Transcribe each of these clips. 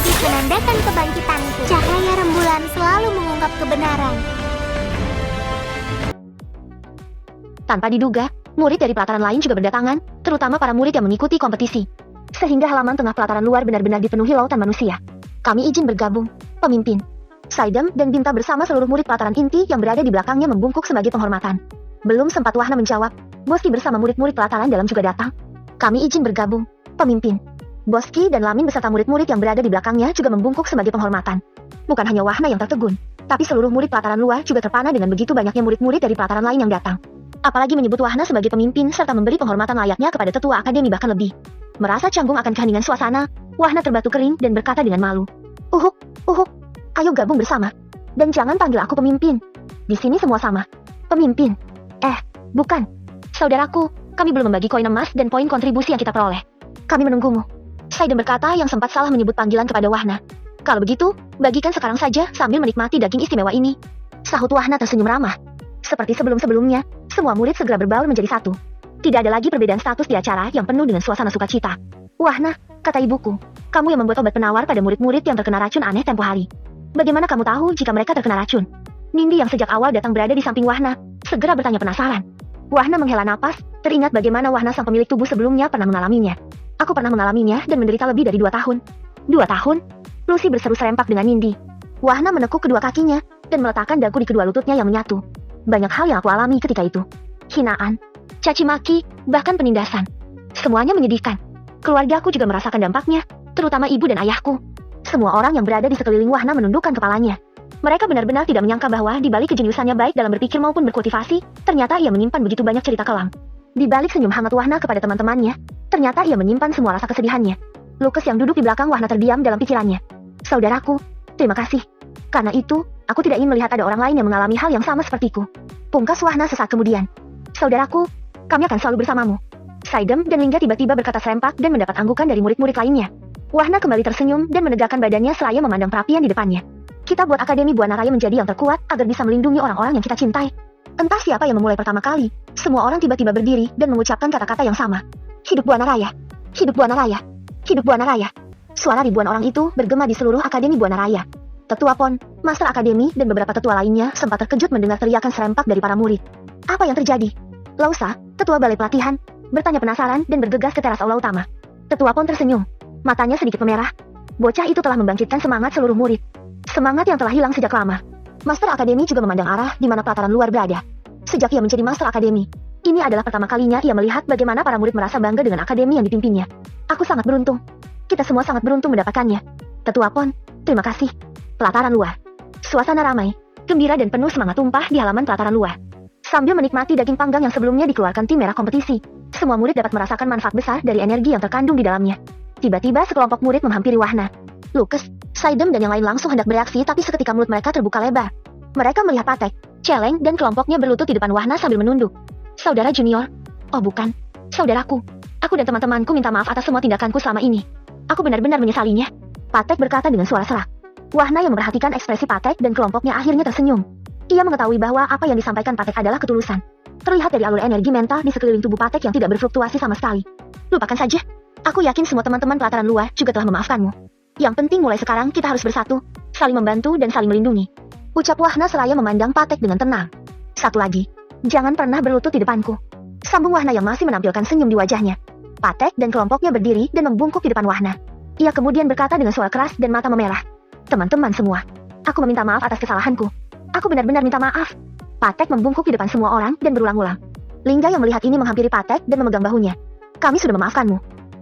magis menandakan kebangkitanku. Cahaya rembulan selalu mengungkap kebenaran. Tanpa diduga, murid dari pelataran lain juga berdatangan, terutama para murid yang mengikuti kompetisi. Sehingga halaman tengah pelataran luar benar-benar dipenuhi lautan manusia. Kami izin bergabung, pemimpin. Saidam dan Binta bersama seluruh murid pelataran inti yang berada di belakangnya membungkuk sebagai penghormatan. Belum sempat Wahna menjawab, Boski bersama murid-murid pelataran dalam juga datang. Kami izin bergabung, pemimpin. Boski dan Lamin beserta murid-murid yang berada di belakangnya juga membungkuk sebagai penghormatan. Bukan hanya Wahna yang tertegun, tapi seluruh murid pelataran luar juga terpana dengan begitu banyaknya murid-murid dari pelataran lain yang datang. Apalagi menyebut Wahna sebagai pemimpin serta memberi penghormatan layaknya kepada tetua akademi bahkan lebih. Merasa canggung akan keheningan suasana, Wahna terbatu kering dan berkata dengan malu. Uhuk, ayo gabung bersama. Dan jangan panggil aku pemimpin. Di sini semua sama. Pemimpin. Bukan. Saudaraku, kami belum membagi koin emas dan poin kontribusi yang kita peroleh. Kami menunggumu. Saidam berkata yang sempat salah menyebut panggilan kepada Wahna. Kalau begitu, bagikan sekarang saja sambil menikmati daging istimewa ini. Sahut Wahna tersenyum ramah. Seperti sebelum-sebelumnya, semua murid segera berbaur menjadi satu. Tidak ada lagi perbedaan status di acara yang penuh dengan suasana sukacita. Wahna, kata ibuku, kamu yang membuat obat penawar pada murid-murid yang terkena racun aneh tempo hari. Bagaimana kamu tahu jika mereka terkena racun? Nindi yang sejak awal datang berada di samping Wahna, segera bertanya penasaran. Wahna menghela napas, teringat bagaimana Wahna sang pemilik tubuh sebelumnya pernah mengalaminya. Aku pernah mengalaminya dan menderita lebih dari 2 tahun. 2 tahun? Lucy berseru serempak dengan Nindi. Wahna menekuk kedua kakinya, dan meletakkan dagu di kedua lututnya yang menyatu. Banyak hal yang aku alami ketika itu. Hinaan, caci maki, bahkan penindasan. Semuanya menyedihkan. Keluargaku juga merasakan dampaknya, terutama ibu dan ayahku. Semua orang yang berada di sekeliling Wahna menundukkan kepalanya. Mereka benar-benar tidak menyangka bahwa di balik kejeniusannya baik dalam berpikir maupun berkultivasi, ternyata ia menyimpan begitu banyak cerita kelam. Di balik senyum hangat Wahna kepada teman-temannya, ternyata ia menyimpan semua rasa kesedihannya. Lukas yang duduk di belakang Wahna terdiam dalam pikirannya. Saudaraku, terima kasih. Karena itu, aku tidak ingin melihat ada orang lain yang mengalami hal yang sama sepertiku. Pungkas Wahna sesaat kemudian. Saudaraku, kami akan selalu bersamamu. Saidam dan Lingga tiba-tiba berkata serempak dan mendapat anggukan dari murid-murid lainnya. Wahna kembali tersenyum dan menegakkan badannya seraya memandang perapian di depannya. Kita buat Akademi Buana Raya menjadi yang terkuat agar bisa melindungi orang-orang yang kita cintai. Entah siapa yang memulai pertama kali, semua orang tiba-tiba berdiri dan mengucapkan kata-kata yang sama. Hidup Buana Raya! Hidup Buana Raya! Hidup Buana Raya! Suara ribuan orang itu bergema di seluruh Akademi Buana Raya. Tetua Pon, Master Akademi, dan beberapa tetua lainnya sempat terkejut mendengar teriakan serempak dari para murid. Apa yang terjadi? Lausa, Tetua Balai Pelatihan, bertanya penasaran dan bergegas ke teras aula utama. Tetua Pon tersenyum. Matanya sedikit memerah. Bocah itu telah membangkitkan semangat seluruh murid. Semangat yang telah hilang sejak lama. Master Akademi juga memandang arah di mana pelataran luar berada. Sejak ia menjadi Master Akademi, ini adalah pertama kalinya ia melihat bagaimana para murid merasa bangga dengan akademi yang dipimpinnya. Aku sangat beruntung. Kita semua sangat beruntung mendapatkannya. Tetua Pon, terima kasih. Pelataran luar. Suasana ramai, gembira dan penuh semangat tumpah di halaman pelataran luar. Sambil menikmati daging panggang yang sebelumnya dikeluarkan tim merah kompetisi, semua murid dapat merasakan manfaat besar dari energi yang terkandung di dalamnya. Tiba-tiba sekelompok murid menghampiri Wahna. Lukas, Saidam dan yang lain langsung hendak bereaksi tapi seketika mulut mereka terbuka lebar. Mereka melihat Patek, Celeng dan kelompoknya berlutut di depan Wahna sambil menunduk. Saudara junior? Oh bukan. Saudaraku. Aku dan teman-temanku minta maaf atas semua tindakanku selama ini. Aku benar-benar menyesalinya. Patek berkata dengan suara serak. Wahna yang memperhatikan ekspresi Patek dan kelompoknya akhirnya tersenyum. Ia mengetahui bahwa apa yang disampaikan Patek adalah ketulusan. Terlihat dari alur energi mental di sekeliling tubuh Patek yang tidak berfluktuasi sama sekali. Lupakan saja. Aku yakin semua teman-teman pelataran luar juga telah memaafkanmu. Yang penting mulai sekarang kita harus bersatu, saling membantu dan saling melindungi. Ucap Wahna seraya memandang Patek dengan tenang. Satu lagi, jangan pernah berlutut di depanku. Sambung Wahna yang masih menampilkan senyum di wajahnya. Patek dan kelompoknya berdiri dan membungkuk di depan Wahna. Ia kemudian berkata dengan suara keras dan mata memerah. Teman-teman semua, aku meminta maaf atas kesalahanku. Aku benar-benar minta maaf. Patek membungkuk di depan semua orang dan berulang-ulang. Lingga yang melihat ini menghampiri Patek dan memegang bahunya. Kami sudah memaafkanmu.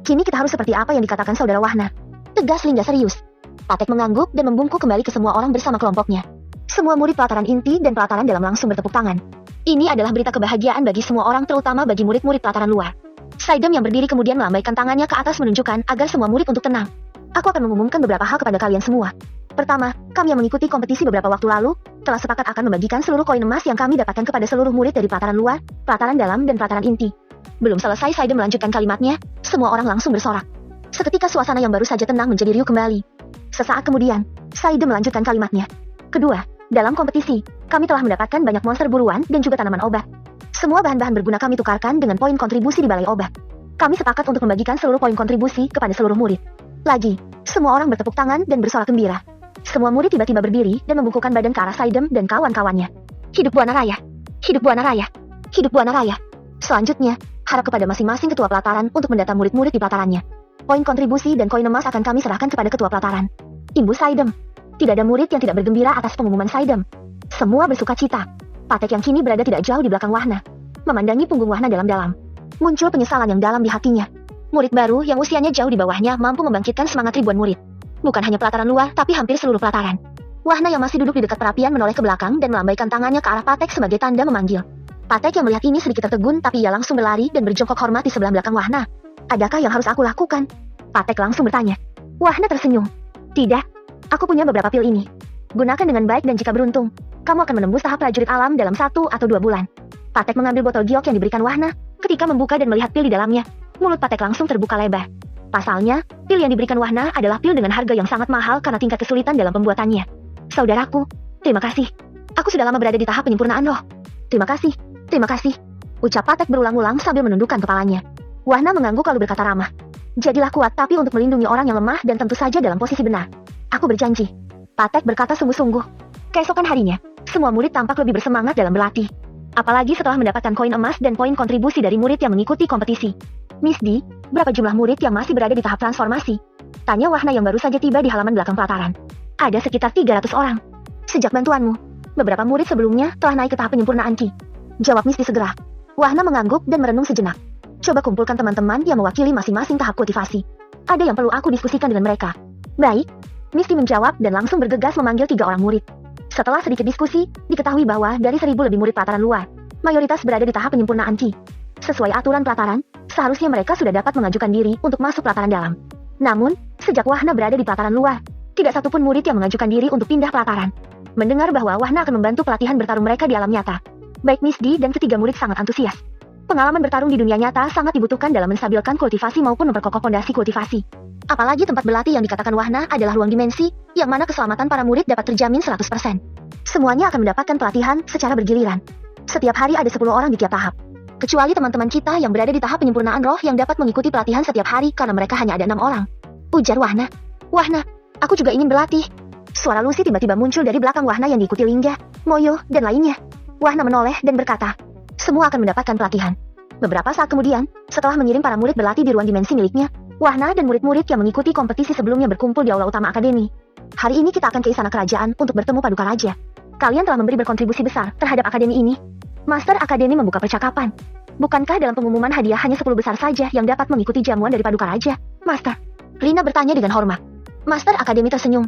Kini kita harus seperti apa yang dikatakan saudara Wahna. Tegas Lingga serius. Patek mengangguk dan membungkuk kembali ke semua orang bersama kelompoknya. Semua murid pelataran inti dan pelataran dalam langsung bertepuk tangan. Ini adalah berita kebahagiaan bagi semua orang terutama bagi murid-murid pelataran luar. Saidam yang berdiri kemudian melambaikan tangannya ke atas menunjukkan agar semua murid untuk tenang. Aku akan mengumumkan beberapa hal kepada kalian semua. Pertama, kami yang mengikuti kompetisi beberapa waktu lalu, telah sepakat akan membagikan seluruh koin emas yang kami dapatkan kepada seluruh murid dari pelataran luar, pelataran dalam dan pelataran inti. Belum selesai Saidam melanjutkan kalimatnya, semua orang langsung bersorak. Seketika suasana yang baru saja tenang menjadi riuh kembali. Sesaat kemudian, Saidam melanjutkan kalimatnya. Kedua, dalam kompetisi, kami telah mendapatkan banyak monster buruan dan juga tanaman obat. Semua bahan-bahan berguna kami tukarkan dengan poin kontribusi di balai obat. Kami sepakat untuk membagikan seluruh poin kontribusi kepada seluruh murid. Lagi, Semua orang bertepuk tangan dan bersorak gembira. Semua murid tiba-tiba berdiri dan membungkukkan badan ke arah Saidem dan kawan-kawannya. Hidup Buana Raya! Hidup Buana Raya! Hidup Buana Raya! Selanjutnya, harap kepada masing-masing ketua pelataran untuk mendata murid-murid di pelatarannya. Poin kontribusi dan koin emas akan kami serahkan kepada ketua pelataran. Imbu Saidem. Tidak ada murid yang tidak bergembira atas pengumuman Saidem. Semua bersuka cita. Patek yang kini berada tidak jauh di belakang Wahna. Memandangi punggung Wahna dalam-dalam. Muncul penyesalan yang dalam di hatinya. Murid baru yang usianya jauh di bawahnya mampu membangkitkan semangat ribuan murid. Bukan hanya pelataran luar, tapi hampir seluruh pelataran. Wahna yang masih duduk di dekat perapian menoleh ke belakang dan melambaikan tangannya ke arah Patek sebagai tanda memanggil. Patek yang melihat ini sedikit tertegun, tapi ia langsung berlari dan berjongkok hormat di sebelah belakang Wahna. Adakah yang harus aku lakukan? Patek langsung bertanya. Wahna tersenyum. Tidak. Aku punya beberapa pil ini. Gunakan dengan baik dan jika beruntung, kamu akan menembus tahap prajurit alam dalam 1 atau 2 bulan. Patek mengambil botol giok yang diberikan Wahna. Ketika membuka dan melihat pil di dalamnya, mulut Patek langsung terbuka lebar. Pasalnya, pil yang diberikan Wahna adalah pil dengan harga yang sangat mahal karena tingkat kesulitan dalam pembuatannya. Saudaraku, terima kasih. Aku sudah lama berada di tahap penyempurnaan roh. Terima kasih, terima kasih. Ucap Patek berulang-ulang sambil menundukkan kepalanya. Wahna mengangguk lalu berkata ramah. Jadilah kuat tapi untuk melindungi orang yang lemah dan tentu saja dalam posisi benar. Aku berjanji. Patek berkata sungguh-sungguh. Keesokan harinya, semua murid tampak lebih bersemangat dalam berlatih. Apalagi setelah mendapatkan koin emas dan poin kontribusi dari murid yang mengikuti kompetisi. Miss D, berapa jumlah murid yang masih berada di tahap transformasi? Tanya Wahna yang baru saja tiba di halaman belakang pelataran. Ada sekitar 300 orang. Sejak bantuanmu, beberapa murid sebelumnya telah naik ke tahap penyempurnaan Ki. Jawab Miss D segera. Wahna mengangguk dan merenung sejenak. Coba kumpulkan teman-teman yang mewakili masing-masing tahap kultivasi. Ada yang perlu aku diskusikan dengan mereka. Baik. Miss D menjawab dan langsung bergegas memanggil 3 orang murid. Setelah sedikit diskusi, diketahui bahwa dari 1000 lebih murid pelataran luar, mayoritas berada di tahap penyempurnaan Ki. Sesuai aturan pelataran, seharusnya mereka sudah dapat mengajukan diri untuk masuk pelataran dalam. Namun, sejak Wahna berada di pelataran luar, tidak satupun murid yang mengajukan diri untuk pindah pelataran. Mendengar bahwa Wahna akan membantu pelatihan bertarung mereka di alam nyata, baik Miss D dan ketiga murid sangat antusias. Pengalaman bertarung di dunia nyata sangat dibutuhkan dalam menstabilkan kultivasi maupun memperkokoh fondasi kultivasi. Apalagi tempat berlatih yang dikatakan Wahna adalah ruang dimensi, yang mana keselamatan para murid dapat terjamin 100%. Semuanya akan mendapatkan pelatihan secara bergiliran. Setiap hari ada 10 orang di tiap tahap. Kecuali teman-teman kita yang berada di tahap penyempurnaan roh yang dapat mengikuti pelatihan setiap hari karena mereka hanya ada 6 orang. Ujar Wahna. Wahna, aku juga ingin berlatih. Suara Lucy tiba-tiba muncul dari belakang Wahna yang diikuti Lingga, Moyo, dan lainnya. Wahna menoleh dan berkata, semua akan mendapatkan pelatihan. Beberapa saat kemudian, setelah mengirim para murid berlatih di ruang dimensi miliknya, Wahna dan murid-murid yang mengikuti kompetisi sebelumnya berkumpul di aula utama akademi. Hari ini kita akan ke istana kerajaan untuk bertemu Paduka Raja. Kalian telah memberi berkontribusi besar terhadap akademi ini. Master Akademi membuka percakapan. Bukankah dalam pengumuman hadiah hanya 10 besar saja yang dapat mengikuti jamuan dari Paduka Raja, Master? Lina bertanya dengan hormat. Master Akademi tersenyum.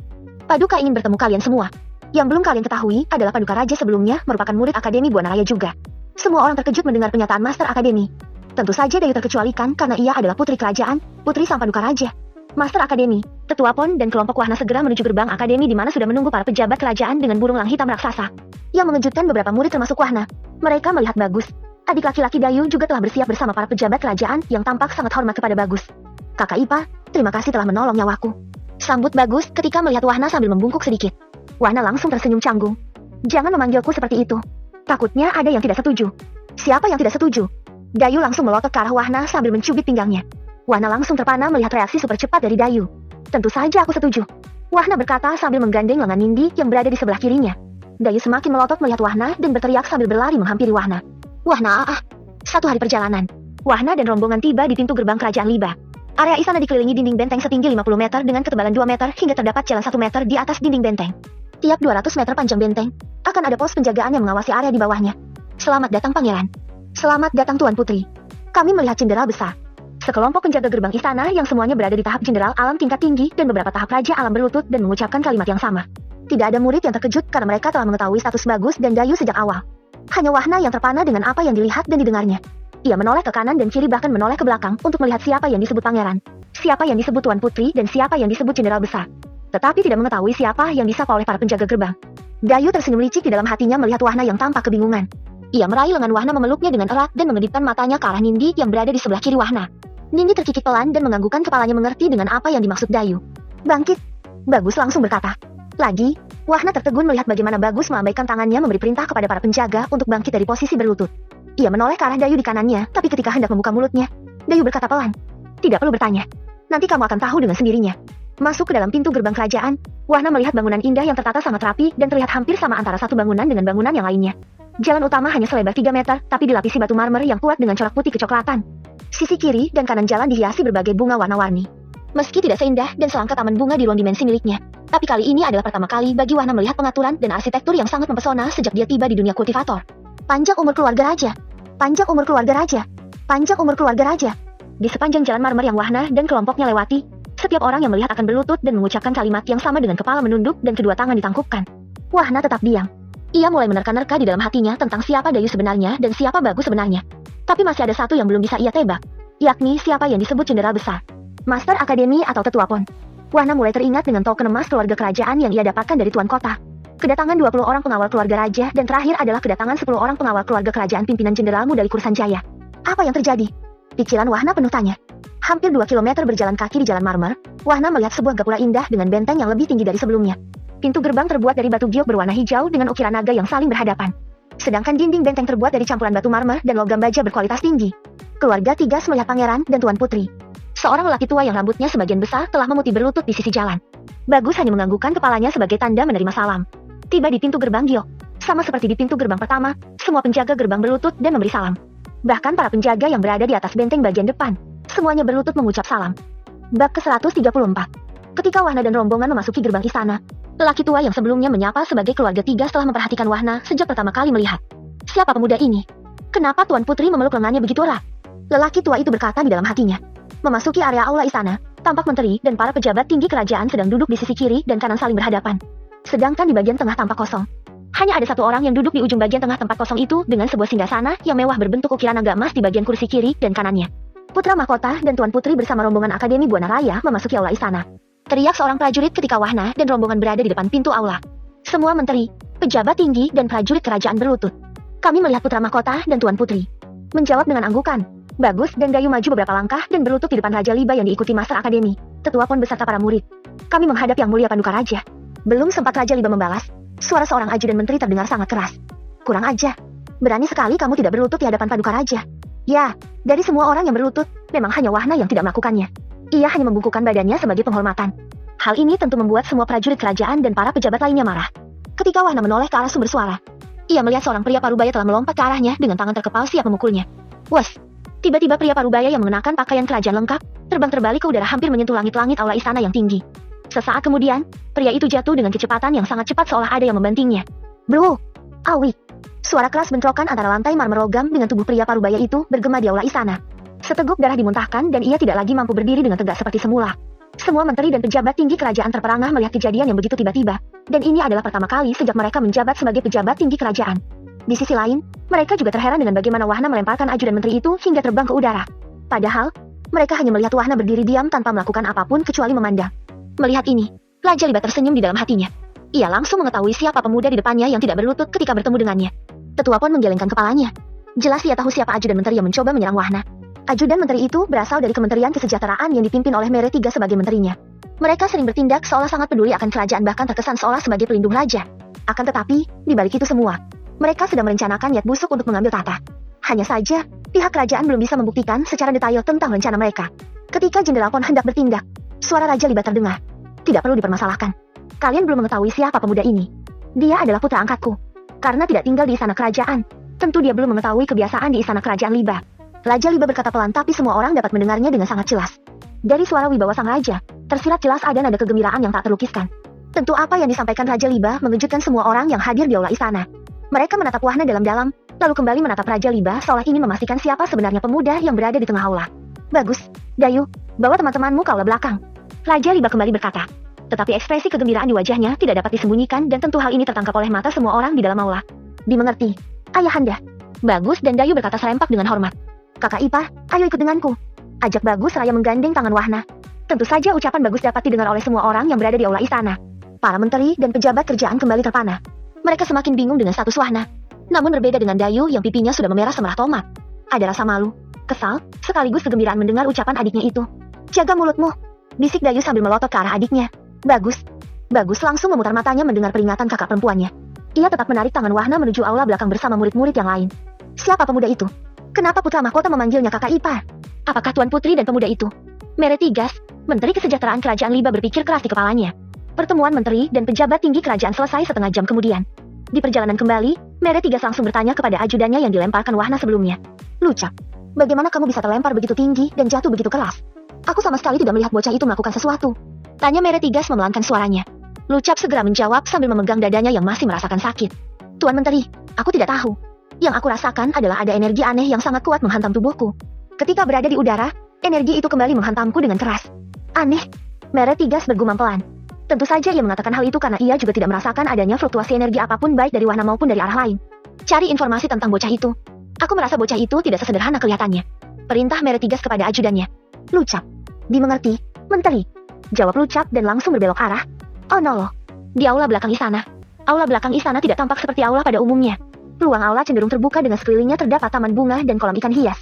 Paduka ingin bertemu kalian semua. Yang belum kalian ketahui adalah Paduka Raja sebelumnya merupakan murid Akademi Buana Raya juga. Semua orang terkejut mendengar pernyataan Master Akademi. Tentu saja Dayu terkecualikan karena ia adalah putri kerajaan, putri sang Paduka Raja. Master Akademi, Tetua Pon dan kelompok Wahna segera menuju gerbang akademi di mana sudah menunggu para pejabat kerajaan dengan burung lang hitam raksasa. Yang mengejutkan beberapa murid termasuk Wahna. Mereka melihat Bagus. Adik laki-laki Dayu juga telah bersiap bersama para pejabat kerajaan yang tampak sangat hormat kepada Bagus. Kakak Ipa, terima kasih telah menolong nyawaku. Sambut Bagus ketika melihat Wahna sambil membungkuk sedikit. Wahna langsung tersenyum canggung. Jangan memanggilku seperti itu. Takutnya ada yang tidak setuju. Siapa yang tidak setuju? Dayu langsung melotot ke arah Wahna sambil mencubit pinggangnya. Wahna langsung terpana melihat reaksi super cepat dari Dayu. Tentu saja aku setuju. Wahna berkata sambil menggandeng lengan Nindi yang berada di sebelah kirinya. Dayu semakin melotot melihat Wahna dan berteriak sambil berlari menghampiri Wahna. Wahna, satu hari perjalanan. Wahna dan rombongan tiba di pintu gerbang kerajaan Liba. Area istana dikelilingi dinding benteng setinggi 50 meter dengan ketebalan 2 meter hingga terdapat jalan 1 meter di atas dinding benteng. Tiap 200 meter panjang benteng, akan ada pos penjagaan yang mengawasi area di bawahnya. Selamat datang Pangeran. Selamat datang Tuan Putri. Kami melihat jenderal besar. Sekelompok penjaga gerbang istana yang semuanya berada di tahap jenderal alam tingkat tinggi dan beberapa tahap raja alam berlutut dan mengucapkan kalimat yang sama. Tidak ada murid yang terkejut karena mereka telah mengetahui status Bagus dan Dayu sejak awal. Hanya Wahna yang terpana dengan apa yang dilihat dan didengarnya. Ia menoleh ke kanan dan kiri bahkan menoleh ke belakang untuk melihat siapa yang disebut pangeran, siapa yang disebut Tuan Putri dan siapa yang disebut jenderal besar. Tetapi tidak mengetahui siapa yang disapa oleh para penjaga gerbang. Dayu tersenyum licik di dalam hatinya melihat Wahna yang tampak kebingungan. Ia meraih lengan Wahna memeluknya dengan erat dan mengedipkan matanya ke arah Nindi yang berada di sebelah kiri Wahna. Nindi terkikik pelan dan menganggukkan kepalanya mengerti dengan apa yang dimaksud Dayu. Bangkit. Bagus langsung berkata. Lagi, Wahna tertegun melihat bagaimana Bagus melambaikan tangannya memberi perintah kepada para penjaga untuk bangkit dari posisi berlutut. Ia menoleh ke arah Dayu di kanannya, tapi ketika hendak membuka mulutnya, Dayu berkata pelan. Tidak perlu bertanya. Nanti kamu akan tahu dengan sendirinya. Masuk ke dalam pintu gerbang kerajaan, Wahna melihat bangunan indah yang tertata sangat rapi dan terlihat hampir sama antara satu bangunan dengan bangunan yang lainnya. Jalan utama hanya selebar 3 meter, tapi dilapisi batu marmer yang kuat dengan corak putih kecoklatan. Sisi kiri dan kanan jalan dihiasi berbagai bunga warna-warni. Meski tidak seindah dan selangkah taman bunga di ruang dimensi miliknya, tapi kali ini adalah pertama kali bagi Wahna melihat pengaturan dan arsitektur yang sangat mempesona sejak dia tiba di dunia kultivator. Panjang umur keluarga raja. Panjang umur keluarga raja. Panjang umur keluarga raja. Di sepanjang jalan marmer yang Wahna dan kelompoknya lewati, setiap orang yang melihat akan berlutut dan mengucapkan kalimat yang sama dengan kepala menunduk dan kedua tangan ditangkupkan. Wahna tetap diam. Ia mulai menerka-nerka di dalam hatinya tentang siapa Dayu sebenarnya dan siapa Bagus sebenarnya. Tapi masih ada satu yang belum bisa ia tebak, yakni siapa yang disebut jenderal besar. Master Akademi atau Tetua Pon. Wahna mulai teringat dengan token emas keluarga kerajaan yang ia dapatkan dari Tuan Kota. Kedatangan 20 orang pengawal keluarga raja dan terakhir adalah kedatangan 10 orang pengawal keluarga kerajaan pimpinan jenderalmu dari Kursan Jaya. Apa yang terjadi? Pikiran Wahna penuh tanya. Hampir 2 kilometer berjalan kaki di jalan marmer, Wahna melihat sebuah gapura indah dengan benteng yang lebih tinggi dari sebelumnya. Pintu gerbang terbuat dari batu giok berwarna hijau dengan ukiran naga yang saling berhadapan. Sedangkan dinding benteng terbuat dari campuran batu marmer dan logam baja berkualitas tinggi. Keluarga Tigas melihat pangeran dan Tuan Putri. Seorang lelaki tua yang rambutnya sebagian besar telah memutih berlutut di sisi jalan. Bagus hanya menganggukkan kepalanya sebagai tanda menerima salam. Tiba di pintu gerbang giok. Sama seperti di pintu gerbang pertama, semua penjaga gerbang berlutut dan memberi salam. Bahkan para penjaga yang berada di atas benteng bagian depan, semuanya berlutut mengucap salam. Bab ke-134. Ketika Wahna dan rombongan memasuki gerbang istana, lelaki tua yang sebelumnya menyapa sebagai keluarga Tigas telah memperhatikan Wahna sejak pertama kali melihat. Siapa pemuda ini? Kenapa Tuan Putri memeluk lengannya begitu erat? Lelaki tua itu berkata di dalam hatinya. Memasuki area aula istana, tampak menteri dan para pejabat tinggi kerajaan sedang duduk di sisi kiri dan kanan saling berhadapan. Sedangkan di bagian tengah tampak kosong. Hanya ada satu orang yang duduk di ujung bagian tengah tempat kosong itu dengan sebuah singgasana yang mewah berbentuk ukiran naga emas di bagian kursi kiri dan kanannya. Putra Mahkota dan Tuan Putri bersama rombongan Akademi Buana Raya memasuki aula istana. Teriak seorang prajurit ketika Wahna dan rombongan berada di depan pintu aula. Semua menteri, pejabat tinggi dan prajurit kerajaan berlutut. Kami melihat Putra Mahkota dan Tuan Putri. Menjawab dengan anggukan. Bagus dan Dayu maju beberapa langkah dan berlutut di depan Raja Liba yang diikuti Master Akademi, Tetua Pon beserta para murid. Kami menghadap Yang Mulia Paduka Raja. Belum sempat Raja Liba membalas, suara seorang ajudan menteri terdengar sangat keras. Kurang ajar. Berani sekali kamu tidak berlutut di hadapan Paduka Raja. Ya, dari semua orang yang berlutut, memang hanya Wahna yang tidak melakukannya. Ia hanya membungkukkan badannya sebagai penghormatan. Hal ini tentu membuat semua prajurit kerajaan dan para pejabat lainnya marah. Ketika Wahna menoleh ke arah sumber suara, ia melihat seorang pria parubaya telah melompat ke arahnya dengan tangan terkepal siap memukulnya. Wes! Tiba-tiba pria parubaya yang mengenakan pakaian kerajaan lengkap, terbang terbalik ke udara hampir menyentuh langit-langit aula istana yang tinggi. Sesaat kemudian, pria itu jatuh dengan kecepatan yang sangat cepat seolah ada yang membantingnya. Bro! Awi! Suara keras bentrokan antara lantai marmer logam dengan tubuh pria parubaya itu bergema di aula istana. Seteguk darah dimuntahkan dan ia tidak lagi mampu berdiri dengan tegak seperti semula. Semua menteri dan pejabat tinggi kerajaan terperangah melihat kejadian yang begitu tiba-tiba, dan ini adalah pertama kali sejak mereka menjabat sebagai pejabat tinggi kerajaan. Di sisi lain, mereka juga terheran dengan bagaimana Wahna melemparkan ajudan menteri itu hingga terbang ke udara. Padahal, mereka hanya melihat Wahna berdiri diam tanpa melakukan apapun kecuali memandang. Melihat ini, Raja Liba tersenyum di dalam hatinya. Ia langsung mengetahui siapa pemuda di depannya yang tidak berlutut ketika bertemu dengannya. Tetua Pon menggelengkan kepalanya. Jelas ia tahu siapa ajudan menteri yang mencoba menyerang Wahna. Ajudan menteri itu berasal dari Kementerian Kesejahteraan yang dipimpin oleh Mere III sebagai menterinya. Mereka sering bertindak seolah sangat peduli akan kerajaan bahkan terkesan seolah sebagai pelindung raja. Akan tetapi, di balik itu semua, mereka sedang merencanakan niat busuk untuk mengambil tahta. Hanya saja, pihak kerajaan belum bisa membuktikan secara detail tentang rencana mereka. Ketika Jenderal Pon hendak bertindak, suara Raja Liba terdengar. Tidak perlu dipermasalahkan. Kalian belum mengetahui siapa pemuda ini. Dia adalah putra angkatku. Karena tidak tinggal di istana kerajaan, tentu dia belum mengetahui kebiasaan di istana kerajaan Liba. Raja Liba berkata pelan tapi semua orang dapat mendengarnya dengan sangat jelas. Dari suara wibawa sang raja, tersirat jelas ada nada kegembiraan yang tak terlukiskan. Tentu apa yang disampaikan Raja Liba mengejutkan semua orang yang hadir di aula istana. Mereka menatap Wahna dalam-dalam, lalu kembali menatap Raja Liba seolah ingin memastikan siapa sebenarnya pemuda yang berada di tengah aula. Bagus, Dayu, bawa teman-temanmu ke aula belakang. Raja Liba kembali berkata. Tetapi ekspresi kegembiraan di wajahnya tidak dapat disembunyikan dan tentu hal ini tertangkap oleh mata semua orang di dalam aula. Dimengerti. Ayahanda. Bagus dan Dayu berkata serempak dengan hormat. Kakak Ipar, ayo ikut denganku. Ajak Bagus Raya menggandeng tangan Wahna. Tentu saja ucapan Bagus dapat didengar oleh semua orang yang berada di aula istana. Para menteri dan pejabat kerjaan kembali terpana. Mereka semakin bingung dengan status Wahna. Namun berbeda dengan Dayu yang pipinya sudah memerah semerah tomat. Ada rasa malu, kesal, sekaligus kegembiraan mendengar ucapan adiknya itu. Jaga mulutmu, bisik Dayu sambil melotot ke arah adiknya. Bagus. Bagus langsung memutar matanya mendengar peringatan kakak perempuannya. Ia tetap menarik tangan Wahna menuju aula belakang bersama murid-murid yang lain. Siapa pemuda itu? Kenapa Putra Mahkota memanggilnya kakak ipar? Apakah Tuan Putri dan pemuda itu? Mere Tigas, Menteri Kesejahteraan Kerajaan Liba berpikir keras di kepalanya. Pertemuan menteri dan pejabat tinggi kerajaan selesai setengah jam kemudian. Di perjalanan kembali, Mere Tigas langsung bertanya kepada ajudannya yang dilemparkan Wahna sebelumnya. Lucap, bagaimana kamu bisa terlempar begitu tinggi dan jatuh begitu keras? Aku sama sekali tidak melihat bocah itu melakukan sesuatu. Tanya Mere Tigas memelankan suaranya. Lucap segera menjawab sambil memegang dadanya yang masih merasakan sakit. Tuan Menteri, aku tidak tahu. Yang aku rasakan adalah ada energi aneh yang sangat kuat menghantam tubuhku. Ketika berada di udara, energi itu kembali menghantamku dengan keras. Aneh. Mere Tigas bergumam pelan. Tentu saja ia mengatakan hal itu karena ia juga tidak merasakan adanya fluktuasi energi apapun baik dari Wahna maupun dari arah lain. Cari informasi tentang bocah itu. Aku merasa bocah itu tidak sesederhana kelihatannya. Perintah Mere Tigas kepada ajudannya. Lucap. Dimengerti, Menteri. Jawab Lucap dan langsung berbelok arah. Oh no. Di aula belakang istana. Aula belakang istana tidak tampak seperti aula pada umumnya. Ruang aula cenderung terbuka dengan sekelilingnya terdapat taman bunga dan kolam ikan hias.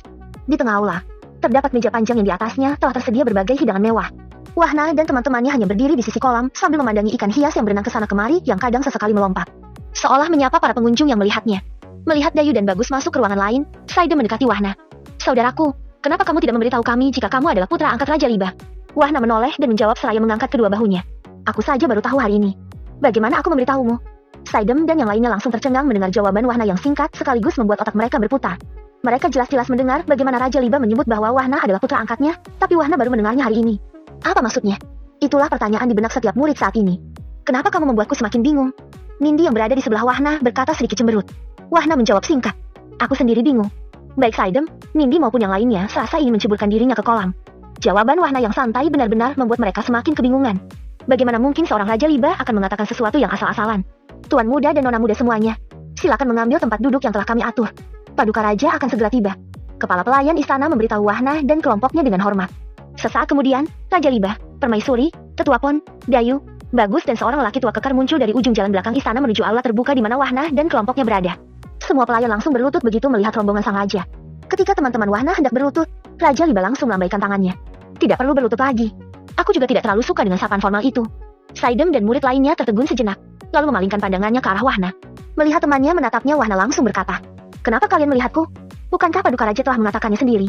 Di tengah aula, terdapat meja panjang yang di atasnya telah tersedia berbagai hidangan mewah. Wahna dan teman-temannya hanya berdiri di sisi kolam sambil memandangi ikan hias yang berenang ke sana kemari yang kadang sesekali melompat. Seolah menyapa para pengunjung yang melihatnya. Melihat Dayu dan Bagus masuk ke ruangan lain, Saidem mendekati Wahna. Saudaraku, kenapa kamu tidak memberitahu kami jika kamu adalah putra angkat Raja Liba? Wahna menoleh dan menjawab seraya mengangkat kedua bahunya. Aku saja baru tahu hari ini. Bagaimana aku memberitahumu? Saidem dan yang lainnya langsung tercengang mendengar jawaban Wahna yang singkat sekaligus membuat otak mereka berputar. Mereka jelas-jelas mendengar bagaimana Raja Liba menyebut bahwa Wahna adalah putra angkatnya, tapi Wahna baru mendengarnya hari ini. Apa maksudnya? Itulah pertanyaan di benak setiap murid saat ini. Kenapa kamu membuatku semakin bingung? Nindi yang berada di sebelah Wahna berkata sedikit cemberut. Wahna menjawab singkat. Aku sendiri bingung. Baik Saidem, Nindi maupun yang lainnya serasa ingin menceburkan dirinya ke kolam. Jawaban Wahna yang santai benar-benar membuat mereka semakin kebingungan. Bagaimana mungkin seorang Raja Liba akan mengatakan sesuatu yang asal-asalan? Tuan muda dan nona muda semuanya, silakan mengambil tempat duduk yang telah kami atur. Paduka Raja akan segera tiba. Kepala pelayan istana memberitahu Wahna dan kelompoknya dengan hormat. Sesaat kemudian, Raja Liba, Permaisuri, Tetua Pon, Dayu, Bagus dan seorang lelaki tua kekar muncul dari ujung jalan belakang istana menuju aula terbuka di mana Wahna dan kelompoknya berada. Semua pelayan langsung berlutut begitu melihat rombongan sang raja. Ketika teman-teman Wahna hendak berlutut, Raja Liba langsung melambaikan tangannya. Tidak perlu berlutut lagi. Aku juga tidak terlalu suka dengan sapaan formal itu. Saidem dan murid lainnya tertegun sejenak, lalu memalingkan pandangannya ke arah Wahna. Melihat temannya menatapnya, Wahna langsung berkata, "Kenapa kalian melihatku? Bukankah Paduka Raja telah mengatakannya sendiri?"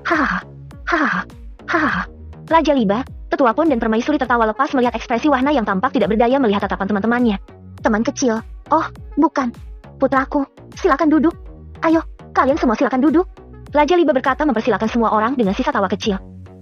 Hahaha. Hahaha. Hahaha. Raja Liba, Tetua Pon dan Permaisuri tertawa lepas melihat ekspresi Wahna yang tampak tidak berdaya melihat tatapan teman-temannya. Teman kecil. Oh, bukan. Putraku, silakan duduk. Ayo, kalian semua silakan duduk. Raja Liba berkata mempersilakan semua orang dengan sisa tawa kecil.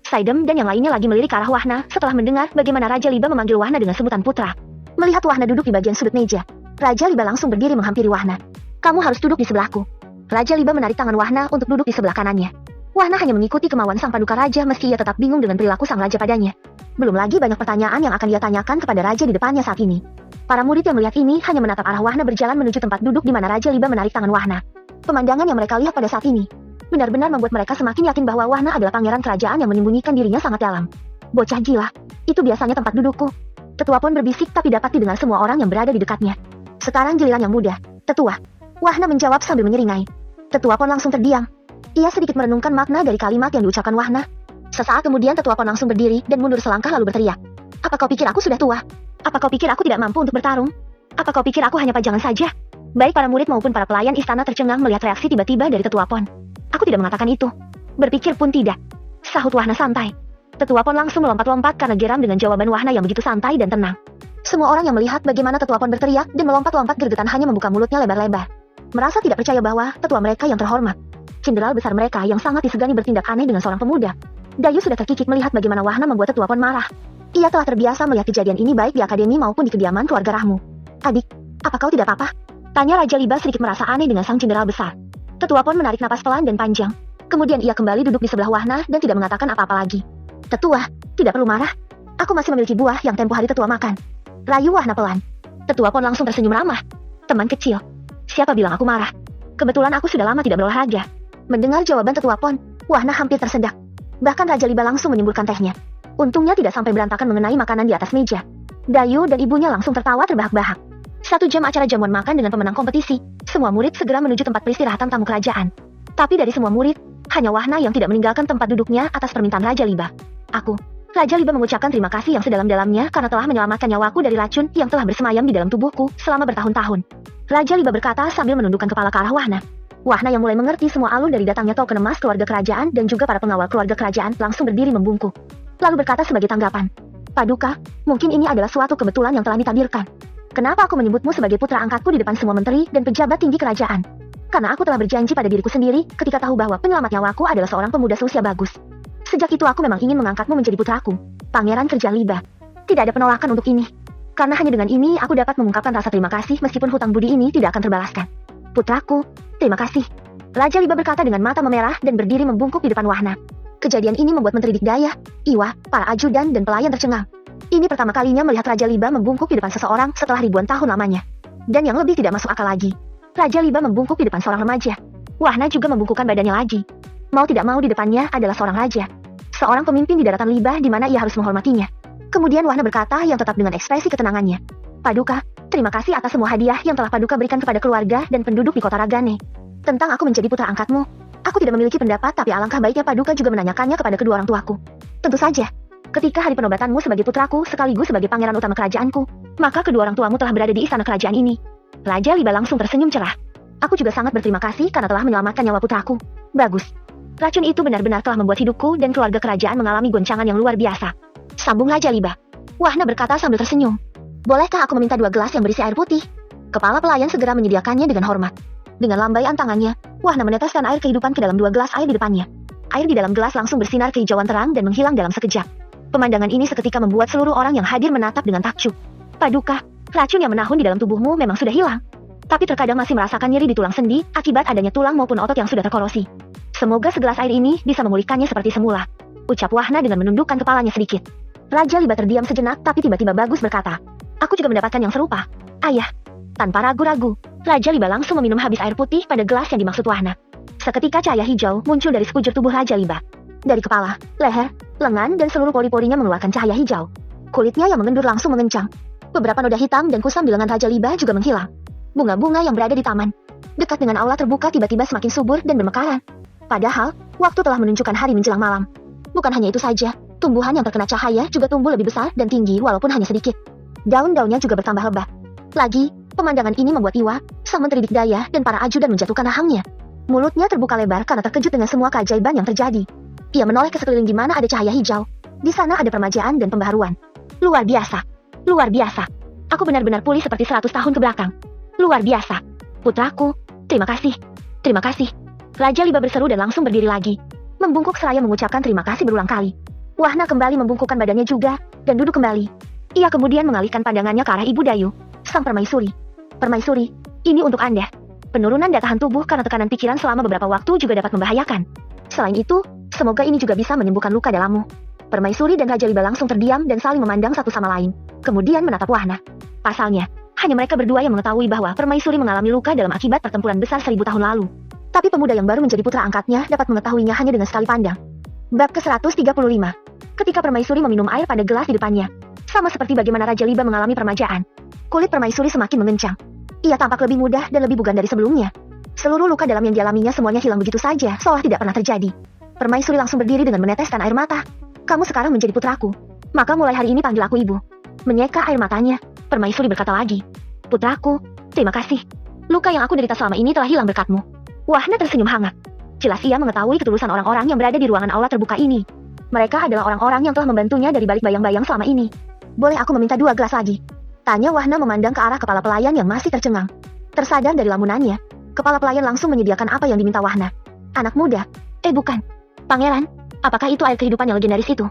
Saidem dan yang lainnya lagi melirik ke arah Wahna setelah mendengar bagaimana Raja Liba memanggil Wahna dengan sebutan putra. Melihat Wahna duduk di bagian sudut meja, Raja Liba langsung berdiri menghampiri Wahna. Kamu harus duduk di sebelahku. Raja Liba menarik tangan Wahna untuk duduk di sebelah kanannya. Wahna hanya mengikuti kemauan sang Paduka Raja meski ia tetap bingung dengan perilaku sang Raja padanya. Belum lagi banyak pertanyaan yang akan dia tanyakan kepada Raja di depannya saat ini. Para murid yang melihat ini hanya menatap arah Wahna berjalan menuju tempat duduk di mana Raja Liba menarik tangan Wahna. Pemandangan yang mereka lihat pada saat ini benar-benar membuat mereka semakin yakin bahwa Wahna adalah pangeran kerajaan yang menyembunyikan dirinya sangat dalam. Bocah gila, itu biasanya tempat dudukku. Tetua Pon berbisik tapi dapat didengar semua orang yang berada di dekatnya. Sekarang giliran yang muda, Tetua. Wahna menjawab sambil menyeringai. Tetua Pon langsung terdiam. Ia sedikit merenungkan makna dari kalimat yang diucapkan Wahna. Sesaat kemudian Tetua Pon langsung berdiri dan mundur selangkah lalu berteriak. Apa kau pikir aku sudah tua? Apa kau pikir aku tidak mampu untuk bertarung? Apa kau pikir aku hanya pajangan saja? Baik para murid maupun para pelayan istana tercengang melihat reaksi tiba-tiba dari Tetua Pon. Aku tidak mengatakan itu. Berpikir pun tidak. Sahut Wahna santai. Tetua Pon langsung melompat-lompat karena geram dengan jawaban Wahna yang begitu santai dan tenang. Semua orang yang melihat bagaimana Tetua Pon berteriak dan melompat-lompat gergetan hanya membuka mulutnya lebar-lebar. Merasa tidak percaya bahwa tetua mereka yang terhormat, jenderal besar mereka yang sangat disegani bertindak aneh dengan seorang pemuda. Dayu sudah terkikik melihat bagaimana Wahna membuat Tetua Pon marah. Ia telah terbiasa melihat kejadian ini baik di akademi maupun di kediaman keluarga Rahmu. Adik, apa kau tidak apa-apa? Tanya Raja Liba sedikit merasa aneh dengan sang jenderal besar. Tetua Pon menarik napas pelan dan panjang. Kemudian ia kembali duduk di sebelah Wahna dan tidak mengatakan apa-apa lagi. Tetua, tidak perlu marah. Aku masih memiliki buah yang tempo hari tetua makan. Rayu Wahna pelan. Tetua Pon langsung tersenyum ramah. Teman kecil. Siapa bilang aku marah? Kebetulan aku sudah lama tidak berolahraga. Mendengar jawaban Tetua Pon, Wahna hampir tersedak. Bahkan Raja Liba langsung menyemburkan tehnya. Untungnya tidak sampai berantakan mengenai makanan di atas meja. Dayu dan ibunya langsung tertawa terbahak-bahak. 1 jam acara jamuan makan dengan pemenang kompetisi. Semua murid segera menuju tempat peristirahatan tamu kerajaan. Tapi dari semua murid, hanya Wahna yang tidak meninggalkan tempat duduknya atas permintaan Raja Liba. Raja Liba mengucapkan terima kasih yang sedalam-dalamnya karena telah menyelamatkan nyawaku dari racun yang telah bersemayam di dalam tubuhku selama bertahun-tahun. Raja Liba berkata sambil menundukkan kepala ke arah Wahna. Wahna yang mulai mengerti semua alur dari datangnya token emas keluarga kerajaan dan juga para pengawal keluarga kerajaan langsung berdiri membungkuk. lalu berkata sebagai tanggapan. Paduka, mungkin ini adalah suatu kebetulan yang telah ditakdirkan. Kenapa aku menyebutmu sebagai putra angkatku di depan semua menteri dan pejabat tinggi kerajaan? Karena aku telah berjanji pada diriku sendiri ketika tahu bahwa penyelamat nyawaku adalah seorang pemuda seusia bagus. Sejak itu aku memang ingin mengangkatmu menjadi putraku, Pangeran Kerja Liba. Tidak ada penolakan untuk ini. Karena hanya dengan ini aku dapat mengungkapkan rasa terima kasih meskipun hutang budi ini tidak akan terbalaskan. Putraku, terima kasih. Raja Liba berkata dengan mata memerah dan berdiri membungkuk di depan Wahna. Kejadian ini membuat Menteri Dikdaya, Iwa, para ajudan dan pelayan tercengang. Ini pertama kalinya melihat Raja Liba membungkuk di depan seseorang setelah ribuan tahun lamanya. Dan yang lebih tidak masuk akal lagi, Raja Liba membungkuk di depan seorang remaja. Wahna juga membungkukkan badannya lagi. Mau tidak mau di depannya adalah seorang raja. Seorang pemimpin di daratan Liba di mana ia harus menghormatinya. Kemudian Wahna berkata yang tetap dengan ekspresi ketenangannya. Paduka, terima kasih atas semua hadiah yang telah Paduka berikan kepada keluarga dan penduduk di kota Ragane. Tentang aku menjadi putra angkatmu, aku tidak memiliki pendapat tapi alangkah baiknya Paduka juga menanyakannya kepada kedua orang tuaku. Tentu saja, ketika hari penobatanmu sebagai putraku sekaligus sebagai pangeran utama kerajaanku, maka kedua orang tuamu telah berada di istana kerajaan ini. Raja Liba langsung tersenyum cerah. Aku juga sangat berterima kasih karena telah menyelamatkan nyawa putraku. Bagus. Racun itu benar-benar telah membuat hidupku dan keluarga kerajaan mengalami goncangan yang luar biasa. Sambung Raja Liba. Wahna berkata sambil tersenyum. Bolehkah aku meminta 2 gelas yang berisi air putih? Kepala pelayan segera menyediakannya dengan hormat. Dengan lambaian tangannya, Wahna meneteskan air kehidupan ke dalam 2 gelas air di depannya. Air di dalam gelas langsung bersinar kehijauan terang dan menghilang dalam sekejap. Pemandangan ini seketika membuat seluruh orang yang hadir menatap dengan takjub. Paduka, racun yang menahun di dalam tubuhmu memang sudah hilang. Tapi terkadang masih merasakan nyeri di tulang sendi akibat adanya tulang maupun otot yang sudah terkorosi. Semoga segelas air ini bisa memulihkannya seperti semula. Ucap Wahna dengan menundukkan kepalanya sedikit. Raja Liba terdiam sejenak tapi tiba-tiba Bagus berkata. Aku juga mendapatkan yang serupa. Ayah. Tanpa ragu-ragu, Raja Liba langsung meminum habis air putih pada gelas yang dimaksud Wahna. Seketika cahaya hijau muncul dari sekujur tubuh Raja Liba. Dari kepala, leher, lengan dan seluruh pori-porinya mengeluarkan cahaya hijau. Kulitnya yang mengendur langsung mengencang. Beberapa noda hitam dan kusam di lengan Raja Liba juga menghilang. Bunga-bunga yang berada di taman dekat dengan aula terbuka tiba-tiba semakin subur dan bermekaran. Padahal, waktu telah menunjukkan hari menjelang malam. Bukan hanya itu saja, tumbuhan yang terkena cahaya juga tumbuh lebih besar dan tinggi walaupun hanya sedikit. Daun-daunnya juga bertambah lebat. Lagi, pemandangan ini membuat Iwa, sang menteri dikdaya dan para ajudan menjatuhkan rahangnya. Mulutnya terbuka lebar karena terkejut dengan semua keajaiban yang terjadi. Ia menoleh ke sekeliling di mana ada cahaya hijau. Di sana ada permajaan dan pembaharuan. Luar biasa. Luar biasa. Aku benar-benar pulih seperti 100 tahun ke belakang. Luar biasa. Putraku, terima kasih. Terima kasih. Raja Liba berseru dan langsung berdiri lagi. Membungkuk seraya mengucapkan terima kasih berulang kali. Wahna kembali membungkukkan badannya juga, dan duduk kembali. Ia kemudian mengalihkan pandangannya ke arah Ibu Dayu, sang permaisuri. Permaisuri, ini untuk Anda. Penurunan daya tahan tubuh karena tekanan pikiran selama beberapa waktu juga dapat membahayakan. Selain itu, semoga ini juga bisa menyembuhkan luka dalammu. Permaisuri dan Raja Liba langsung terdiam dan saling memandang satu sama lain. Kemudian menatap Wahna. Pasalnya, hanya mereka berdua yang mengetahui bahwa permaisuri mengalami luka dalam akibat pertempuran besar 1000 tahun lalu. Tapi pemuda yang baru menjadi putra angkatnya dapat mengetahuinya hanya dengan sekali pandang. Bab ke-135. Ketika permaisuri meminum air pada gelas di depannya. Sama seperti bagaimana Raja Liba mengalami permajaan. Kulit permaisuri semakin mengencang. Ia tampak lebih mudah dan lebih bugar dari sebelumnya. Seluruh luka dalam yang dialaminya semuanya hilang begitu saja, seolah tidak pernah terjadi. Permaisuri langsung berdiri dengan meneteskan air mata. Kamu sekarang menjadi putraku. Maka mulai hari ini panggil aku ibu. Menyeka air matanya, permaisuri berkata lagi. Putraku, terima kasih. Luka yang aku derita selama ini telah hilang berkatmu. Wahna tersenyum hangat. Jelas ia mengetahui ketulusan orang-orang yang berada di ruangan aula terbuka ini. Mereka adalah orang-orang yang telah membantunya dari balik bayang-bayang selama ini. Boleh aku meminta 2 gelas lagi? Tanya Wahna memandang ke arah kepala pelayan yang masih tercengang. Tersadar dari lamunannya, kepala pelayan langsung menyediakan apa yang diminta Wahna. Anak muda? Bukan. Pangeran, apakah itu air kehidupan yang legendaris itu?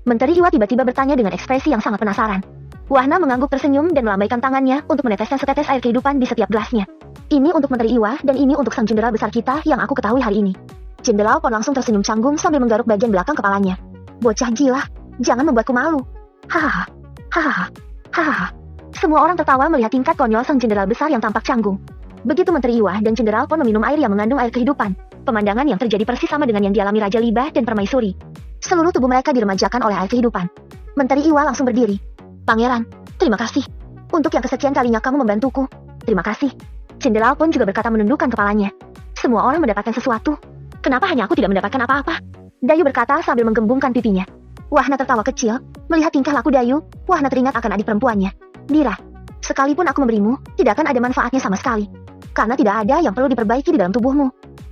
Menteri Iwa tiba-tiba bertanya dengan ekspresi yang sangat penasaran. Wahna mengangguk tersenyum dan melambaikan tangannya untuk meneteskan setetes air kehidupan di setiap gelasnya. Ini untuk Menteri Iwa dan ini untuk sang jenderal besar kita yang aku ketahui hari ini. Jenderal Pon langsung tersenyum canggung sambil menggaruk bagian belakang kepalanya. Bocah gila, jangan membuatku malu. Hahaha, hahaha, hahaha. Semua orang tertawa melihat tingkat konyol sang jenderal besar yang tampak canggung. Begitu Menteri Iwa dan Jenderal Pon meminum air yang mengandung air kehidupan, pemandangan yang terjadi persis sama dengan yang dialami Raja Liba dan Permaisuri. Seluruh tubuh mereka diremajakan oleh air kehidupan. Menteri Iwa langsung berdiri. Pangeran, terima kasih. Untuk yang kesekian kalinya kamu membantuku. Terima kasih. Jenderal Pon juga berkata menundukkan kepalanya. Semua orang mendapatkan sesuatu. Kenapa hanya aku tidak mendapatkan apa-apa? Dayu berkata sambil menggembungkan pipinya. Wahna tertawa kecil, melihat tingkah laku Dayu, Wahna teringat akan adik perempuannya, Dira. Sekalipun aku memberimu, tidak akan ada manfaatnya sama sekali. Karena tidak ada yang perlu diperbaiki di dalam tubuhmu.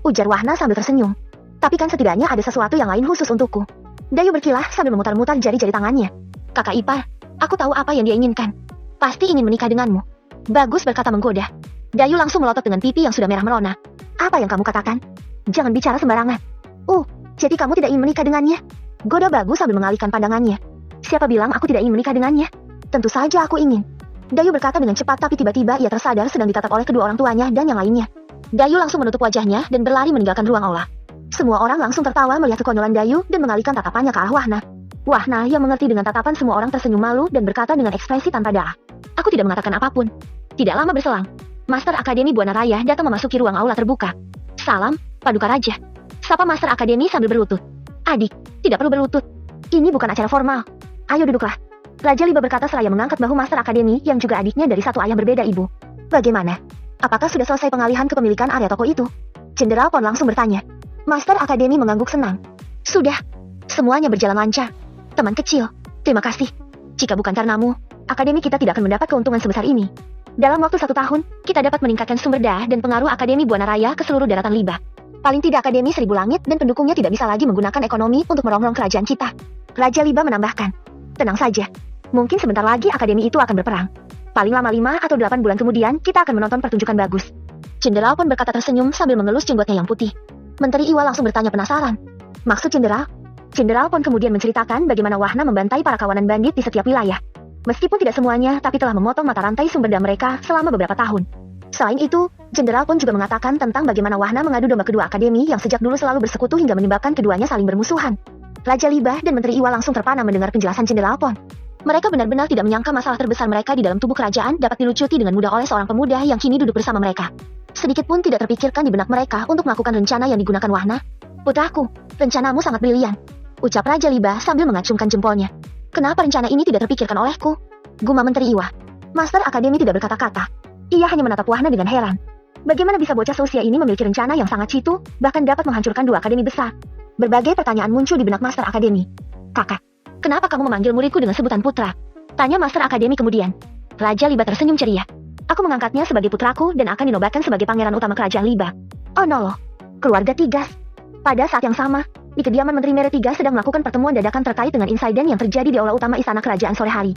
Ujar Wahna sambil tersenyum. Tapi kan setidaknya ada sesuatu yang lain khusus untukku. Dayu berkilah sambil memutar-mutar jari-jari tangannya. Kakak ipar, aku tahu apa yang dia inginkan. Pasti ingin menikah denganmu. Bagus, berkata menggoda. Dayu langsung melotot dengan pipi yang sudah merah merona. Apa yang kamu katakan? Jangan bicara sembarangan. Jadi kamu tidak ingin menikah dengannya? Goda Bagus sambil mengalihkan pandangannya. Siapa bilang aku tidak ingin menikah dengannya? Tentu saja aku ingin. Dayu berkata dengan cepat, tapi tiba-tiba ia tersadar sedang ditatap oleh kedua orang tuanya dan yang lainnya. Dayu langsung menutup wajahnya dan berlari meninggalkan ruang aula. Semua orang langsung tertawa melihat kekonyolan Dayu dan mengalihkan tatapannya ke arah Wahna. Wahna yang mengerti dengan tatapan semua orang tersenyum malu dan berkata dengan ekspresi tanpa daah. Aku tidak mengatakan apapun. Tidak lama berselang, Master Akademi Buana Raya datang memasuki ruang aula terbuka. Salam, Paduka Raja. Sapa Master Akademi sambil berlutut. Adik, tidak perlu berlutut. Ini bukan acara formal. Ayo duduklah. Raja Liba berkata seraya mengangkat bahu Master Akademi yang juga adiknya dari satu ayah berbeda ibu. Bagaimana? Apakah sudah selesai pengalihan kepemilikan area toko itu? Jenderal Pon langsung bertanya. Master Akademi mengangguk senang. Sudah. Semuanya berjalan lancar. Teman kecil, terima kasih. Jika bukan karenamu, Akademi kita tidak akan mendapat keuntungan sebesar ini. Dalam waktu 1 tahun, kita dapat meningkatkan sumber daya dan pengaruh Akademi Buana Raya ke seluruh daratan Liba. Paling tidak Akademi Seribu Langit dan pendukungnya tidak bisa lagi menggunakan ekonomi untuk merongrong kerajaan kita. Raja Liba menambahkan. Tenang saja. Mungkin sebentar lagi Akademi itu akan berperang. Paling lama 5 atau 8 bulan kemudian, kita akan menonton pertunjukan bagus. Jenderal Pon berkata tersenyum sambil mengelus jenggotnya yang putih. Menteri Iwa langsung bertanya penasaran. Maksud Jenderal? Jenderal Pon kemudian menceritakan bagaimana Wahna membantai para kawanan bandit di setiap wilayah. Meskipun tidak semuanya, tapi telah memotong mata rantai sumber daya mereka selama beberapa tahun. Selain itu, Jenderal Pon juga mengatakan tentang bagaimana Wahna mengadu domba kedua akademi yang sejak dulu selalu bersekutu hingga menyebabkan keduanya saling bermusuhan. Raja Liba dan Menteri Iwa langsung terpana mendengar penjelasan Jenderal Pon. Mereka benar-benar tidak menyangka masalah terbesar mereka di dalam tubuh kerajaan dapat dilucuti dengan mudah oleh seorang pemuda yang kini duduk bersama mereka. Sedikit pun tidak terpikirkan di benak mereka untuk melakukan rencana yang digunakan Wahna. Putraku, rencanamu sangat brilian. Ucap Raja Liba sambil mengacungkan jempolnya. Kenapa rencana ini tidak terpikirkan olehku? Gumam Menteri Iwa. Master Akademi tidak berkata-kata. Ia hanya menatap Wahna dengan heran. Bagaimana bisa bocah seusia ini memiliki rencana yang sangat jitu, bahkan dapat menghancurkan 2 akademi besar? Berbagai pertanyaan muncul di benak Master Akademi. Kakak, kenapa kamu memanggil muridku dengan sebutan putra? Tanya Master Akademi kemudian. Raja Liba tersenyum ceria. Aku mengangkatnya sebagai putraku dan akan dinobatkan sebagai pangeran utama kerajaan Liba. Oh no loh. Keluarga Tigas. Pada saat yang sama, di kediaman Menteri Mere Tigas sedang melakukan pertemuan dadakan terkait dengan insiden yang terjadi di aula utama istana kerajaan sore hari.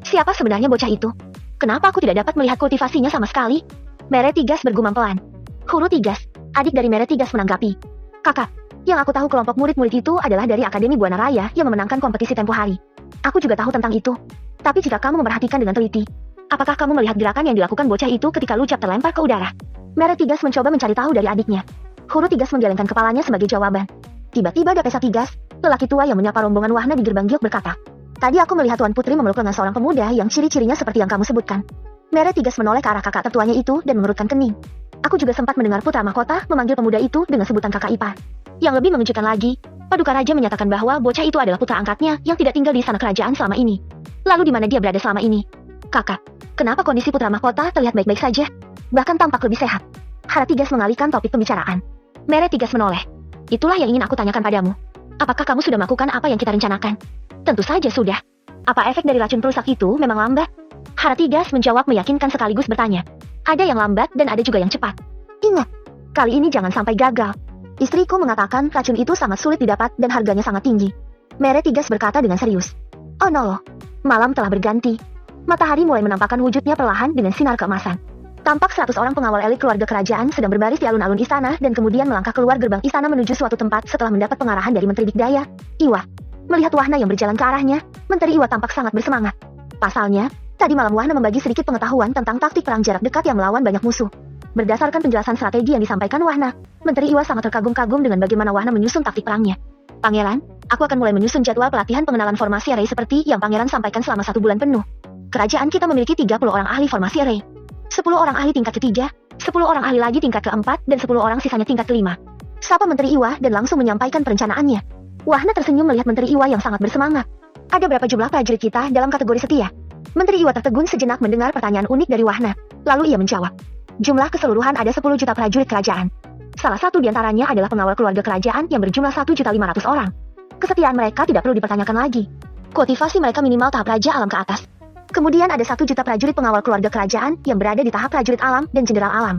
Siapa sebenarnya bocah itu? Kenapa aku tidak dapat melihat kultivasinya sama sekali? Mere Tigas bergumam pelan. Huru Tigas, adik dari Mere Tigas menanggapi. Kakak, yang aku tahu kelompok murid-murid itu adalah dari Akademi Buana Raya yang memenangkan kompetisi tempo hari. Aku juga tahu tentang itu. Tapi jika kamu memperhatikan dengan teliti, apakah kamu melihat gerakan yang dilakukan bocah itu ketika lucap terlempar ke udara? Mere Tigas mencoba mencari tahu dari adiknya. Huru Tigas menggelengkan kepalanya sebagai jawaban. Tiba-tiba Dapesa Tigas, lelaki tua yang menyapa rombongan Wahna di gerbang giok berkata. Tadi aku melihat Tuan Putri memeluk lengan seorang pemuda yang ciri-cirinya seperti yang kamu sebutkan. Mere Tigas menoleh ke arah kakak tertuanya itu dan mengerutkan kening. Aku juga sempat mendengar putra mahkota memanggil pemuda itu dengan sebutan kakak ipar. Yang lebih mengejutkan lagi, Paduka Raja menyatakan bahwa bocah itu adalah putra angkatnya yang tidak tinggal di istana kerajaan selama ini. Lalu di mana dia berada selama ini? Kakak, kenapa kondisi putra mahkota terlihat baik-baik saja? Bahkan tampak lebih sehat. Hara Tigas mengalihkan topik pembicaraan. Mere Tigas menoleh. Itulah yang ingin aku tanyakan padamu. Apakah kamu sudah melakukan apa yang kita rencanakan? Tentu saja sudah. Apa efek dari racun perusak itu memang lambat? Hara Tigas menjawab meyakinkan sekaligus bertanya. Ada yang lambat dan ada juga yang cepat. Ingat, kali ini jangan sampai gagal. Istriku mengatakan racun itu sangat sulit didapat dan harganya sangat tinggi. Mere Tigas berkata dengan serius. Oh no, malam telah berganti. Matahari mulai menampakkan wujudnya perlahan dengan sinar keemasan. Tampak 100 orang pengawal elit keluarga kerajaan sedang berbaris di alun-alun istana dan kemudian melangkah keluar gerbang istana menuju suatu tempat setelah mendapat pengarahan dari Menteri Dikdaya, Iwa. Melihat Wahna yang berjalan ke arahnya, Menteri Iwa tampak sangat bersemangat. Pasalnya, tadi malam Wahna membagi sedikit pengetahuan tentang taktik perang jarak dekat yang melawan banyak musuh. Berdasarkan penjelasan strategi yang disampaikan Wahna, Menteri Iwa sangat terkagum-kagum dengan bagaimana Wahna menyusun taktik perangnya. Pangeran, aku akan mulai menyusun jadwal pelatihan pengenalan formasi array seperti yang Pangeran sampaikan selama 1 bulan penuh. Kerajaan kita memiliki 30 orang ahli formasi array. 10 orang ahli tingkat ketiga, 10 orang ahli lagi tingkat keempat, dan 10 orang sisanya tingkat kelima. Sapa Menteri Iwa dan langsung menyampaikan perencanaannya. Wahna tersenyum melihat Menteri Iwa yang sangat bersemangat. Ada berapa jumlah prajurit kita dalam kategori setia? Menteri Iwa tertegun sejenak mendengar pertanyaan unik dari Wahna. Lalu ia menjawab. Jumlah keseluruhan ada 10 juta prajurit kerajaan. Salah satu di antaranya adalah pengawal keluarga kerajaan yang berjumlah 1.500.000 orang. Kesetiaan mereka tidak perlu dipertanyakan lagi. Kultivasi mereka minimal tahap raja alam ke atas. Kemudian ada 1 juta prajurit pengawal keluarga kerajaan yang berada di tahap prajurit alam dan jenderal alam.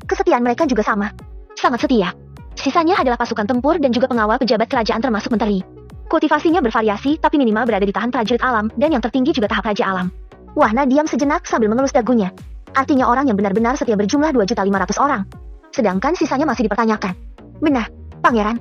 Kesetiaan mereka juga sama. Sangat setia. Sisanya adalah pasukan tempur dan juga pengawal pejabat kerajaan termasuk menteri. Kultivasinya bervariasi, tapi minimal berada di tahap prajurit alam, dan yang tertinggi juga tahap raja alam. Wahna diam sejenak sambil mengelus dagunya. Artinya orang yang benar-benar setia berjumlah 2.500.000 orang. Sedangkan sisanya masih dipertanyakan. Benar, Pangeran.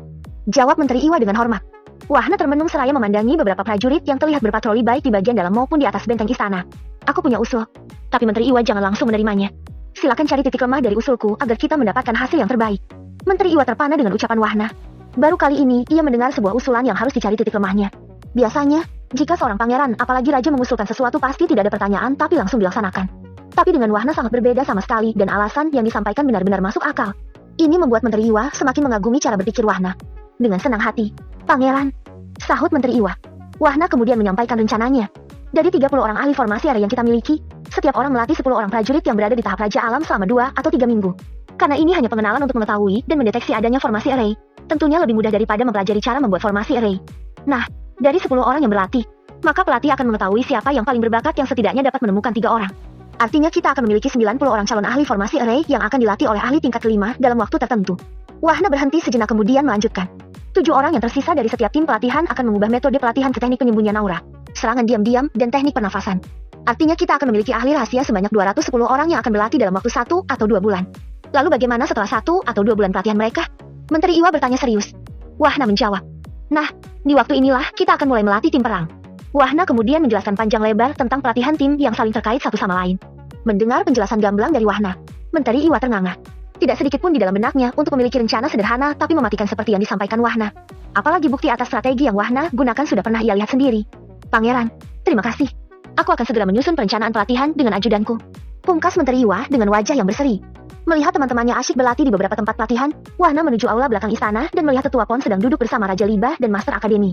Jawab Menteri Iwa dengan hormat. Wahna termenung seraya memandangi beberapa prajurit yang terlihat berpatroli baik di bagian dalam maupun di atas benteng istana. Aku punya usul. Tapi Menteri Iwa jangan langsung menerimanya. Silakan cari titik lemah dari usulku agar kita mendapatkan hasil yang terbaik. Menteri Iwa terpana dengan ucapan Wahna. Baru kali ini ia mendengar sebuah usulan yang harus dicari titik lemahnya. Biasanya, jika seorang pangeran apalagi raja mengusulkan sesuatu pasti tidak ada pertanyaan tapi langsung dilaksanakan. Tapi dengan Wahna sangat berbeda sama sekali dan alasan yang disampaikan benar-benar masuk akal. Ini membuat Menteri Iwa semakin mengagumi cara berpikir Wahna. Dengan senang hati, Pangeran, sahut Menteri Iwa. Wahna kemudian menyampaikan rencananya. Dari 30 orang ahli formasi array yang kita miliki, setiap orang melatih 10 orang prajurit yang berada di tahap raja alam selama 2 atau 3 minggu. Karena ini hanya pengenalan untuk mengetahui dan mendeteksi adanya formasi array, tentunya lebih mudah daripada mempelajari cara membuat formasi array. Nah, dari 10 orang yang berlatih, maka pelatih akan mengetahui siapa yang paling berbakat yang setidaknya dapat menemukan 3 orang. Artinya kita akan memiliki 90 orang calon ahli formasi array yang akan dilatih oleh ahli tingkat kelima dalam waktu tertentu. Wahna berhenti sejenak kemudian melanjutkan. 7 orang yang tersisa dari setiap tim pelatihan akan mengubah metode pelatihan ke teknik penyembunyian aura, serangan diam-diam, dan teknik pernafasan. Artinya kita akan memiliki ahli rahasia sebanyak 210 orang yang akan berlatih dalam waktu 1 atau 2 bulan. Lalu bagaimana setelah 1 atau 2 bulan pelatihan mereka? Menteri Iwa bertanya serius. Wahna menjawab. Nah, di waktu inilah kita akan mulai melatih tim perang. Wahna kemudian menjelaskan panjang lebar tentang pelatihan tim yang saling terkait satu sama lain. Mendengar penjelasan gamblang dari Wahna, Menteri Iwa ternganga. Tidak sedikit pun di dalam benaknya untuk memiliki rencana sederhana tapi mematikan seperti yang disampaikan Wahna. Apalagi bukti atas strategi yang Wahna gunakan sudah pernah ia lihat sendiri. Pangeran, terima kasih. Aku akan segera menyusun perencanaan pelatihan dengan ajudanku. Pungkas Menteri Iwa dengan wajah yang berseri. Melihat teman-temannya asyik berlatih di beberapa tempat pelatihan, Wahna menuju aula belakang istana dan melihat Tetua Pon sedang duduk bersama Raja Libah dan Master Akademi.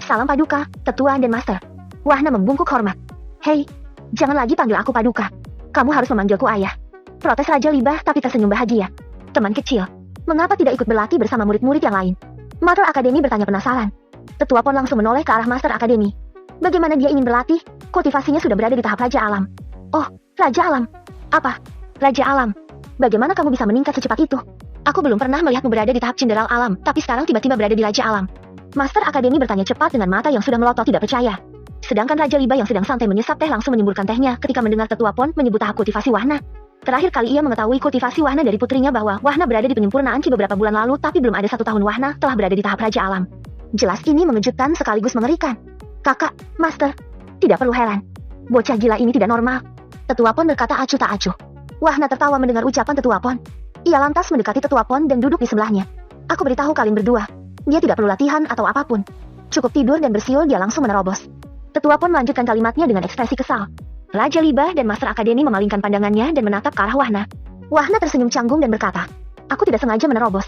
Salam Paduka, Tetua dan Master. Wahna membungkuk hormat. Hei, jangan lagi panggil aku Paduka. Kamu harus memanggilku Ayah. Protes Raja Libah tapi tersenyum bahagia. Teman kecil, mengapa tidak ikut berlatih bersama murid-murid yang lain? Master Akademi bertanya penasaran. Tetua Pon langsung menoleh ke arah Master Akademi. Bagaimana dia ingin berlatih? Kultivasinya sudah berada di tahap Raja Alam. Oh, Raja Alam. Apa? Raja Alam. Bagaimana kamu bisa meningkat secepat itu? Aku belum pernah melihatmu berada di tahap Jenderal Alam, tapi sekarang tiba-tiba berada di Raja Alam. Master Akademi bertanya cepat dengan mata yang sudah melotot tidak percaya. Sedangkan Raja Libah yang sedang santai menyesap teh langsung menyemburkan tehnya ketika mendengar Tetua Pon menyebut tahap kultivasi Wahna. Terakhir kali ia mengetahui kultivasi Wahna dari putrinya bahwa Wahna berada di penyempurnaan Ki beberapa bulan lalu tapi belum ada 1 tahun Wahna telah berada di tahap Raja Alam. Jelas ini mengejutkan sekaligus mengerikan. Kakak, Master, tidak perlu heran. Bocah gila ini tidak normal. Tetua Pon berkata acuh tak acuh. Wahna tertawa mendengar ucapan Tetua Pon. Ia lantas mendekati Tetua Pon dan duduk di sebelahnya. Aku beritahu kalian berdua, dia tidak perlu latihan atau apapun. Cukup tidur dan bersiul dia langsung menerobos. Tetua Pon melanjutkan kalimatnya dengan ekspresi kesal. Raja Libah dan Master Akademi memalingkan pandangannya dan menatap ke arah Wahna. Wahna tersenyum canggung dan berkata, aku tidak sengaja menerobos.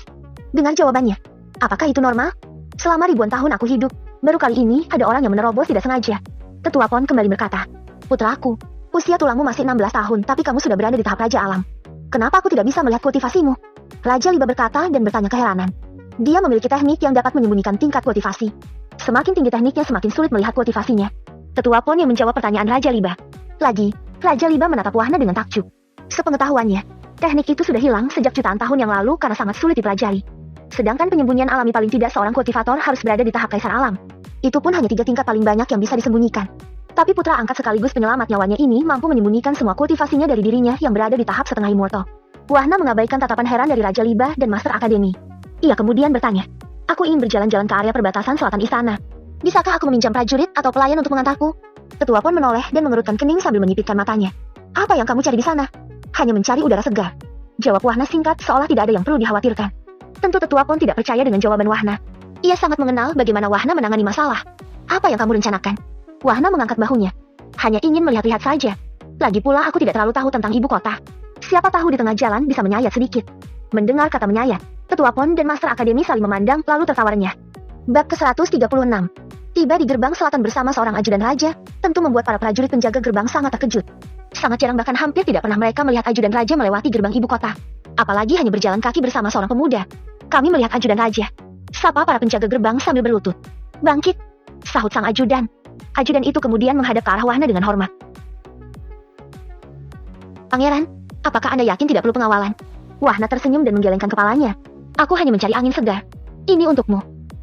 Dengar jawabannya. Apakah itu normal? Selama ribuan tahun aku hidup, baru kali ini ada orang yang menerobos tidak sengaja. Tetua Pon kembali berkata, putraku, usia tulangmu masih 16 tahun tapi kamu sudah berada di tahap Raja Alam. Kenapa aku tidak bisa melihat kultivasimu? Raja Libah berkata dan bertanya keheranan. Dia memiliki teknik yang dapat menyembunyikan tingkat kultivasi. Semakin tinggi tekniknya semakin sulit melihat kultivasinya. Tetua Pon yang menjawab pertanyaan Raja Libah. Lagi, Raja Libah menatap Wahna dengan takjub. Sepengetahuannya, teknik itu sudah hilang sejak jutaan tahun yang lalu karena sangat sulit dipelajari. Sedangkan penyembunyian alami paling tidak seorang kultivator harus berada di tahap Kaisar Alam. Itu pun hanya 3 tingkat paling banyak yang bisa disembunyikan. Tapi putra angkat sekaligus penyelamat nyawanya ini mampu menyembunyikan semua kultivasinya dari dirinya yang berada di tahap setengah immortal. Wahna mengabaikan tatapan heran dari Raja Libah dan Master Akademi. Ia kemudian bertanya, aku ingin berjalan-jalan ke area perbatasan selatan istana. Bisakah aku meminjam prajurit atau pelayan untuk mengantarku? Tetua Pon menoleh dan mengerutkan kening sambil menyipitkan matanya. Apa yang kamu cari di sana? Hanya mencari udara segar. Jawab Wahna singkat seolah tidak ada yang perlu dikhawatirkan. Tentu Tetua Pon tidak percaya dengan jawaban Wahna. Ia sangat mengenal bagaimana Wahna menangani masalah. Apa yang kamu rencanakan? Wahna mengangkat bahunya. Hanya ingin melihat-lihat saja. Lagi pula aku tidak terlalu tahu tentang ibu kota. Siapa tahu di tengah jalan bisa menyayat sedikit. Mendengar kata menyayat, Tetua Pon dan Master Akademi saling memandang lalu tertawa renyah. Bab ke-136. Tiba di gerbang selatan bersama seorang ajudan raja, tentu membuat para prajurit penjaga gerbang sangat terkejut. Sangat jarang bahkan hampir tidak pernah mereka melihat ajudan raja melewati gerbang ibu kota. Apalagi hanya berjalan kaki bersama seorang pemuda. Kami melihat ajudan raja. Sapa para penjaga gerbang sambil berlutut. Bangkit, sahut sang ajudan. Ajudan itu kemudian menghadap ke arah Wahna dengan hormat. Pangeran, apakah Anda yakin tidak perlu pengawalan? Wahna tersenyum dan menggelengkan kepalanya. Aku hanya mencari angin segar. Ini untukmu.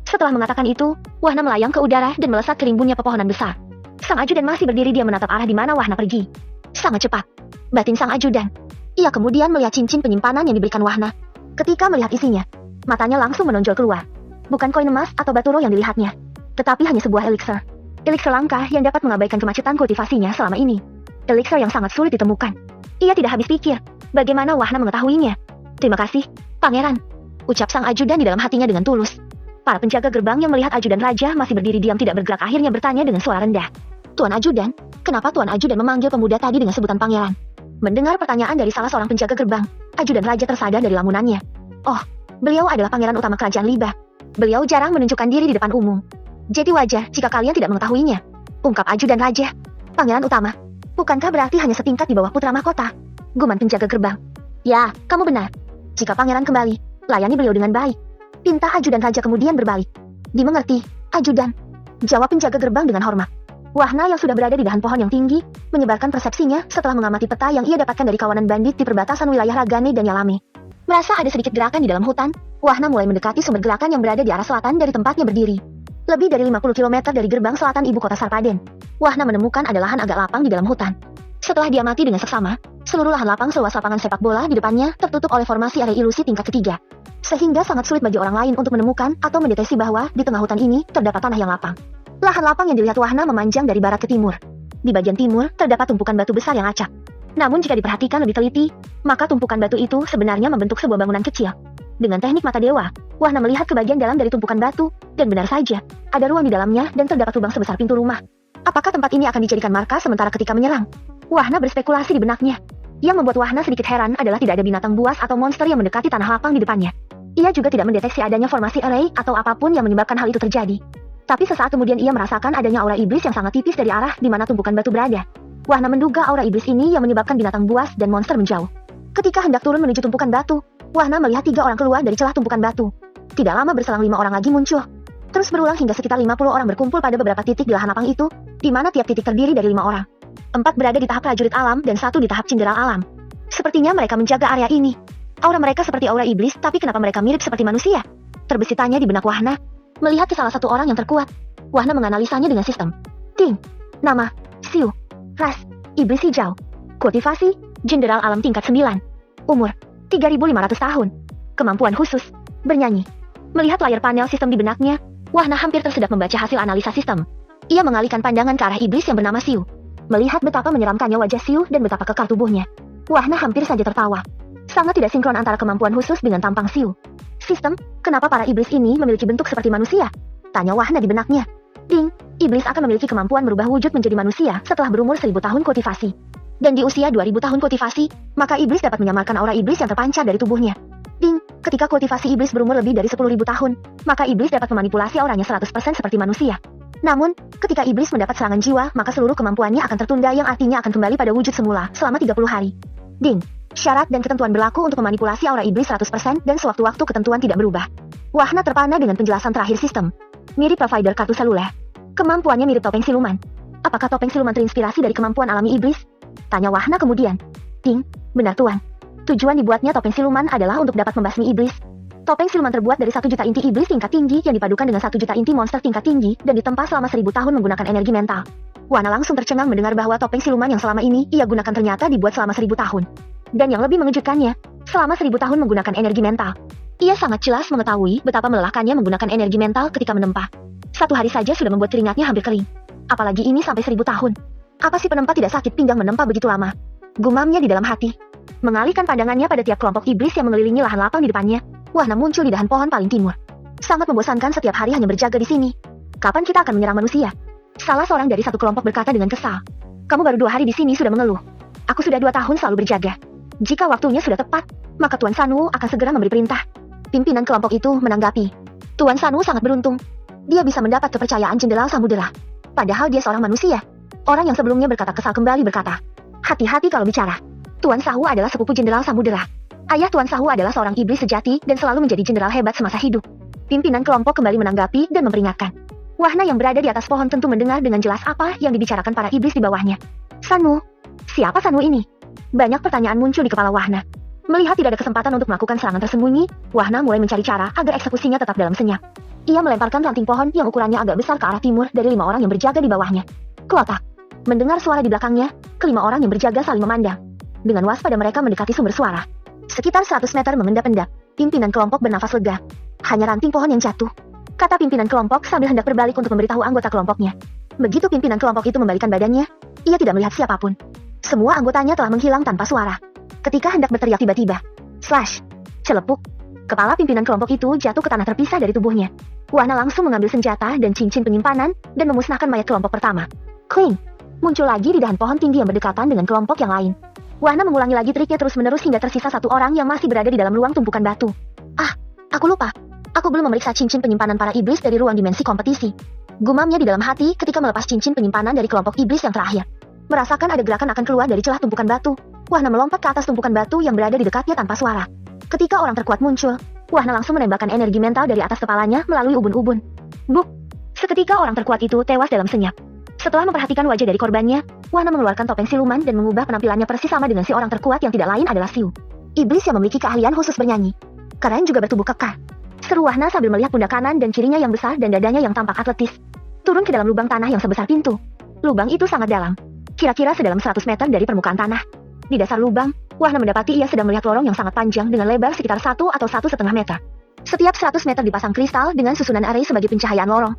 Setelah mengatakan itu, Wahna melayang ke udara dan melesat ke rimbunnya pepohonan besar. Sang ajudan masih berdiri, dia menatap arah di mana Wahna pergi. Sangat cepat. Batin sang ajudan. Ia kemudian melihat cincin penyimpanan yang diberikan Wahna. Ketika melihat isinya, matanya langsung menonjol keluar. Bukan koin emas atau batu roh yang dilihatnya, tetapi hanya sebuah elixir. Elixir langka yang dapat mengabaikan kemacetan kultivasinya selama ini. Elixir yang sangat sulit ditemukan. Ia tidak habis pikir, bagaimana Wahna mengetahuinya. Terima kasih, Pangeran, ucap sang ajudan di dalam hatinya dengan tulus. Para penjaga gerbang yang melihat ajudan raja masih berdiri diam tidak bergerak akhirnya bertanya dengan suara rendah. Tuan Ajudan, kenapa Tuan Ajudan memanggil pemuda tadi dengan sebutan pangeran? Mendengar pertanyaan dari salah seorang penjaga gerbang, ajudan raja tersadar dari lamunannya. Oh, beliau adalah pangeran utama kerajaan Liba. Beliau jarang menunjukkan diri di depan umum. Jadi wajar jika kalian tidak mengetahuinya, ungkap ajudan raja. Pangeran utama, bukankah berarti hanya setingkat di bawah putra mahkota? Guman penjaga gerbang. Ya, kamu benar. Jika pangeran kembali, layani beliau dengan baik. Pinta ajudan raja kemudian berbalik. Dimengerti, ajudan, jawab penjaga gerbang dengan hormat. Wahna yang sudah berada di dahan pohon yang tinggi, menyebarkan persepsinya setelah mengamati peta yang ia dapatkan dari kawanan bandit di perbatasan wilayah Ragane dan Yalame. Merasa ada sedikit gerakan di dalam hutan, Wahna mulai mendekati sumber gerakan yang berada di arah selatan dari tempatnya berdiri. Lebih dari 50 km dari gerbang selatan ibu kota Sarpaden, Wahna menemukan ada lahan agak lapang di dalam hutan. Setelah diamati dengan seksama, seluruh lahan lapang seluas lapangan sepak bola di depannya tertutup oleh formasi area ilusi tingkat ketiga. Sehingga sangat sulit bagi orang lain untuk menemukan atau mendeteksi bahwa di tengah hutan ini terdapat tanah yang lapang. Lahan lapang yang dilihat Wahna memanjang dari barat ke timur. Di bagian timur terdapat tumpukan batu besar yang acak. Namun jika diperhatikan lebih teliti, maka tumpukan batu itu sebenarnya membentuk sebuah bangunan kecil. Dengan teknik mata dewa, Wahna melihat ke bagian dalam dari tumpukan batu, dan benar saja, ada ruang di dalamnya dan terdapat lubang sebesar pintu rumah. Apakah tempat ini akan dijadikan markas sementara ketika menyerang? Wahna berspekulasi di benaknya. Yang membuat Wahna sedikit heran adalah tidak ada binatang buas atau monster yang mendekati tanah lapang di depannya. Ia juga tidak mendeteksi adanya formasi array atau apapun yang menyebabkan hal itu terjadi. Tapi sesaat kemudian ia merasakan adanya aura iblis yang sangat tipis dari arah di mana tumpukan batu berada. Wahna menduga aura iblis ini yang menyebabkan binatang buas dan monster menjauh. Ketika hendak turun menuju tumpukan batu, Wahna melihat 3 orang keluar dari celah tumpukan batu. Tidak lama berselang 5 orang lagi muncul. Terus berulang hingga sekitar 50 orang berkumpul pada beberapa titik di lahan lapang itu, di mana tiap titik terdiri dari 5 orang. 4 berada di tahap prajurit alam dan 1 di tahap jenderal alam. Sepertinya mereka menjaga area ini. Aura mereka seperti aura iblis, tapi kenapa mereka mirip seperti manusia? Terbesit tanya di benak Wahna. Melihat ke salah satu orang yang terkuat, Wahna menganalisanya dengan sistem. Ting. Nama, Siu. Ras, iblis hijau. Kultivasi, jenderal alam tingkat 9. Umur, 3.500 tahun. Kemampuan khusus, bernyanyi. Melihat layar panel sistem di benaknya, Wahna hampir tersedak membaca hasil analisa sistem. Ia mengalihkan pandangan ke arah iblis yang bernama Siu. Melihat betapa menyeramkannya wajah Siu dan betapa kekal tubuhnya, Wahna hampir saja tertawa. Sangat tidak sinkron antara kemampuan khusus dengan tampang Siu. Sistem, kenapa para iblis ini memiliki bentuk seperti manusia? Tanya Wahna di benaknya. Ding, iblis akan memiliki kemampuan merubah wujud menjadi manusia setelah berumur 1000 tahun kultivasi. Dan di usia 2000 tahun kultivasi, maka iblis dapat menyamarkan aura iblis yang terpancar dari tubuhnya. Ding, ketika kultivasi iblis berumur lebih dari 10.000 tahun, maka iblis dapat memanipulasi auranya 100% seperti manusia. Namun, ketika iblis mendapat serangan jiwa, maka seluruh kemampuannya akan tertunda yang artinya akan kembali pada wujud semula selama 30 hari. Ding, syarat dan ketentuan berlaku untuk memanipulasi aura iblis 100% dan sewaktu-waktu ketentuan tidak berubah. Wahna terpana dengan penjelasan terakhir sistem. Mirip provider kartu seluler. Kemampuannya mirip topeng siluman. Apakah topeng siluman terinspirasi dari kemampuan alami iblis? Tanya Wahna kemudian. Ding, benar tuan. Tujuan dibuatnya topeng siluman adalah untuk dapat membasmi iblis. Topeng siluman terbuat dari 1 juta inti iblis tingkat tinggi yang dipadukan dengan 1 juta inti monster tingkat tinggi dan ditempa selama 1000 tahun menggunakan energi mental. Wahna langsung tercengang mendengar bahwa topeng siluman yang selama ini ia gunakan ternyata dibuat selama 1000 tahun. Dan yang lebih mengejutkannya, selama 1000 tahun menggunakan energi mental. Ia sangat jelas mengetahui betapa melelahkannya menggunakan energi mental ketika menempa. 1 hari saja sudah membuat keringatnya hampir kering. Apalagi ini sampai 1000 tahun. Apa si penempa tidak sakit pinggang menempa begitu lama? Gumamnya di dalam hati. Mengalihkan pandangannya pada tiap kelompok iblis yang mengelilingi lahan lapang di depannya, Wahna muncul di dahan pohon paling timur. Sangat membosankan setiap hari hanya berjaga di sini. Kapan kita akan menyerang manusia? Salah seorang dari satu kelompok berkata dengan kesal. Kamu baru 2 hari di sini sudah mengeluh. Aku sudah 2 tahun selalu berjaga. Jika waktunya sudah tepat, maka Tuan Sanwu akan segera memberi perintah. Pimpinan kelompok itu menanggapi. Tuan Sanwu sangat beruntung. Dia bisa mendapat kepercayaan Jenderal Samudera. Padahal dia seorang manusia. Orang yang sebelumnya berkata kesal kembali berkata. Hati-hati kalau bicara. Tuan Sanwu adalah sepupu Jenderal Samudera. Ayah Tuan Sanwu adalah seorang iblis sejati dan selalu menjadi jenderal hebat semasa hidup. Pimpinan kelompok kembali menanggapi dan memperingatkan. Wahna yang berada di atas pohon tentu mendengar dengan jelas apa yang dibicarakan para iblis di bawahnya. Sanwu? Siapa Sanwu ini? Banyak pertanyaan muncul di kepala Wahna. Melihat tidak ada kesempatan untuk melakukan serangan tersembunyi, Wahna mulai mencari cara agar eksekusinya tetap dalam senyap. Ia melemparkan ranting pohon yang ukurannya agak besar ke arah timur dari 5 orang yang berjaga di bawahnya. Kelotak. Mendengar suara di belakangnya, kelima orang yang berjaga saling memandang. Dengan waspada mereka mendekati sumber suara. Sekitar 100 meter mengendap-endap, pimpinan kelompok bernafas lega. Hanya ranting pohon yang jatuh, kata pimpinan kelompok sambil hendak berbalik untuk memberitahu anggota kelompoknya. Begitu pimpinan kelompok itu membalikkan badannya, ia tidak melihat siapapun. Semua anggotanya telah menghilang tanpa suara. Ketika hendak berteriak tiba-tiba, slash, celepuk. Kepala pimpinan kelompok itu jatuh ke tanah terpisah dari tubuhnya. Wahna langsung mengambil senjata dan cincin penyimpanan dan memusnahkan mayat kelompok pertama. Kling! Muncul lagi di dahan pohon tinggi yang berdekatan dengan kelompok yang lain. Wahna mengulangi lagi triknya terus-menerus hingga tersisa 1 orang yang masih berada di dalam ruang tumpukan batu. Ah, aku lupa. Aku belum memeriksa cincin penyimpanan para iblis dari ruang dimensi kompetisi. Gumamnya di dalam hati ketika melepas cincin penyimpanan dari kelompok iblis yang terakhir. Merasakan ada gerakan akan keluar dari celah tumpukan batu, Wahna melompat ke atas tumpukan batu yang berada di dekatnya tanpa suara. Ketika orang terkuat muncul, Wahna langsung menembakkan energi mental dari atas kepalanya melalui ubun-ubun. Buk! Seketika orang terkuat itu tewas dalam senyap. Setelah memperhatikan wajah dari korbannya, Wahna mengeluarkan topeng siluman dan mengubah penampilannya persis sama dengan si orang terkuat yang tidak lain adalah Siu. Iblis yang memiliki keahlian khusus bernyanyi. Keren juga bertubuh kekar. Seru Wahna sambil melihat pundak kanan dan kirinya yang besar dan dadanya yang tampak atletis. Turun ke dalam lubang tanah yang sebesar pintu. Lubang itu sangat dalam. Kira-kira sedalam 100 meter dari permukaan tanah. Di dasar lubang, Wahna mendapati ia sedang melihat lorong yang sangat panjang dengan lebar sekitar 1 atau 1,5 meter. Setiap 100 meter dipasang kristal dengan susunan array sebagai pencahayaan lorong.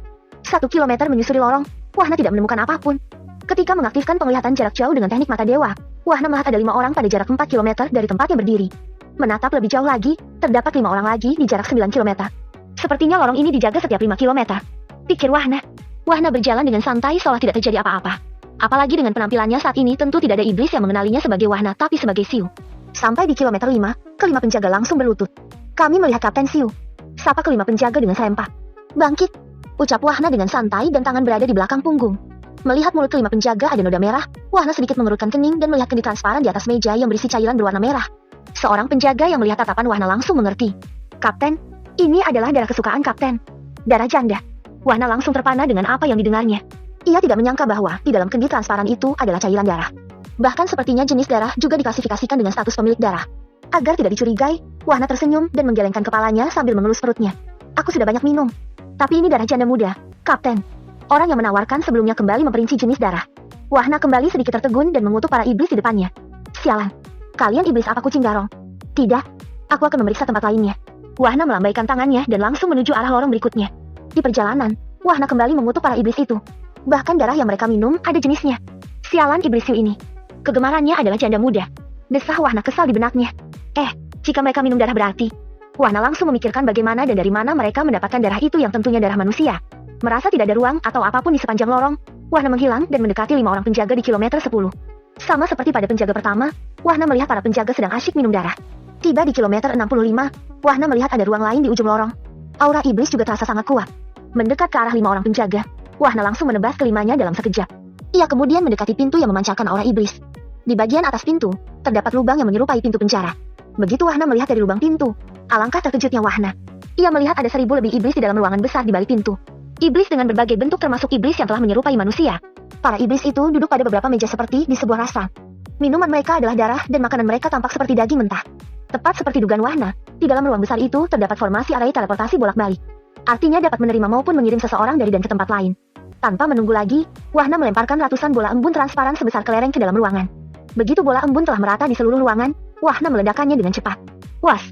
1 kilometer menyusuri lorong, Wahna tidak menemukan apapun. Ketika mengaktifkan penglihatan jarak jauh dengan teknik mata dewa, Wahna melihat ada 5 orang pada jarak 4 kilometer dari tempatnya berdiri. Menatap lebih jauh lagi, terdapat 5 orang lagi di jarak 9 kilometer. Sepertinya lorong ini dijaga setiap 5 kilometer. Pikir Wahna. Wahna berjalan dengan santai seolah tidak terjadi apa-apa. Apalagi dengan penampilannya saat ini tentu tidak ada iblis yang mengenalinya sebagai Wahna tapi sebagai Siu. Sampai di kilometer 5, kelima penjaga langsung berlutut. Kami melihat Kapten Siu. Sapa kelima penjaga dengan serempak. Bangkit, ucap Wahna dengan santai dan tangan berada di belakang punggung. Melihat mulut kelima penjaga ada noda merah, Wahna sedikit mengerutkan kening dan melihat kendi transparan di atas meja yang berisi cairan berwarna merah. Seorang penjaga yang melihat tatapan Wahna langsung mengerti. Kapten, ini adalah darah kesukaan Kapten. Darah janda. Wahna langsung terpana dengan apa yang didengarnya. Ia tidak menyangka bahwa di dalam kendi transparan itu adalah cairan darah. Bahkan sepertinya jenis darah juga diklasifikasikan dengan status pemilik darah. Agar tidak dicurigai, Wahna tersenyum dan menggelengkan kepalanya sambil mengelus perutnya. Aku sudah banyak minum. Tapi ini darah janda muda, Kapten. Orang yang menawarkan sebelumnya kembali memperinci jenis darah. Wahna kembali sedikit tertegun dan mengutuk para iblis di depannya. Sialan. Kalian iblis apa kucing garong? Tidak. Aku akan memeriksa tempat lainnya. Wahna melambaikan tangannya dan langsung menuju arah lorong berikutnya. Di perjalanan, Wahna kembali mengutuk para iblis itu. Bahkan darah yang mereka minum ada jenisnya. Sialan iblis Siu ini. Kegemarannya adalah janda muda. Desah Wahna kesal di benaknya. Jika mereka minum darah berarti. Wahna langsung memikirkan bagaimana dan dari mana mereka mendapatkan darah itu yang tentunya darah manusia. Merasa tidak ada ruang atau apapun di sepanjang lorong, Wahna menghilang dan mendekati 5 orang penjaga di kilometer 10. Sama seperti pada penjaga pertama, Wahna melihat para penjaga sedang asyik minum darah. Tiba di kilometer 65, Wahna melihat ada ruang lain di ujung lorong. Aura iblis juga terasa sangat kuat. Mendekat ke arah 5 orang penjaga, Wahna langsung menebas kelimanya dalam sekejap. Ia kemudian mendekati pintu yang memancarkan aura iblis. Di bagian atas pintu, terdapat lubang yang menyerupai pintu penjara. Begitu Wahna melihat dari lubang pintu, alangkah terkejutnya Wahna. Ia melihat ada 1000 lebih iblis di dalam ruangan besar di balik pintu. Iblis dengan berbagai bentuk termasuk iblis yang telah menyerupai manusia. Para iblis itu duduk pada beberapa meja seperti di sebuah restoran. Minuman mereka adalah darah dan makanan mereka tampak seperti daging mentah. Tepat seperti dugaan Wahna, di dalam ruang besar itu terdapat formasi array teleportasi bolak-balik. Artinya dapat menerima maupun mengirim seseorang dari dan ke tempat lain. Tanpa menunggu lagi, Wahna melemparkan ratusan bola embun transparan sebesar kelereng ke dalam ruangan. Begitu bola embun telah merata di seluruh ruangan, Wahna meledakkannya dengan cepat. Was!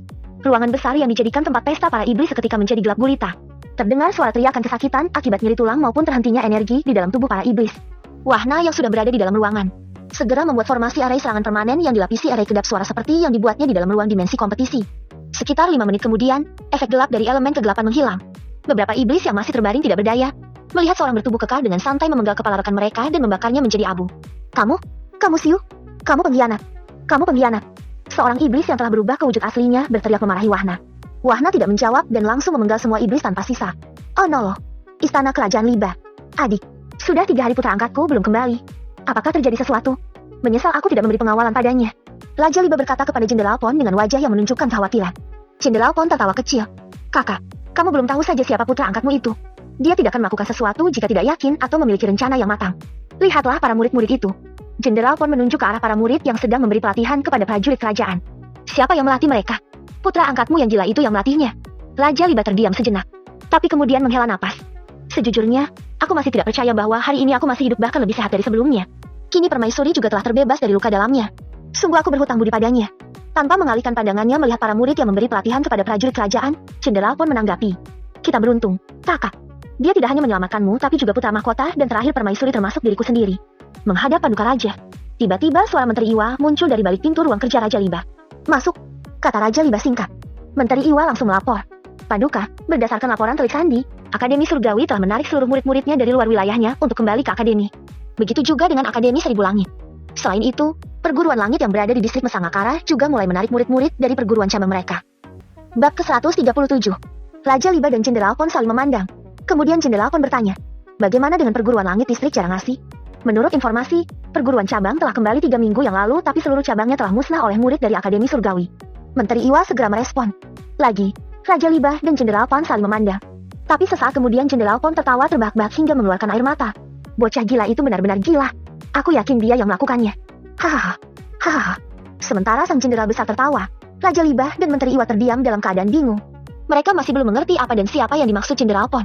Ruangan besar yang dijadikan tempat pesta para iblis seketika menjadi gelap gulita. Terdengar suara teriakan kesakitan akibat nyeri tulang maupun terhentinya energi di dalam tubuh para iblis. Wahna yang sudah berada di dalam ruangan segera membuat formasi array serangan permanen yang dilapisi array kedap suara seperti yang dibuatnya di dalam ruang dimensi kompetisi. Sekitar 5 menit kemudian, efek gelap dari elemen kegelapan menghilang. Beberapa iblis yang masih terbaring tidak berdaya, melihat seorang bertubuh kekar dengan santai memenggal kepala rekan mereka dan membakarnya menjadi abu. Kamu Siu? Kamu pengkhianat. Kamu pengkhianat. Seorang iblis yang telah berubah ke wujud aslinya berteriak memarahi Wahna. Wahna tidak menjawab dan langsung memenggal semua iblis tanpa sisa. Oh no. Istana Kerajaan Liba. Adik, sudah 3 hari putra angkatku belum kembali. Apakah terjadi sesuatu? Menyesal aku tidak memberi pengawalan padanya. Raja Liba berkata kepada Jenderal Pon dengan wajah yang menunjukkan kekhawatiran. Jenderal Pon tertawa kecil. Kakak, kamu belum tahu saja siapa putra angkatmu itu. Dia tidak akan melakukan sesuatu jika tidak yakin atau memiliki rencana yang matang. Lihatlah para murid-murid itu. Jenderal Pon menunjuk ke arah para murid yang sedang memberi pelatihan kepada prajurit kerajaan. Siapa yang melatih mereka? Putra angkatmu yang gila itu yang melatihnya. Raja Liba terdiam sejenak. Tapi kemudian menghela napas. Sejujurnya, aku masih tidak percaya bahwa hari ini aku masih hidup bahkan lebih sehat dari sebelumnya. Kini permaisuri juga telah terbebas dari luka dalamnya. Sungguh aku berhutang budi padanya. Tanpa mengalihkan pandangannya melihat para murid yang memberi pelatihan kepada prajurit kerajaan, jenderal pun menanggapi. Kita beruntung, kakak. Dia tidak hanya menyelamatkanmu tapi juga putra mahkota dan terakhir permaisuri termasuk diriku sendiri. Menghadap Paduka Raja. Tiba-tiba suara Menteri Iwa muncul dari balik pintu ruang kerja Raja Liba. Masuk, kata Raja Liba singkat. Menteri Iwa langsung melapor. Paduka, berdasarkan laporan telik sandi, Akademi Surgawi telah menarik seluruh murid-muridnya dari luar wilayahnya untuk kembali ke Akademi. Begitu juga dengan Akademi Seribu Langit. Selain itu, perguruan langit yang berada di distrik Mesangakara juga mulai menarik murid-murid dari perguruan cabang mereka. Bab ke-137. Raja Liba dan Jenderal Pon saling memandang. Kemudian Jenderal Pon bertanya, bagaimana dengan perguruan langit distrik Jarangasi? Menurut informasi, perguruan cabang telah kembali 3 minggu yang lalu tapi seluruh cabangnya telah musnah oleh murid dari Akademi Surgawi. Menteri Iwa segera merespon. Lagi, Raja Liba dan Jenderal Pon saling memandang. Tapi sesaat kemudian Jenderal Pon tertawa terbahak-bahak hingga mengeluarkan air mata. Bocah gila itu benar-benar gila. Aku yakin dia yang melakukannya. Hahaha. Hahaha. Sementara sang jenderal besar tertawa, Raja Liba dan Menteri Iwa terdiam dalam keadaan bingung. Mereka masih belum mengerti apa dan siapa yang dimaksud Jenderal Pon.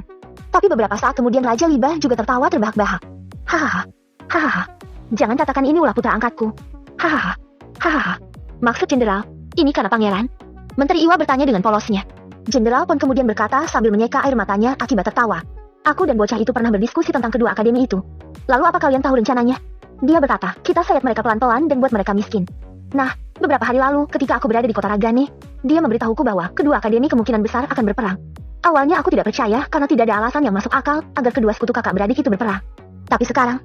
Tapi beberapa saat kemudian Raja Liba juga tertawa terbahak-bahak. Hahaha. Hahaha. Jangan katakan ini ulah putra angkatku. Hahaha. Hahaha. Maksud jenderal, ini karena pangeran? Menteri Iwa bertanya dengan polosnya. Jenderal Pon kemudian berkata sambil menyeka air matanya akibat tertawa. Aku dan bocah itu pernah berdiskusi tentang kedua akademi itu. Lalu apa kalian tahu rencananya? Dia berkata, kita sayat mereka pelan-pelan dan buat mereka miskin. Nah, beberapa hari lalu ketika aku berada di kota Ragane, dia memberitahuku bahwa kedua akademi kemungkinan besar akan berperang. Awalnya aku tidak percaya karena tidak ada alasan yang masuk akal agar kedua sekutu kakak beradik itu berperang. Tapi sekarang,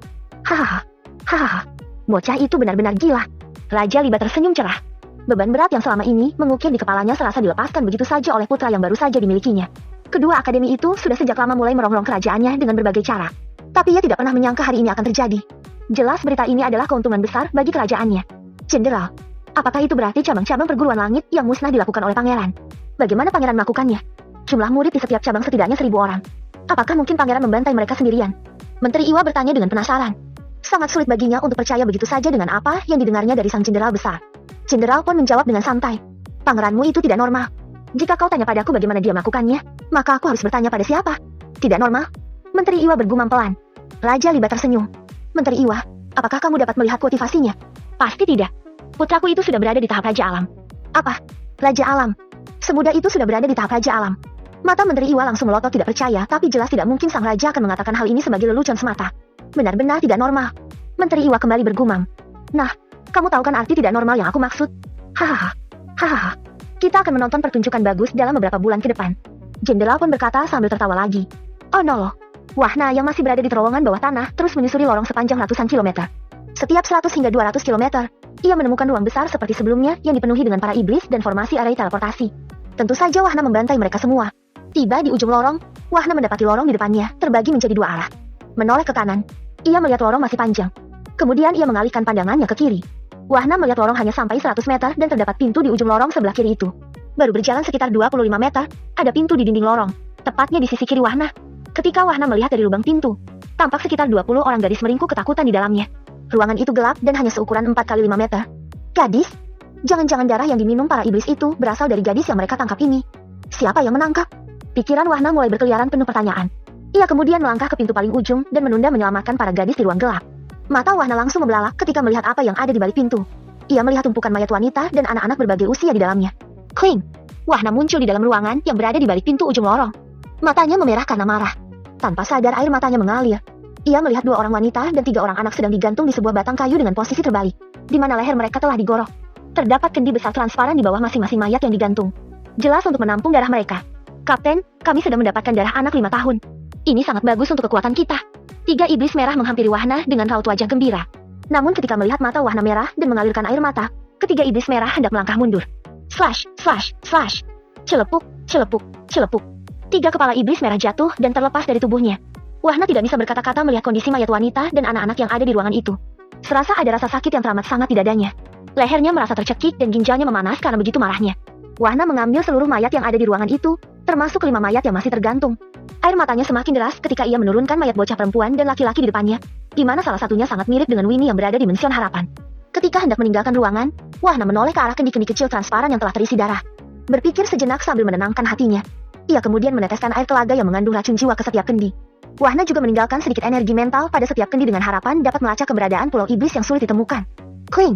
hahaha, hahaha, bocah itu benar-benar gila. Raja Liba tersenyum cerah. Beban berat yang selama ini mengukir di kepalanya serasa dilepaskan begitu saja oleh putra yang baru saja dimilikinya. Kedua akademi itu sudah sejak lama mulai merongrong kerajaannya dengan berbagai cara. Tapi ia tidak pernah menyangka hari ini akan terjadi. Jelas berita ini adalah keuntungan besar bagi kerajaannya. Jenderal, apakah itu berarti cabang-cabang perguruan langit yang musnah dilakukan oleh pangeran? Bagaimana pangeran melakukannya? Jumlah murid di setiap cabang setidaknya 1000 orang. Apakah mungkin pangeran membantai mereka sendirian? Menteri Iwa bertanya dengan penasaran. Sangat sulit baginya untuk percaya begitu saja dengan apa yang didengarnya dari sang jenderal besar. Jenderal Pon menjawab dengan santai. Pangeranmu itu tidak normal. Jika kau tanya padaku bagaimana dia melakukannya, maka aku harus bertanya pada siapa? Tidak normal? Menteri Iwa bergumam pelan. Raja Liba tersenyum. Menteri Iwa, apakah kamu dapat melihat kultivasinya? Pasti tidak. Putraku itu sudah berada di tahap Raja Alam. Apa? Raja Alam? Semudah itu sudah berada di tahap Raja Alam. Mata Menteri Iwa langsung melotot tidak percaya, tapi jelas tidak mungkin sang raja akan mengatakan hal ini sebagai lelucon semata. Benar-benar tidak normal. Menteri Iwa kembali bergumam. Nah, kamu tahu kan arti tidak normal yang aku maksud? Hahaha. Hahaha. Kita akan menonton pertunjukan bagus dalam beberapa bulan ke depan. Jenderal Pon berkata sambil tertawa lagi. Oh no loh. Wahna yang masih berada di terowongan bawah tanah terus menyusuri lorong sepanjang ratusan kilometer. Setiap 100 hingga 200 kilometer, ia menemukan ruang besar seperti sebelumnya yang dipenuhi dengan para iblis dan formasi array teleportasi. Tentu saja Wahna membantai mereka semua. Tiba di ujung lorong, Wahna mendapati lorong di depannya terbagi menjadi 2 arah. Menoleh ke kanan, ia melihat lorong masih panjang. Kemudian ia mengalihkan pandangannya ke kiri. Wahna melihat lorong hanya sampai 100 meter dan terdapat pintu di ujung lorong sebelah kiri itu. Baru berjalan sekitar 25 meter, ada pintu di dinding lorong, tepatnya di sisi kiri Wahna. Ketika Wahna melihat dari lubang pintu, tampak sekitar 20 orang gadis meringkuk ketakutan di dalamnya. Ruangan itu gelap dan hanya seukuran 4 kali 5 meter. Gadis? Jangan-jangan darah yang diminum para iblis itu berasal dari gadis yang mereka tangkap ini. Siapa yang menangkap? Pikiran Wahna mulai berkeliaran penuh pertanyaan. Ia kemudian melangkah ke pintu paling ujung dan menunda menyelamatkan para gadis di ruang gelap. Mata Wahna langsung membelalak ketika melihat apa yang ada di balik pintu. Ia melihat tumpukan mayat wanita dan anak-anak berbagai usia di dalamnya. Kling! Wahna muncul di dalam ruangan yang berada di balik pintu ujung lorong. Matanya memerah karena marah. Tanpa sadar air matanya mengalir. Ia melihat 2 orang wanita dan 3 orang anak sedang digantung di sebuah batang kayu dengan posisi terbalik, di mana leher mereka telah digorok. Terdapat kendi besar transparan di bawah masing-masing mayat yang digantung. Jelas untuk menampung darah mereka. Kapten, kami sudah mendapatkan darah anak 5 tahun. Ini sangat bagus untuk kekuatan kita. 3 iblis merah menghampiri Wahna dengan raut wajah gembira. Namun ketika melihat mata Wahna merah dan mengalirkan air mata, ketiga iblis merah hendak melangkah mundur. Slash, slash, slash. Celepuk, celepuk, celepuk. 3 kepala iblis merah jatuh dan terlepas dari tubuhnya. Wahna tidak bisa berkata-kata melihat kondisi mayat wanita dan anak-anak yang ada di ruangan itu. Serasa ada rasa sakit yang teramat sangat di dadanya. Lehernya merasa tercekik dan ginjalnya memanas karena begitu marahnya. Wahna mengambil seluruh mayat yang ada di ruangan itu, termasuk 5 mayat yang masih tergantung. Air matanya semakin deras ketika ia menurunkan mayat bocah perempuan dan laki-laki di depannya, di mana salah satunya sangat mirip dengan Winnie yang berada di Mansion Harapan. Ketika hendak meninggalkan ruangan, Wahna menoleh ke arah kendi-kendi kecil transparan yang telah terisi darah. Berpikir sejenak sambil menenangkan hatinya. Ia kemudian meneteskan air telaga yang mengandung racun jiwa ke setiap kendi. Wahna juga meninggalkan sedikit energi mental pada setiap kendi dengan harapan dapat melacak keberadaan pulau iblis yang sulit ditemukan. Kling!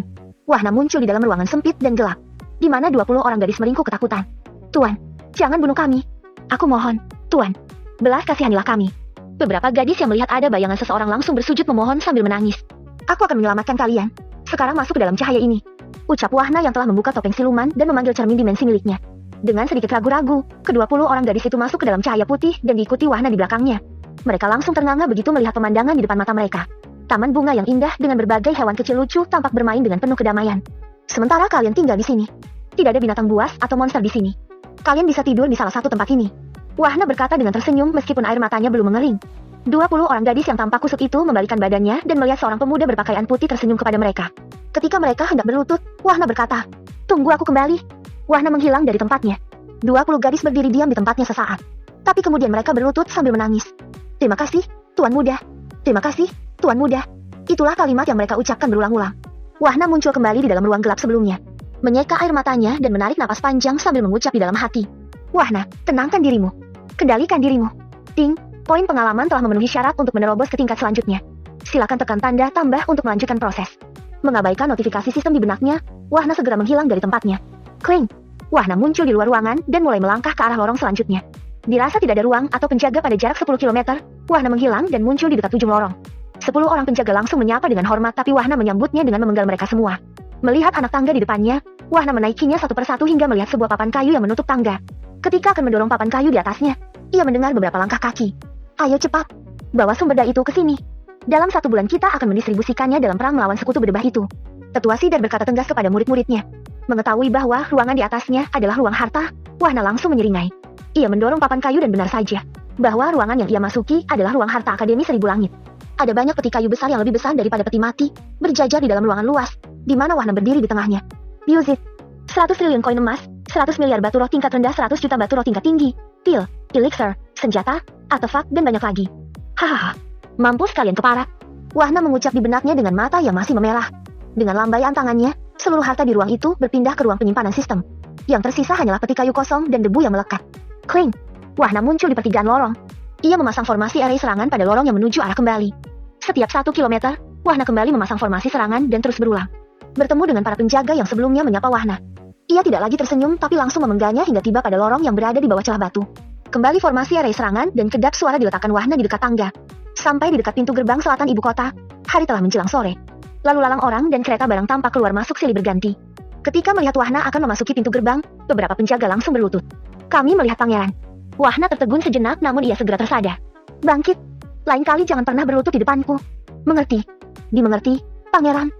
Wahna muncul di dalam ruangan sempit dan gelap, di mana 20 orang gadis meringkuk ketakutan. Tuan, jangan bunuh kami. Aku mohon, Tuan. Belas kasihanilah kami. Beberapa gadis yang melihat ada bayangan seseorang langsung bersujud memohon sambil menangis. Aku akan menyelamatkan kalian. Sekarang masuk ke dalam cahaya ini. Ucap Wahna yang telah membuka topeng siluman dan memanggil cermin dimensi miliknya. Dengan sedikit ragu-ragu, ke-20 orang gadis itu masuk ke dalam cahaya putih dan diikuti Wahna di belakangnya. Mereka langsung ternganga begitu melihat pemandangan di depan mata mereka. Taman bunga yang indah dengan berbagai hewan kecil lucu tampak bermain dengan penuh kedamaian. Sementara kalian tinggal di sini. Tidak ada binatang buas atau monster di sini. Kalian bisa tidur di salah satu tempat ini. Wahna berkata dengan tersenyum meskipun air matanya belum mengering. 20 orang gadis yang tampak kusut itu membalikan badannya dan melihat seorang pemuda berpakaian putih tersenyum kepada mereka. Ketika mereka hendak berlutut, Wahna berkata, "Tunggu aku kembali." Wahna menghilang dari tempatnya. 20 gadis berdiri diam di tempatnya sesaat. Tapi kemudian mereka berlutut sambil menangis. "Terima kasih, Tuan Muda. Terima kasih, Tuan Muda." Itulah kalimat yang mereka ucapkan berulang-ulang. Wahna muncul kembali di dalam ruang gelap sebelumnya. Menyeka air matanya dan menarik napas panjang sambil mengucap di dalam hati. "Wahna, tenangkan dirimu. Kendalikan dirimu. Ting, poin pengalaman telah memenuhi syarat untuk menerobos ke tingkat selanjutnya. Silakan tekan tanda tambah untuk melanjutkan proses." Mengabaikan notifikasi sistem di benaknya, Wahna segera menghilang dari tempatnya. Kling! Wahna muncul di luar ruangan dan mulai melangkah ke arah lorong selanjutnya. Dirasa tidak ada ruang atau penjaga pada jarak 10 km, Wahna menghilang dan muncul di dekat ujung lorong. 10 orang penjaga langsung menyapa dengan hormat tapi Wahna menyambutnya dengan memenggal mereka semua. Melihat anak tangga di depannya, Wahna menaikinya satu persatu hingga melihat sebuah papan kayu yang menutup tangga. Ketika akan mendorong papan kayu di atasnya, ia mendengar beberapa langkah kaki. "Ayo cepat, bawa sumber daya itu ke sini. Dalam 1 bulan kita akan mendistribusikannya dalam perang melawan sekutu berdebah itu." Tetua Sidar berkata tegas kepada murid-muridnya. Mengetahui bahwa ruangan di atasnya adalah ruang harta, Wahna langsung menyeringai. Ia mendorong papan kayu dan benar saja, bahwa ruangan yang ia masuki adalah ruang harta Akademi Seribu Langit. Ada banyak peti kayu besar yang lebih besar daripada peti mati, berjajar di dalam ruangan luas, di mana Wahna berdiri di tengahnya. Music. 100 triliun koin emas, 100 miliar batu roh tingkat rendah, 100 juta batu roh tingkat tinggi, pil, elixir, senjata, artefak, dan banyak lagi. Hahaha. Mampus kalian keparat. Wahna mengucap di benaknya dengan mata yang masih memerah. Dengan lambaian tangannya, seluruh harta di ruang itu berpindah ke ruang penyimpanan sistem. Yang tersisa hanyalah peti kayu kosong dan debu yang melekat. Kling! Wahna muncul di pertigaan lorong. Ia memasang formasi array serangan pada lorong yang menuju arah kembali. Setiap 1 kilometer, Wahna kembali memasang formasi serangan dan terus berulang. Bertemu dengan para penjaga yang sebelumnya menyapa Wahna. Ia tidak lagi tersenyum tapi langsung memenggangnya hingga tiba pada lorong yang berada di bawah celah batu. Kembali formasi array serangan dan kedap suara diletakkan Wahna di dekat tangga. Sampai di dekat pintu gerbang selatan ibu kota, hari telah menjelang sore. Lalu lalang orang dan kereta barang tampak keluar masuk silih berganti. Ketika melihat Wahna akan memasuki pintu gerbang, beberapa penjaga langsung berlutut. "Kami melihat pangeran." Wahna tertegun sejenak namun ia segera tersadar. "Bangkit. Lain kali jangan pernah berlutut di depanku. Mengerti?" "Dimengerti, pangeran."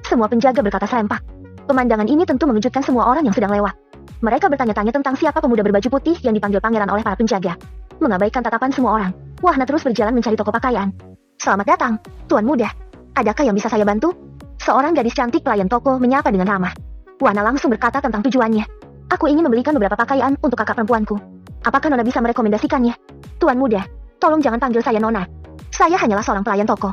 Semua penjaga berkata serempak. Pemandangan ini tentu mengejutkan semua orang yang sedang lewat. Mereka bertanya-tanya tentang siapa pemuda berbaju putih yang dipanggil pangeran oleh para penjaga. Mengabaikan tatapan semua orang, Wahna terus berjalan mencari toko pakaian. "Selamat datang, Tuan Muda. Adakah yang bisa saya bantu?" Seorang gadis cantik pelayan toko menyapa dengan ramah. Wahna langsung berkata tentang tujuannya. "Aku ingin membelikan beberapa pakaian untuk kakak perempuanku. Apakah Nona bisa merekomendasikannya?" "Tuan Muda, tolong jangan panggil saya Nona. Saya hanyalah seorang pelayan toko."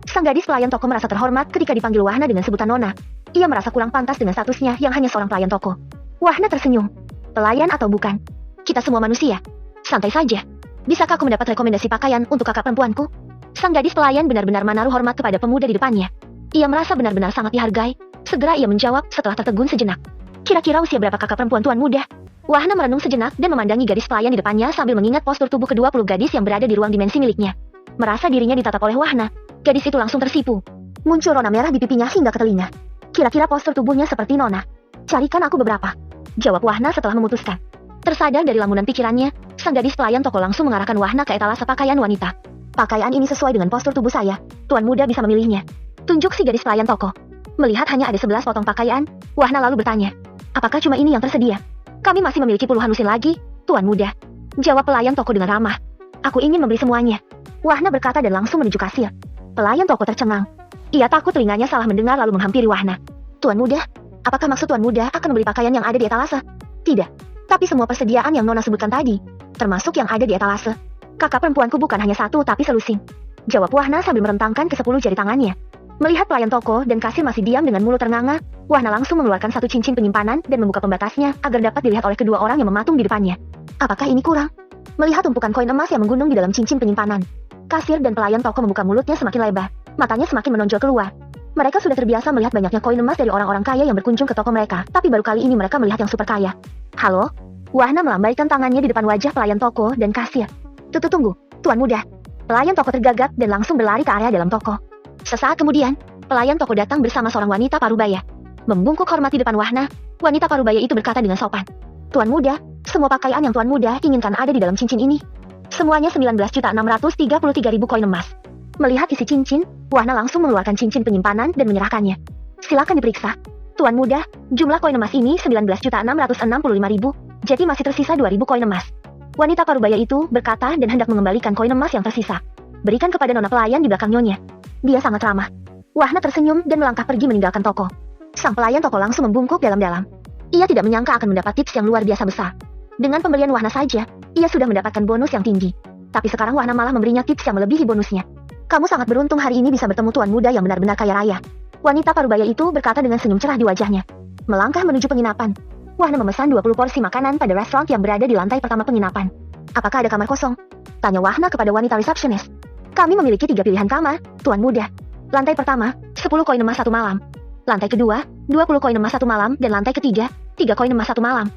Sang gadis pelayan toko merasa terhormat ketika dipanggil Wahna dengan sebutan Nona. Ia merasa kurang pantas dengan statusnya yang hanya seorang pelayan toko. Wahna tersenyum. "Pelayan atau bukan? Kita semua manusia. Santai saja. Bisakah aku mendapat rekomendasi pakaian untuk kakak perempuanku?" Sang gadis pelayan benar-benar menaruh hormat kepada pemuda di depannya. Ia merasa benar-benar sangat dihargai. Segera ia menjawab setelah tertegun sejenak. "Kira-kira usia berapa kakak perempuan Tuan Muda?" Wahna merenung sejenak dan memandangi gadis pelayan di depannya sambil mengingat postur tubuh ke-20 gadis yang berada di ruang dimensi miliknya. Merasa dirinya ditatap oleh Wahna, gadis itu langsung tersipu. Muncul rona merah di pipinya hingga ke telinga. "Kira-kira postur tubuhnya seperti Nona. Carikan aku beberapa," jawab Wahna setelah memutuskan. Tersadar dari lamunan pikirannya, sang gadis pelayan toko langsung mengarahkan Wahna ke etalase pakaian wanita. "Pakaian ini sesuai dengan postur tubuh saya. Tuan Muda bisa memilihnya," tunjuk si gadis pelayan toko. Melihat hanya ada 11 potong pakaian, Wahna lalu bertanya, "Apakah cuma ini yang tersedia?" "Kami masih memiliki puluhan lusin lagi, Tuan Muda," jawab pelayan toko dengan ramah. "Aku ingin membeli semuanya," Wahna berkata dan langsung menuju kasir. Pelayan toko tercengang. Ia takut telinganya salah mendengar lalu menghampiri Wahna. "Tuan Muda, apakah maksud Tuan Muda akan membeli pakaian yang ada di etalase?" "Tidak, tapi semua persediaan yang Nona sebutkan tadi, termasuk yang ada di etalase. Kakak perempuanku bukan hanya satu tapi selusin," jawab Wahna sambil merentangkan ke-10 jari tangannya. Melihat pelayan toko dan kasir masih diam dengan mulut ternganga, Wahna langsung mengeluarkan satu cincin penyimpanan dan membuka pembatasnya agar dapat dilihat oleh kedua orang yang mematung di depannya. "Apakah ini kurang?" Melihat tumpukan koin emas yang menggunung di dalam cincin penyimpanan, kasir dan pelayan toko membuka mulutnya semakin lebar, matanya semakin menonjol keluar. Mereka sudah terbiasa melihat banyaknya koin emas dari orang-orang kaya yang berkunjung ke toko mereka, tapi baru kali ini mereka melihat yang super kaya. Halo? Wahna melambaikan tangannya di depan wajah pelayan toko dan kasir. Tunggu, Tuan Muda. Pelayan toko tergagap dan langsung berlari ke area dalam toko. Sesaat kemudian, pelayan toko datang bersama seorang wanita parubaya. Membungkuk hormat di depan Wahna, wanita parubaya itu berkata dengan sopan. Tuan Muda, semua pakaian yang Tuan Muda inginkan ada di dalam cincin ini. Semuanya 19.633.000 koin emas. Melihat isi cincin, Wahna langsung mengeluarkan cincin penyimpanan dan menyerahkannya. Silakan diperiksa. Tuan Muda, jumlah koin emas ini 19.665.000, jadi masih tersisa 2.000 koin emas. Wanita parubaya itu berkata dan hendak mengembalikan koin emas yang tersisa. Berikan kepada nona pelayan di belakang nyonya. Dia sangat ramah. Wahna tersenyum dan melangkah pergi meninggalkan toko. Sang pelayan toko langsung membungkuk dalam-dalam. Ia tidak menyangka akan mendapat tips yang luar biasa besar. Dengan pembelian Wahna saja, ia sudah mendapatkan bonus yang tinggi. Tapi sekarang Wahna malah memberinya tips yang melebihi bonusnya. Kamu sangat beruntung hari ini bisa bertemu Tuan Muda yang benar-benar kaya raya. Wanita parubaya itu berkata dengan senyum cerah di wajahnya. Melangkah menuju penginapan. Wahna memesan 20 porsi makanan pada restoran yang berada di lantai pertama penginapan. Apakah ada kamar kosong? Tanya Wahna kepada wanita resepsionis. Kami memiliki 3 pilihan kamar, Tuan Muda. Lantai pertama, 10 koin emas 1 malam. Lantai kedua, 20 koin emas 1 malam, dan lantai ketiga, 3 koin emas 1 malam.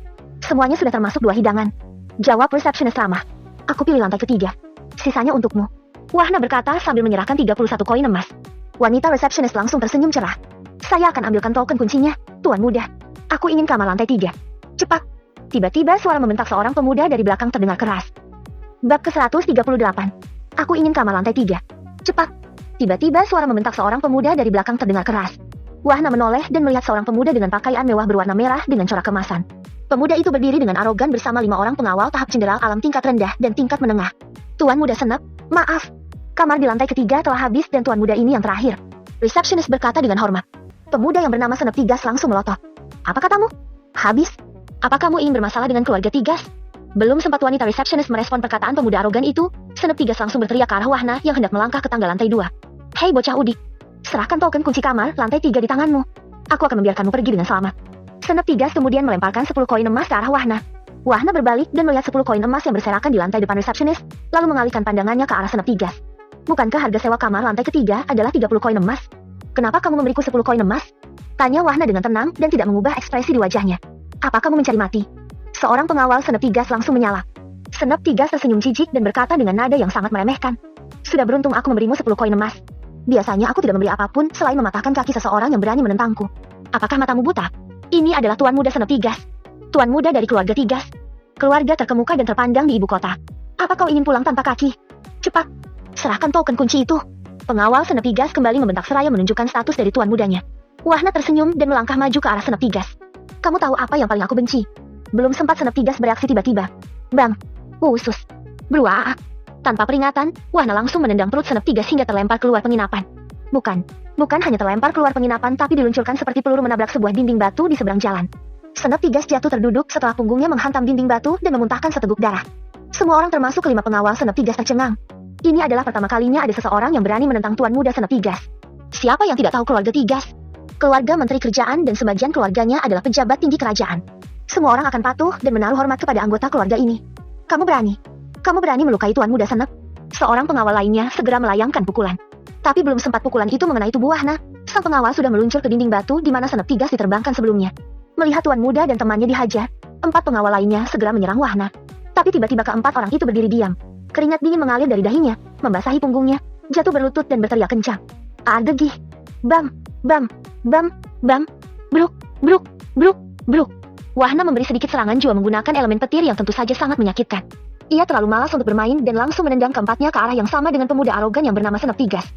Semuanya sudah termasuk 2 hidangan. Jawab resepsionis ramah. Aku pilih lantai ketiga. Sisanya untukmu. Wahna berkata sambil menyerahkan 31 koin emas. Wanita resepsionis langsung tersenyum cerah. Saya akan ambilkan token kuncinya, Tuan Muda. Aku ingin kamar lantai 3. Cepat. Tiba-tiba suara membentak seorang pemuda dari belakang terdengar keras. Bab ke-138. Aku ingin kamar lantai 3. Cepat. Tiba-tiba suara membentak seorang pemuda dari belakang terdengar keras. Wahna menoleh dan melihat seorang pemuda dengan pakaian mewah berwarna merah dengan corak kemasan. Pemuda itu berdiri dengan arogan bersama 5 orang pengawal tahap jenderal alam tingkat rendah dan tingkat menengah. Tuan Muda Senep, maaf. Kamar di lantai ketiga telah habis dan Tuan Muda ini yang terakhir. Resepsionis berkata dengan hormat. Pemuda yang bernama Senep Tigas langsung melotot. Apa katamu? Habis? Apa kamu ingin bermasalah dengan keluarga Tigas? Belum sempat wanita resepsionis merespon perkataan pemuda arogan itu, Senep Tigas langsung berteriak ke arah Wahna yang hendak melangkah ke tangga lantai 2. Hei bocah udik. Serahkan token kunci kamar lantai 3 di tanganmu. Aku akan membiarkanmu pergi dengan selamat. Senep Tigas kemudian melemparkan 10 koin emas ke arah Wahna. Wahna berbalik dan melihat 10 koin emas yang berserakan di lantai depan resepsionis, lalu mengalihkan pandangannya ke arah Senep Tigas. Bukankah harga sewa kamar lantai ketiga adalah 30 koin emas? Kenapa kamu memberiku 10 koin emas? Tanya Wahna dengan tenang dan tidak mengubah ekspresi di wajahnya. Apa kamu mencari mati? Seorang pengawal Senep Tigas langsung menyala. Senep Tigas tersenyum jijik dan berkata dengan nada yang sangat meremehkan. Sudah beruntung aku memberimu 10 koin emas. Biasanya aku tidak memberi apapun selain mematahkan kaki seseorang yang berani menentangku. Apakah matamu buta? Ini adalah Tuan Muda Senep Tigas. Tuan Muda dari keluarga Tigas. Keluarga terkemuka dan terpandang di ibu kota. Apa kau ingin pulang tanpa kaki? Cepat, serahkan token kunci itu. Pengawal Senep Tigas kembali membentak seraya menunjukkan status dari Tuan Mudanya. Wahna tersenyum dan melangkah maju ke arah Senep Tigas. Kamu tahu apa yang paling aku benci? Belum sempat Senep Tigas bereaksi tiba-tiba. Bang! Usus! Bruaa! Tanpa peringatan, Wahna langsung menendang perut Senep Tigas hingga terlempar keluar penginapan. Bukan hanya terlempar keluar penginapan tapi diluncurkan seperti peluru menabrak sebuah dinding batu di seberang jalan. Senep Tigas jatuh terduduk setelah punggungnya menghantam dinding batu dan memuntahkan seteguk darah. Semua orang termasuk 5 pengawal Senep Tigas tercengang. Ini adalah pertama kalinya ada seseorang yang berani menentang Tuan Muda Senep Tigas. Siapa yang tidak tahu keluarga Tigas? Keluarga Menteri Kerjaan dan sebagian keluarganya adalah pejabat tinggi kerajaan. Semua orang akan patuh dan menaruh hormat kepada anggota keluarga ini. Kamu berani melukai Tuan Muda Senep? Seorang pengawal lainnya segera melayangkan pukulan. Tapi belum sempat pukulan itu mengenai tubuh Wahna, sang pengawal sudah meluncur ke dinding batu di mana Senep Tigas diterbangkan sebelumnya. Melihat Tuan Muda dan temannya dihajar, 4 pengawal lainnya segera menyerang Wahna. Tapi tiba-tiba keempat orang itu berdiri diam. Keringat dingin mengalir dari dahinya, membasahi punggungnya, jatuh berlutut dan berteriak kencang. Adegih! Bam! Bam! Bam! Bam! Bruk! Bruk! Bruk! Bruk! Wahna memberi sedikit serangan jua menggunakan elemen petir yang tentu saja sangat menyakitkan. Ia terlalu malas untuk bermain dan langsung menendang keempatnya ke arah yang sama dengan pemuda arogan yang bernama Senep Tigas.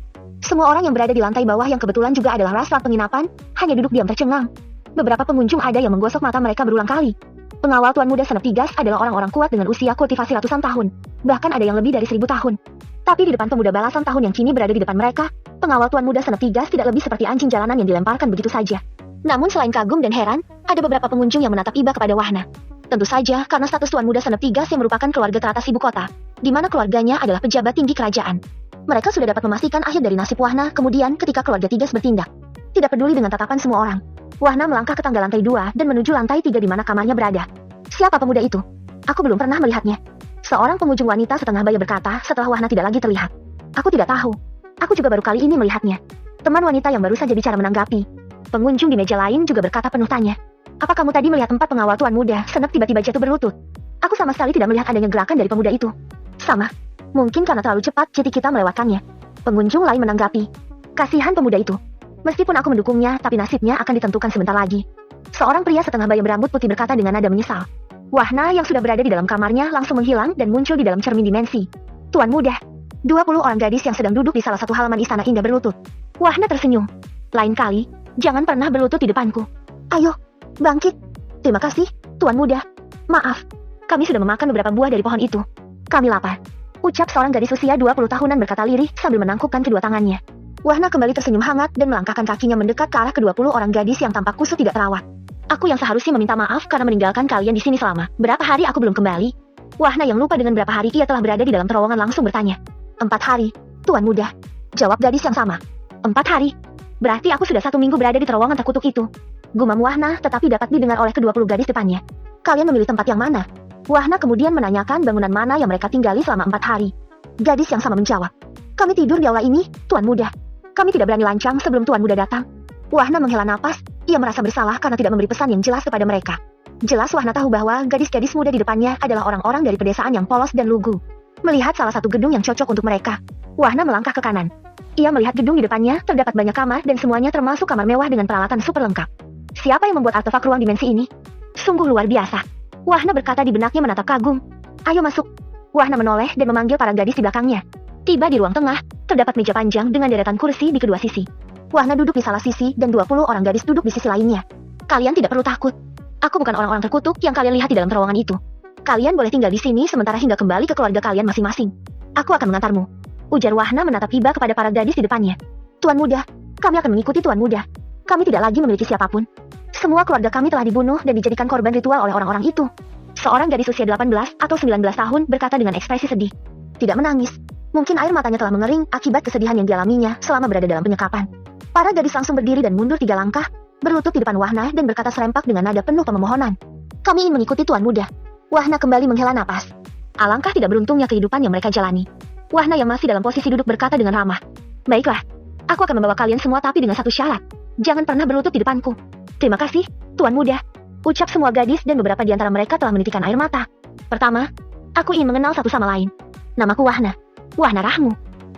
Semua orang yang berada di lantai bawah yang kebetulan juga adalah restoran penginapan, hanya duduk diam tercengang. Beberapa pengunjung ada yang menggosok mata mereka berulang kali. Pengawal Tuan Muda Senep Tigas adalah orang-orang kuat dengan usia kultivasi ratusan tahun, bahkan ada yang lebih dari 1000 tahun. Tapi di depan pemuda belasan tahun yang kini berada di depan mereka, pengawal Tuan Muda Senep Tigas tidak lebih seperti anjing jalanan yang dilemparkan begitu saja. Namun selain kagum dan heran, ada beberapa pengunjung yang menatap iba kepada Wahna. Tentu saja karena status Tuan Muda Senep Tigas yang merupakan keluarga teratas ibu kota, di mana keluarganya adalah pejabat tinggi kerajaan. Mereka sudah dapat memastikan akhir dari nasib Wahna kemudian ketika keluarga Tigas bertindak. Tidak peduli dengan tatapan semua orang, Wahna melangkah ke tangga lantai 2 dan menuju lantai 3 di mana kamarnya berada. Siapa pemuda itu? Aku belum pernah melihatnya. Seorang pengunjung wanita setengah baya berkata setelah Wahna tidak lagi terlihat. Aku tidak tahu. Aku juga baru kali ini melihatnya. Teman wanita yang baru saja bicara menanggapi. Pengunjung di meja lain juga berkata penuh tanya. Apa kamu tadi melihat 4 pengawal tuan muda senep tiba-tiba jatuh berlutut? Aku sama sekali tidak melihat adanya gerakan dari pemuda itu. Sama. Mungkin karena terlalu cepat jadi kita melewatkannya. Pengunjung lain menanggapi. Kasihan pemuda itu. Meskipun aku mendukungnya, tapi nasibnya akan ditentukan sebentar lagi. Seorang pria setengah baya berambut putih berkata dengan nada menyesal. Wahna yang sudah berada di dalam kamarnya langsung menghilang dan muncul di dalam cermin dimensi. Tuan muda. 20 orang gadis yang sedang duduk di salah satu halaman istana indah berlutut. Wahna tersenyum. Lain kali, jangan pernah berlutut di depanku. Ayo, bangkit. Terima kasih, Tuan muda. Maaf, kami sudah memakan beberapa buah dari pohon itu. Kami lapar. Ucap seorang gadis usia 20 tahunan berkata lirih sambil menangkupkan kedua tangannya. Wahna kembali tersenyum hangat dan melangkahkan kakinya mendekat ke arah ke-20 orang gadis yang tampak kusut tidak terawat. Aku yang seharusnya meminta maaf karena meninggalkan kalian di sini selama berapa hari aku belum kembali. Wahna yang lupa dengan berapa hari ia telah berada di dalam terowongan langsung bertanya. 4 hari, Tuan muda. Jawab gadis yang sama. 4 hari? Berarti aku sudah 1 minggu berada di terowongan terkutuk itu. Gumam Wahna tetapi dapat didengar oleh ke-20 gadis depannya. Kalian memilih tempat yang mana? Wahna kemudian menanyakan bangunan mana yang mereka tinggali selama 4 hari. Gadis yang sama menjawab. Kami tidur di aula ini, Tuan muda. Kami tidak berani lancang sebelum Tuan muda datang. Wahna menghela napas, ia merasa bersalah karena tidak memberi pesan yang jelas kepada mereka. Jelas Wahna tahu bahwa gadis-gadis muda di depannya adalah orang-orang dari pedesaan yang polos dan lugu. Melihat salah satu gedung yang cocok untuk mereka, Wahna melangkah ke kanan. Ia melihat gedung di depannya terdapat banyak kamar dan semuanya termasuk kamar mewah dengan peralatan super lengkap. Siapa yang membuat artefak ruang dimensi ini? Sungguh luar biasa. Wahna berkata di benaknya menatap kagum. Ayo masuk. Wahna menoleh dan memanggil para gadis di belakangnya. Tiba di ruang tengah, terdapat meja panjang dengan deretan kursi di kedua sisi. Wahna duduk di salah sisi dan 20 orang gadis duduk di sisi lainnya. Kalian tidak perlu takut. Aku bukan orang-orang terkutuk yang kalian lihat di dalam terowongan itu. Kalian boleh tinggal di sini sementara hingga kembali ke keluarga kalian masing-masing. Aku akan mengantarmu. Ujar Wahna menatap iba kepada para gadis di depannya. Tuan muda, kami akan mengikuti Tuan muda. Kami tidak lagi memiliki siapapun. Semua keluarga kami telah dibunuh dan dijadikan korban ritual oleh orang-orang itu. Seorang gadis usia 18 atau 19 tahun berkata dengan ekspresi sedih. Tidak menangis. Mungkin air matanya telah mengering akibat kesedihan yang dialaminya selama berada dalam penyekapan. Para gadis langsung berdiri dan mundur 3 langkah, berlutut di depan Wahna dan berkata serempak dengan nada penuh pememohonan. Kami ingin mengikuti Tuan muda. Wahna kembali menghela napas. Alangkah tidak beruntungnya kehidupan yang mereka jalani. Wahna yang masih dalam posisi duduk berkata dengan ramah. Baiklah, aku akan membawa kalian semua tapi dengan satu syarat. Jangan pernah berlutut di depanku. Terima kasih, Tuan muda. Ucap semua gadis dan beberapa di antara mereka telah menitikkan air mata. Pertama, aku ingin mengenal satu sama lain. Namaku Wahna. Wahna Rahmu.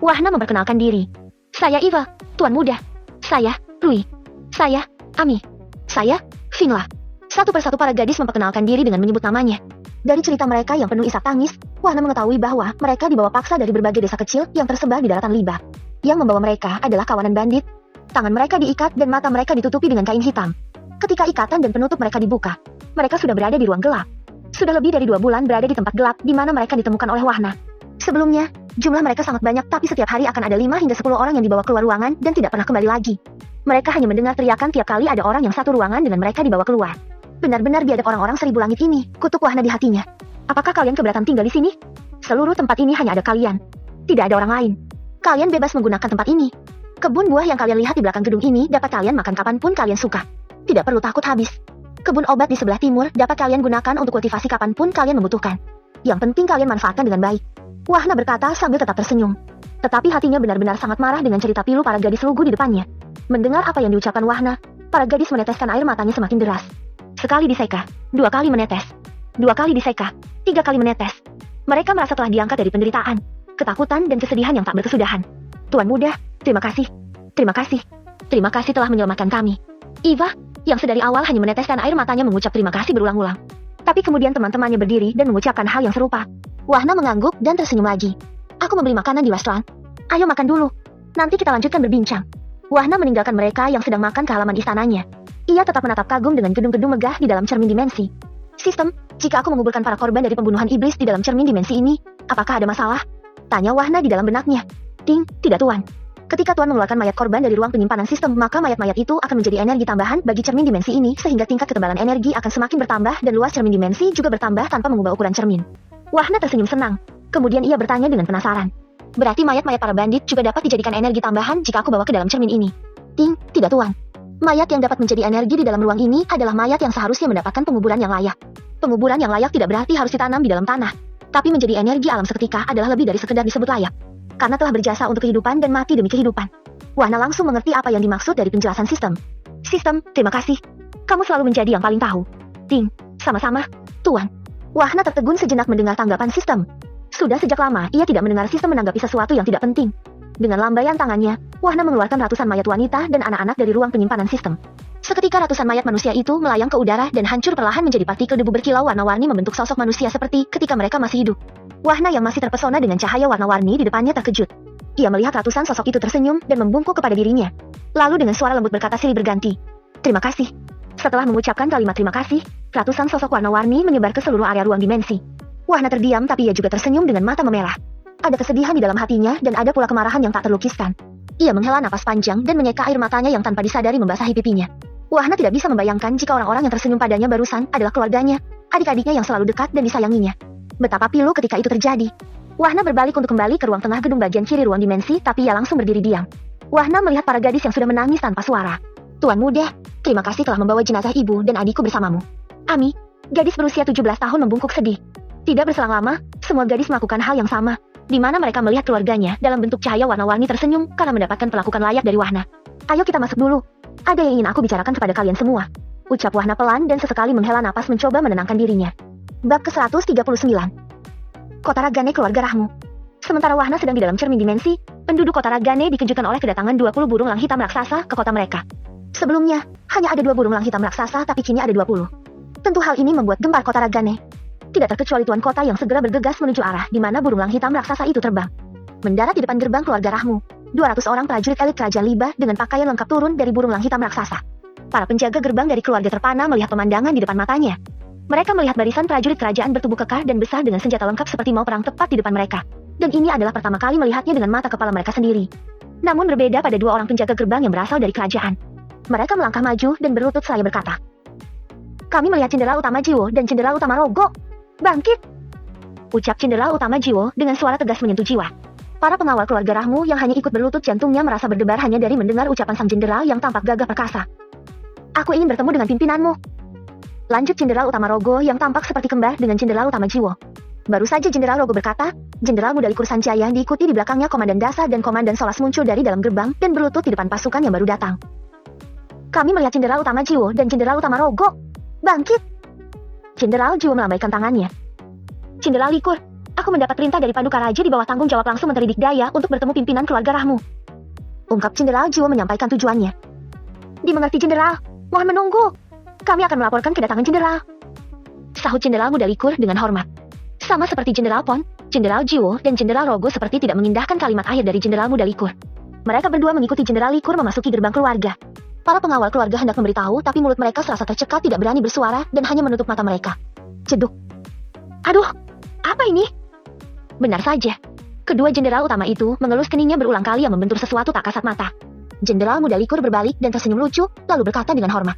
Wahna memperkenalkan diri. Saya Eva, Tuan muda. Saya, Rui. Saya, Ami. Saya, Finla. Satu persatu para gadis memperkenalkan diri dengan menyebut namanya. Dari cerita mereka yang penuh isak tangis, Wahna mengetahui bahwa mereka dibawa paksa dari berbagai desa kecil yang tersebar di daratan Liba. Yang membawa mereka adalah kawanan bandit. Tangan mereka diikat dan mata mereka ditutupi dengan kain hitam. Ketika ikatan dan penutup mereka dibuka, mereka sudah berada di ruang gelap. Sudah lebih dari 2 bulan berada di tempat gelap di mana mereka ditemukan oleh Wahna. Sebelumnya, jumlah mereka sangat banyak tapi setiap hari akan ada 5 hingga 10 orang yang dibawa keluar ruangan dan tidak pernah kembali lagi. Mereka hanya mendengar teriakan tiap kali ada orang yang satu ruangan dengan mereka dibawa keluar. Benar-benar biadab orang-orang 1000 langit ini, kutuk Wahna di hatinya. Apakah kalian keberatan tinggal di sini? Seluruh tempat ini hanya ada kalian. Tidak ada orang lain. Kalian bebas menggunakan tempat ini. Kebun buah yang kalian lihat di belakang gedung ini dapat kalian makan kapanpun kalian suka. Tidak perlu takut habis. Kebun obat di sebelah timur dapat kalian gunakan untuk kultivasi kapanpun kalian membutuhkan. Yang penting kalian manfaatkan dengan baik. Wahna berkata sambil tetap tersenyum. Tetapi hatinya benar-benar sangat marah dengan cerita pilu para gadis lugu di depannya. Mendengar apa yang diucapkan Wahna, para gadis meneteskan air matanya semakin deras. Sekali diseka, 2 kali menetes. 2 kali diseka, 3 kali menetes. Mereka merasa telah diangkat dari penderitaan, ketakutan dan kesedihan yang tak berkesudahan. Tuan muda, terima kasih. Terima kasih. Terima kasih telah menyelamatkan kami. Eva, yang sedari awal hanya meneteskan air matanya mengucap terima kasih berulang-ulang. Tapi kemudian teman-temannya berdiri dan mengucapkan hal yang serupa. Wahna mengangguk dan tersenyum lagi. Aku membeli makanan di restoran. Ayo makan dulu. Nanti kita lanjutkan berbincang. Wahna meninggalkan mereka yang sedang makan ke halaman istananya. Ia tetap menatap kagum dengan gedung-gedung megah di dalam cermin dimensi. Sistem, jika aku menguburkan para korban dari pembunuhan iblis di dalam cermin dimensi ini, apakah ada masalah? Tanya Wahna di dalam benaknya. Ting, tidak tuan. Ketika Tuan mengeluarkan mayat korban dari ruang penyimpanan sistem, maka mayat-mayat itu akan menjadi energi tambahan bagi cermin dimensi ini sehingga tingkat ketebalan energi akan semakin bertambah dan luas cermin dimensi juga bertambah tanpa mengubah ukuran cermin. Wahna tersenyum senang. Kemudian ia bertanya dengan penasaran. Berarti mayat-mayat para bandit juga dapat dijadikan energi tambahan jika aku bawa ke dalam cermin ini? Ting, tidak tuan. Mayat yang dapat menjadi energi di dalam ruang ini adalah mayat yang seharusnya mendapatkan penguburan yang layak. Penguburan yang layak tidak berarti harus ditanam di dalam tanah. Tapi menjadi energi alam seketika adalah lebih dari sekedar disebut layak. Karena telah berjasa untuk kehidupan dan mati demi kehidupan. Wahna langsung mengerti apa yang dimaksud dari penjelasan sistem. Sistem, terima kasih. Kamu selalu menjadi yang paling tahu. Ting, sama-sama, Tuan. Wahna tertegun sejenak mendengar tanggapan sistem. Sudah sejak lama ia tidak mendengar sistem menanggapi sesuatu yang tidak penting. Dengan lambaian tangannya, Wahna mengeluarkan ratusan mayat wanita dan anak-anak dari ruang penyimpanan sistem. Seketika ratusan mayat manusia itu melayang ke udara dan hancur perlahan menjadi partikel debu berkilau warna-warni membentuk sosok manusia seperti ketika mereka masih hidup. Wahna yang masih terpesona dengan cahaya warna-warni di depannya terkejut. Ia melihat ratusan sosok itu tersenyum dan membungkuk kepada dirinya. Lalu dengan suara lembut berkata silih berganti, "Terima kasih." Setelah mengucapkan kalimat terima kasih, ratusan sosok warna-warni menyebar ke seluruh area ruang dimensi. Wahna terdiam tapi ia juga tersenyum dengan mata memerah. Ada kesedihan di dalam hatinya dan ada pula kemarahan yang tak terlukiskan. Ia menghela napas panjang dan menyeka air matanya yang tanpa disadari membasahi pipinya. Wahna tidak bisa membayangkan jika orang-orang yang tersenyum padanya barusan adalah keluarganya, adik-adiknya yang selalu dekat dan disayanginya. Betapa pilu ketika itu terjadi. Wahna berbalik untuk kembali ke ruang tengah gedung bagian kiri ruang dimensi, tapi ia langsung berdiri diam. Wahna melihat para gadis yang sudah menangis tanpa suara. "Tuan muda, terima kasih telah membawa jenazah ibu dan adikku bersamamu." Ami, gadis berusia 17 tahun membungkuk sedih. Tidak berselang lama, semua gadis melakukan hal yang sama, di mana mereka melihat keluarganya dalam bentuk cahaya warna-warni tersenyum karena mendapatkan perlakuan layak dari Wahna. "Ayo kita masuk dulu. Ada yang ingin aku bicarakan kepada kalian semua," ucap Wahna pelan dan sesekali menghela napas mencoba menenangkan dirinya. Bab ke-139. Kota Ragane Keluarga Rahmu. Sementara Wahna sedang di dalam cermin dimensi, penduduk kota Ragane dikejutkan oleh kedatangan 20 burung lang hitam raksasa ke kota mereka. Sebelumnya, hanya ada 2 burung lang hitam raksasa tapi kini ada 20. Tentu hal ini membuat gempar kota Ragane. Tidak terkecuali tuan kota yang segera bergegas menuju arah di mana burung lang hitam raksasa itu terbang. Mendarat di depan gerbang keluarga Rahmu, 200 orang prajurit elit kerajaan Liba dengan pakaian lengkap turun dari burung lang hitam raksasa. Para penjaga gerbang dari keluarga terpana melihat pemandangan di depan matanya. Mereka melihat barisan prajurit kerajaan bertubuh kekar dan besar dengan senjata lengkap seperti mau perang tepat di depan mereka. Dan ini adalah pertama kali melihatnya dengan mata kepala mereka sendiri. Namun berbeda pada 2 orang penjaga gerbang yang berasal dari kerajaan. Mereka melangkah maju dan berlutut seraya berkata, "Kami melihat Jenderal Utama Jiwo dan Jenderal Utama Rogo. Bangkit!" Ucap Jenderal Utama Jiwo dengan suara tegas menyentuh jiwa. Para pengawal keluarga Rahmu yang hanya ikut berlutut jantungnya merasa berdebar hanya dari mendengar ucapan sang jenderal yang tampak gagah perkasa. "Aku ingin bertemu dengan pimpinanmu," lanjut Jenderal Utama Rogo yang tampak seperti kembar dengan Jenderal Utama Jiwo. Baru saja Jenderal Rogo berkata, Jenderal Muda Likur Sanjaya diikuti di belakangnya Komandan Dasa dan Komandan Solas muncul dari dalam gerbang dan berlutut di depan pasukan yang baru datang. "Kami melihat Jenderal Utama Jiwo dan Jenderal Utama Rogo. Bangkit!" Jenderal Jiwo melambaikan tangannya. "Jenderal Likur, aku mendapat perintah dari Paduka Raja di bawah tanggung jawab langsung Menteri Dikdaya untuk bertemu pimpinan keluarga Rahmu," ungkap Jenderal Jiwo menyampaikan tujuannya. "Dimengerti Jenderal, mohon menunggu. Kami akan melaporkan kedatangan Jenderal," sahut Jenderal Muda Likur dengan hormat. Sama seperti Jenderal Pon, Jenderal Jiwo dan Jenderal Rogo seperti tidak mengindahkan kalimat akhir dari Jenderal Muda Likur. Mereka berdua mengikuti Jenderal Likur memasuki gerbang keluarga. Para pengawal keluarga hendak memberitahu tapi mulut mereka serasa tercekat tidak berani bersuara dan hanya menutup mata mereka. Jeduk. "Aduh, apa ini?" Benar saja. Kedua jenderal utama itu mengelus keningnya berulang kali yang membentur sesuatu tak kasat mata. Jenderal Muda Likur berbalik dan tersenyum lucu, lalu berkata dengan hormat,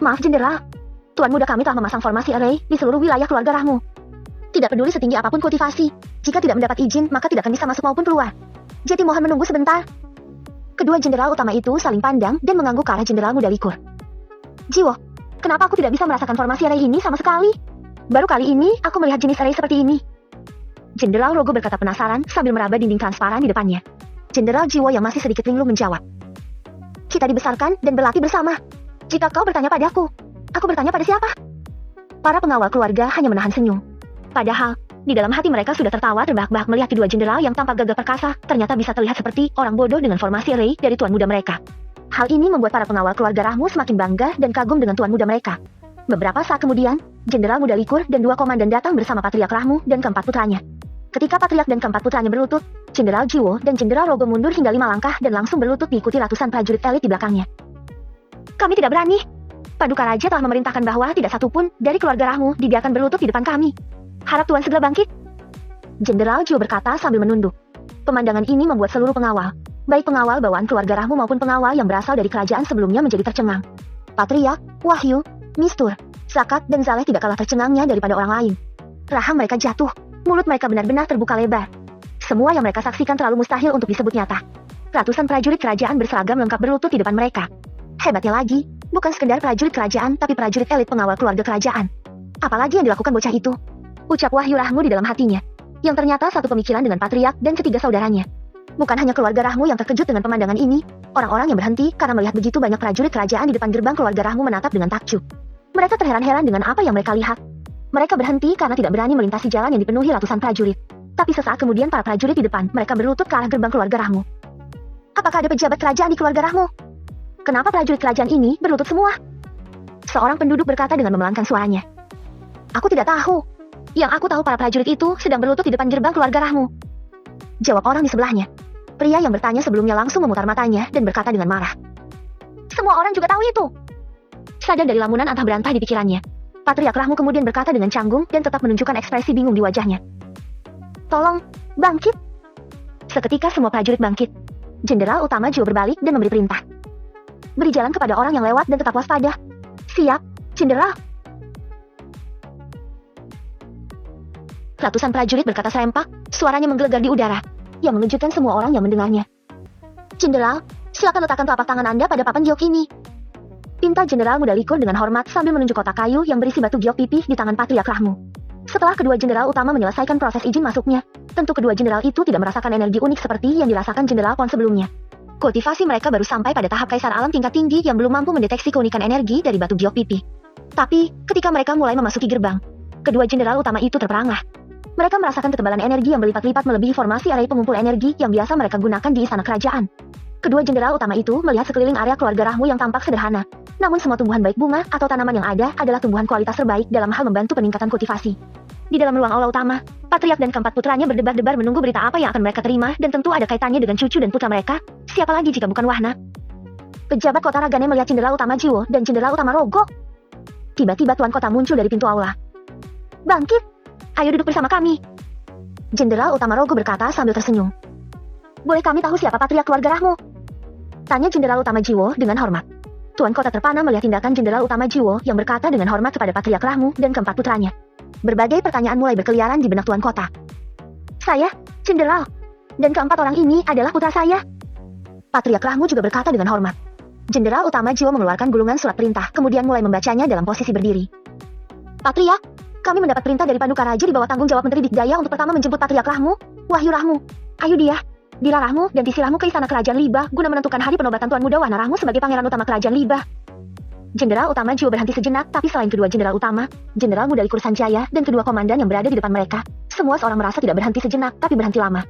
"Maaf Jenderal, Tuan Muda kami telah memasang formasi array di seluruh wilayah keluarga Rahmu. Tidak peduli setinggi apapun kultivasi, jika tidak mendapat izin maka tidak akan bisa masuk maupun keluar. Jadi mohon menunggu sebentar." Kedua jenderal utama itu saling pandang dan mengangguk ke arah Jenderal Muda Likur. "Jiwo, kenapa aku tidak bisa merasakan formasi array ini sama sekali? Baru kali ini aku melihat jenis array seperti ini." Jenderal Rogo berkata penasaran sambil meraba dinding transparan di depannya. Jenderal Jiwo yang masih sedikit linglung menjawab, "Kita dibesarkan dan berlatih bersama. Jika kau bertanya padaku, aku bertanya pada siapa?" Para pengawal keluarga hanya menahan senyum. Padahal, di dalam hati mereka sudah tertawa terbahak-bahak melihat kedua jenderal yang tampak gagah perkasa ternyata bisa terlihat seperti orang bodoh dengan formasi array dari tuan muda mereka. Hal ini membuat para pengawal keluarga Rahmu semakin bangga dan kagum dengan tuan muda mereka. Beberapa saat kemudian, Jenderal Muda Likur dan 2 komandan datang bersama Patriark Rahmu dan keempat putranya. Ketika Patriark dan keempat putranya berlutut, Jenderal Jiwo dan Jenderal Rogo mundur hingga 5 langkah dan langsung berlutut diikuti ratusan prajurit elit di belakangnya. "Kami tidak berani. Paduka Raja telah memerintahkan bahwa tidak satupun dari keluarga Rahmu dibiarkan berlutut di depan kami. Harap Tuan segera bangkit," Jenderal Jiwo berkata sambil menunduk. Pemandangan ini membuat seluruh pengawal, baik pengawal bawaan keluarga Rahmu maupun pengawal yang berasal dari kerajaan sebelumnya menjadi tercengang. Patriark, Wahyu, Mistur, Zakat dan Zaleh tidak kalah tercengangnya daripada orang lain. Rahang mereka jatuh, mulut mereka benar-benar terbuka lebar. Semua yang mereka saksikan terlalu mustahil untuk disebut nyata. Ratusan prajurit kerajaan berseragam lengkap berlutut di depan mereka. Hebatnya lagi, bukan sekedar prajurit kerajaan tapi prajurit elit pengawal keluarga kerajaan. Apalagi yang dilakukan bocah itu? Ucap Wahyu Rahmu di dalam hatinya. Yang ternyata satu pemikiran dengan Patriark dan ketiga saudaranya. Bukan hanya keluarga Rahmu yang terkejut dengan pemandangan ini, orang-orang yang berhenti karena melihat begitu banyak prajurit kerajaan di depan gerbang keluarga Rahmu menatap dengan takjub. Mereka terheran-heran dengan apa yang mereka lihat. Mereka berhenti karena tidak berani melintasi jalan yang dipenuhi ratusan prajurit. Tapi sesaat kemudian para prajurit di depan, mereka berlutut ke arah gerbang keluarga Rahmu. Apakah ada pejabat kerajaan di keluarga Rahmu? Kenapa prajurit kerajaan ini berlutut semua? Seorang penduduk berkata dengan memelangkan suaranya. Aku tidak tahu. Yang aku tahu para prajurit itu sedang berlutut di depan gerbang keluarga Rahmu. Jawab orang di sebelahnya. Pria yang bertanya sebelumnya langsung memutar matanya dan berkata dengan marah. Semua orang juga tahu itu. Sadar dari lamunan antah berantah di pikirannya, Patriark Rahmu kemudian berkata dengan canggung dan tetap menunjukkan ekspresi bingung di wajahnya. Tolong, bangkit. Seketika semua prajurit bangkit. Jenderal Utama Jiwo berbalik dan memberi perintah. Beri jalan kepada orang yang lewat dan tetap waspada. Siap, Jenderal. Ratusan prajurit berkata serempak, suaranya menggelegar di udara, yang mengejutkan semua orang yang mendengarnya. Jenderal, silakan letakkan telapak tangan Anda pada papan giok ini. Pinta Jenderal Muda Likur dengan hormat sambil menunjuk kotak kayu yang berisi batu giok pipih di tangan Patriark Rahmu. Setelah kedua jenderal utama menyelesaikan proses izin masuknya, tentu kedua jenderal itu tidak merasakan energi unik seperti yang dirasakan Jenderal Pon sebelumnya. Kultivasi mereka baru sampai pada tahap kaisar alam tingkat tinggi yang belum mampu mendeteksi keunikan energi dari batu giok pipih. Tapi, ketika mereka mulai memasuki gerbang, kedua jenderal utama itu terperangah. Mereka merasakan ketebalan energi yang berlipat-lipat melebihi formasi area pengumpul energi yang biasa mereka gunakan di istana kerajaan. Kedua jenderal utama itu melihat sekeliling area keluarga Rahmu yang tampak sederhana. Namun semua tumbuhan baik bunga atau tanaman yang ada adalah tumbuhan kualitas terbaik dalam hal membantu peningkatan kultivasi. Di dalam ruang aula utama, Patriark dan keempat putranya berdebar-debar menunggu berita apa yang akan mereka terima dan tentu ada kaitannya dengan cucu dan putra mereka. Siapa lagi jika bukan Wahna? Pejabat kota Ragane melihat Jenderal Utama Jiwo dan Jenderal Utama Rogo. Tiba-tiba Tuan Kota muncul dari pintu aula. Bangkit! Ayo duduk bersama kami. Jenderal Utama Rogo berkata sambil tersenyum. Boleh kami tahu siapa Patriark keluarga Rahmu? Tanya Jenderal Utama Jiwo dengan hormat. Tuan Kota terpana melihat tindakan Jenderal Utama Jiwo yang berkata dengan hormat kepada Patriark Rahmu dan keempat putranya. Berbagai pertanyaan mulai berkeliaran di benak Tuan Kota. Saya, Jenderal, dan keempat orang ini adalah putra saya. Patriark Rahmu juga berkata dengan hormat. Jenderal Utama Jiwo mengeluarkan gulungan surat perintah, kemudian mulai membacanya dalam posisi berdiri. Patriark, kami mendapat perintah dari Paduka Raja di bawah tanggung jawab Menteri Dikdaya untuk pertama menjemput Patriark Rahmu, Wahyu Rahmu, Ayudhya, Dila Rahmu, dan Tisi Rahmu ke istana kerajaan Liba guna menentukan hari penobatan Tuan Muda Wahna Rahmu sebagai pangeran utama kerajaan Liba. Jenderal Utama Jiwo berhenti sejenak, tapi selain kedua jenderal utama, Jenderal Muda Likur Sanjaya, dan kedua komandan yang berada di depan mereka, semua seorang merasa tidak berhenti sejenak, tapi berhenti lama.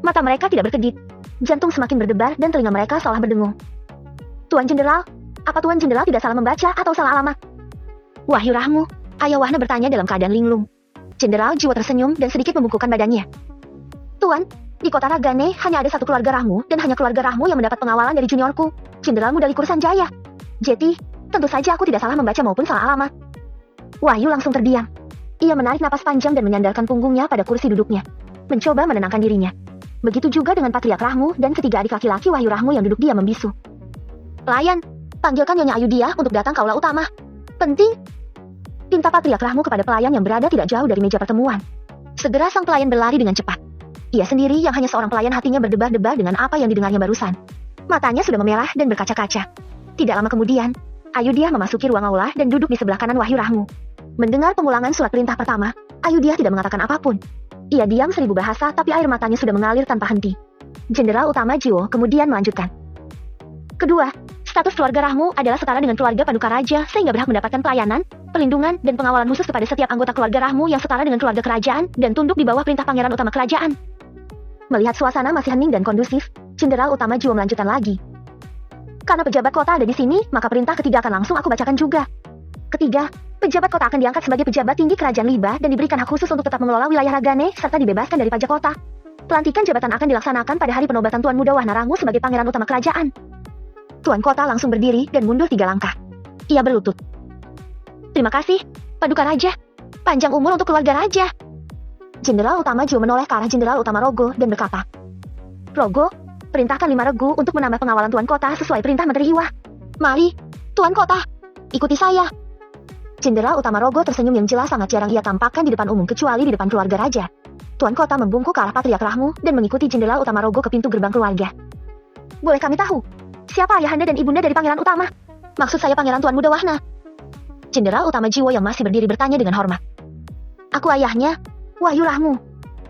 Mata mereka tidak berkedip, jantung semakin berdebar dan telinga mereka seolah berdengung. Tuan Jenderal, apa Tuan Jenderal tidak salah membaca atau salah alamat? Wahyu Rahmu, Ayah Wahna bertanya dalam keadaan linglung. Jenderal Jiwo tersenyum dan sedikit membungkukkan badannya. Tuan, di kota Ragane hanya ada satu keluarga Rahmu dan hanya keluarga Rahmu yang mendapat pengawalan dari juniorku, Jenderal Muda Likur Sanjaya. Jadi, tentu saja aku tidak salah membaca maupun salah alamat. Wahyu langsung terdiam. Ia menarik napas panjang dan menyandarkan punggungnya pada kursi duduknya, mencoba menenangkan dirinya. Begitu juga dengan Patriark Rahmu dan ketiga adik laki-laki Wahyu Rahmu yang duduk diam membisu. Pelayan, panggilkan Nyonya Ayudhya untuk datang ke aula utama. Penting. Pinta Patriark Rahmu kepada pelayan yang berada tidak jauh dari meja pertemuan. Segera sang pelayan berlari dengan cepat. Ia sendiri yang hanya seorang pelayan hatinya berdebar-debar dengan apa yang didengarnya barusan. Matanya sudah memerah dan berkaca-kaca. Tidak lama kemudian, Ayudhya memasuki ruang aula dan duduk di sebelah kanan Wahyu Rahmu. Mendengar pengulangan surat perintah pertama, Ayudhya tidak mengatakan apapun. Ia diam 1000 bahasa tapi air matanya sudah mengalir tanpa henti. Jenderal Utama Jiwo kemudian melanjutkan. Kedua, status keluarga Rahmu adalah setara dengan keluarga Paduka Raja sehingga berhak mendapatkan pelayanan, perlindungan, dan pengawalan khusus kepada setiap anggota keluarga Rahmu yang setara dengan keluarga kerajaan dan tunduk di bawah perintah Pangeran Utama Kerajaan. Melihat suasana masih hening dan kondusif, Jenderal Utama Jiwo melanjutkan lagi. Karena pejabat kota ada di sini, maka perintah ketiga akan langsung aku bacakan juga. Ketiga, pejabat kota akan diangkat sebagai pejabat tinggi kerajaan Liba dan diberikan hak khusus untuk tetap mengelola wilayah Ragane serta dibebaskan dari pajak kota. Pelantikan jabatan akan dilaksanakan pada hari penobatan Tuan Muda Wahna Rahmu sebagai pangeran utama kerajaan. Tuan kota langsung berdiri dan mundur 3 langkah. Ia berlutut. Terima kasih, Paduka Raja. Panjang umur untuk keluarga raja. Jenderal Utama Jiwo menoleh ke arah Jenderal Utama Rogo dan berkata, Rogo, perintahkan 5 regu untuk menambah pengawalan Tuan Kota sesuai perintah Menteri Iwa. Mari, Tuan Kota, ikuti saya. Jenderal Utama Rogo tersenyum yang jelas sangat jarang ia tampakkan di depan umum kecuali di depan keluarga raja. Tuan Kota membungkuk ke arah Patriark Rahmu dan mengikuti Jenderal Utama Rogo ke pintu gerbang keluarga. Boleh kami tahu, siapa ayahanda dan ibunda dari Pangeran Utama? Maksud saya Pangeran Tuan Muda Wahna. Jenderal Utama Jiwo yang masih berdiri bertanya dengan hormat. Aku ayahnya, Wahyu Rahmu.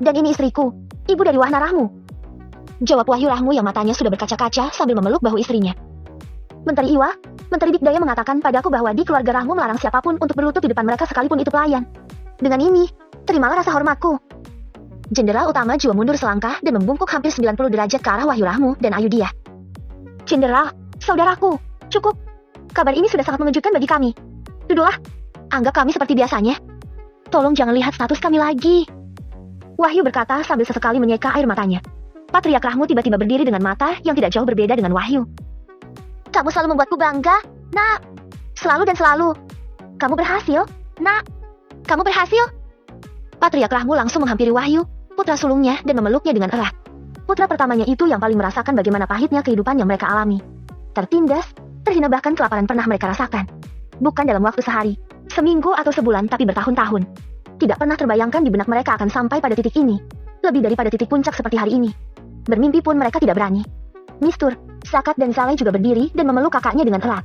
Dan ini istriku, ibu dari Wahna Rahmu. Jawab Wahyu Rahmu yang matanya sudah berkaca-kaca sambil memeluk bahu istrinya. Menteri Iwa, Menteri Dikdaya mengatakan padaku bahwa di keluarga Rahmu melarang siapapun untuk berlutut di depan mereka sekalipun itu pelayan. Dengan ini, terimalah rasa hormatku. Jenderal Utama Jiwa mundur selangkah dan membungkuk hampir 90 derajat ke arah Wahyu Rahmu dan Ayudhya. Jenderal, saudaraku, cukup. Kabar ini sudah sangat mengejutkan bagi kami. Duduklah, anggap kami seperti biasanya. Tolong jangan lihat status kami lagi. Wahyu berkata sambil sesekali menyeka air matanya. Patriark Rahmu tiba-tiba berdiri dengan mata yang tidak jauh berbeda dengan Wahyu. Kamu selalu membuatku bangga, nak. Selalu dan selalu. Kamu berhasil, nak. Kamu berhasil. Patriark Rahmu langsung menghampiri Wahyu, putra sulungnya, dan memeluknya dengan erat. Putra pertamanya itu yang paling merasakan bagaimana pahitnya kehidupan yang mereka alami. Tertindas, terhina bahkan kelaparan pernah mereka rasakan. Bukan dalam waktu sehari, seminggu atau sebulan tapi bertahun-tahun. Tidak pernah terbayangkan di benak mereka akan sampai pada titik ini. Lebih daripada titik puncak seperti hari ini. Bermimpi pun mereka tidak berani. Mistur, Zakat dan Zaleh juga berdiri dan memeluk kakaknya dengan erat.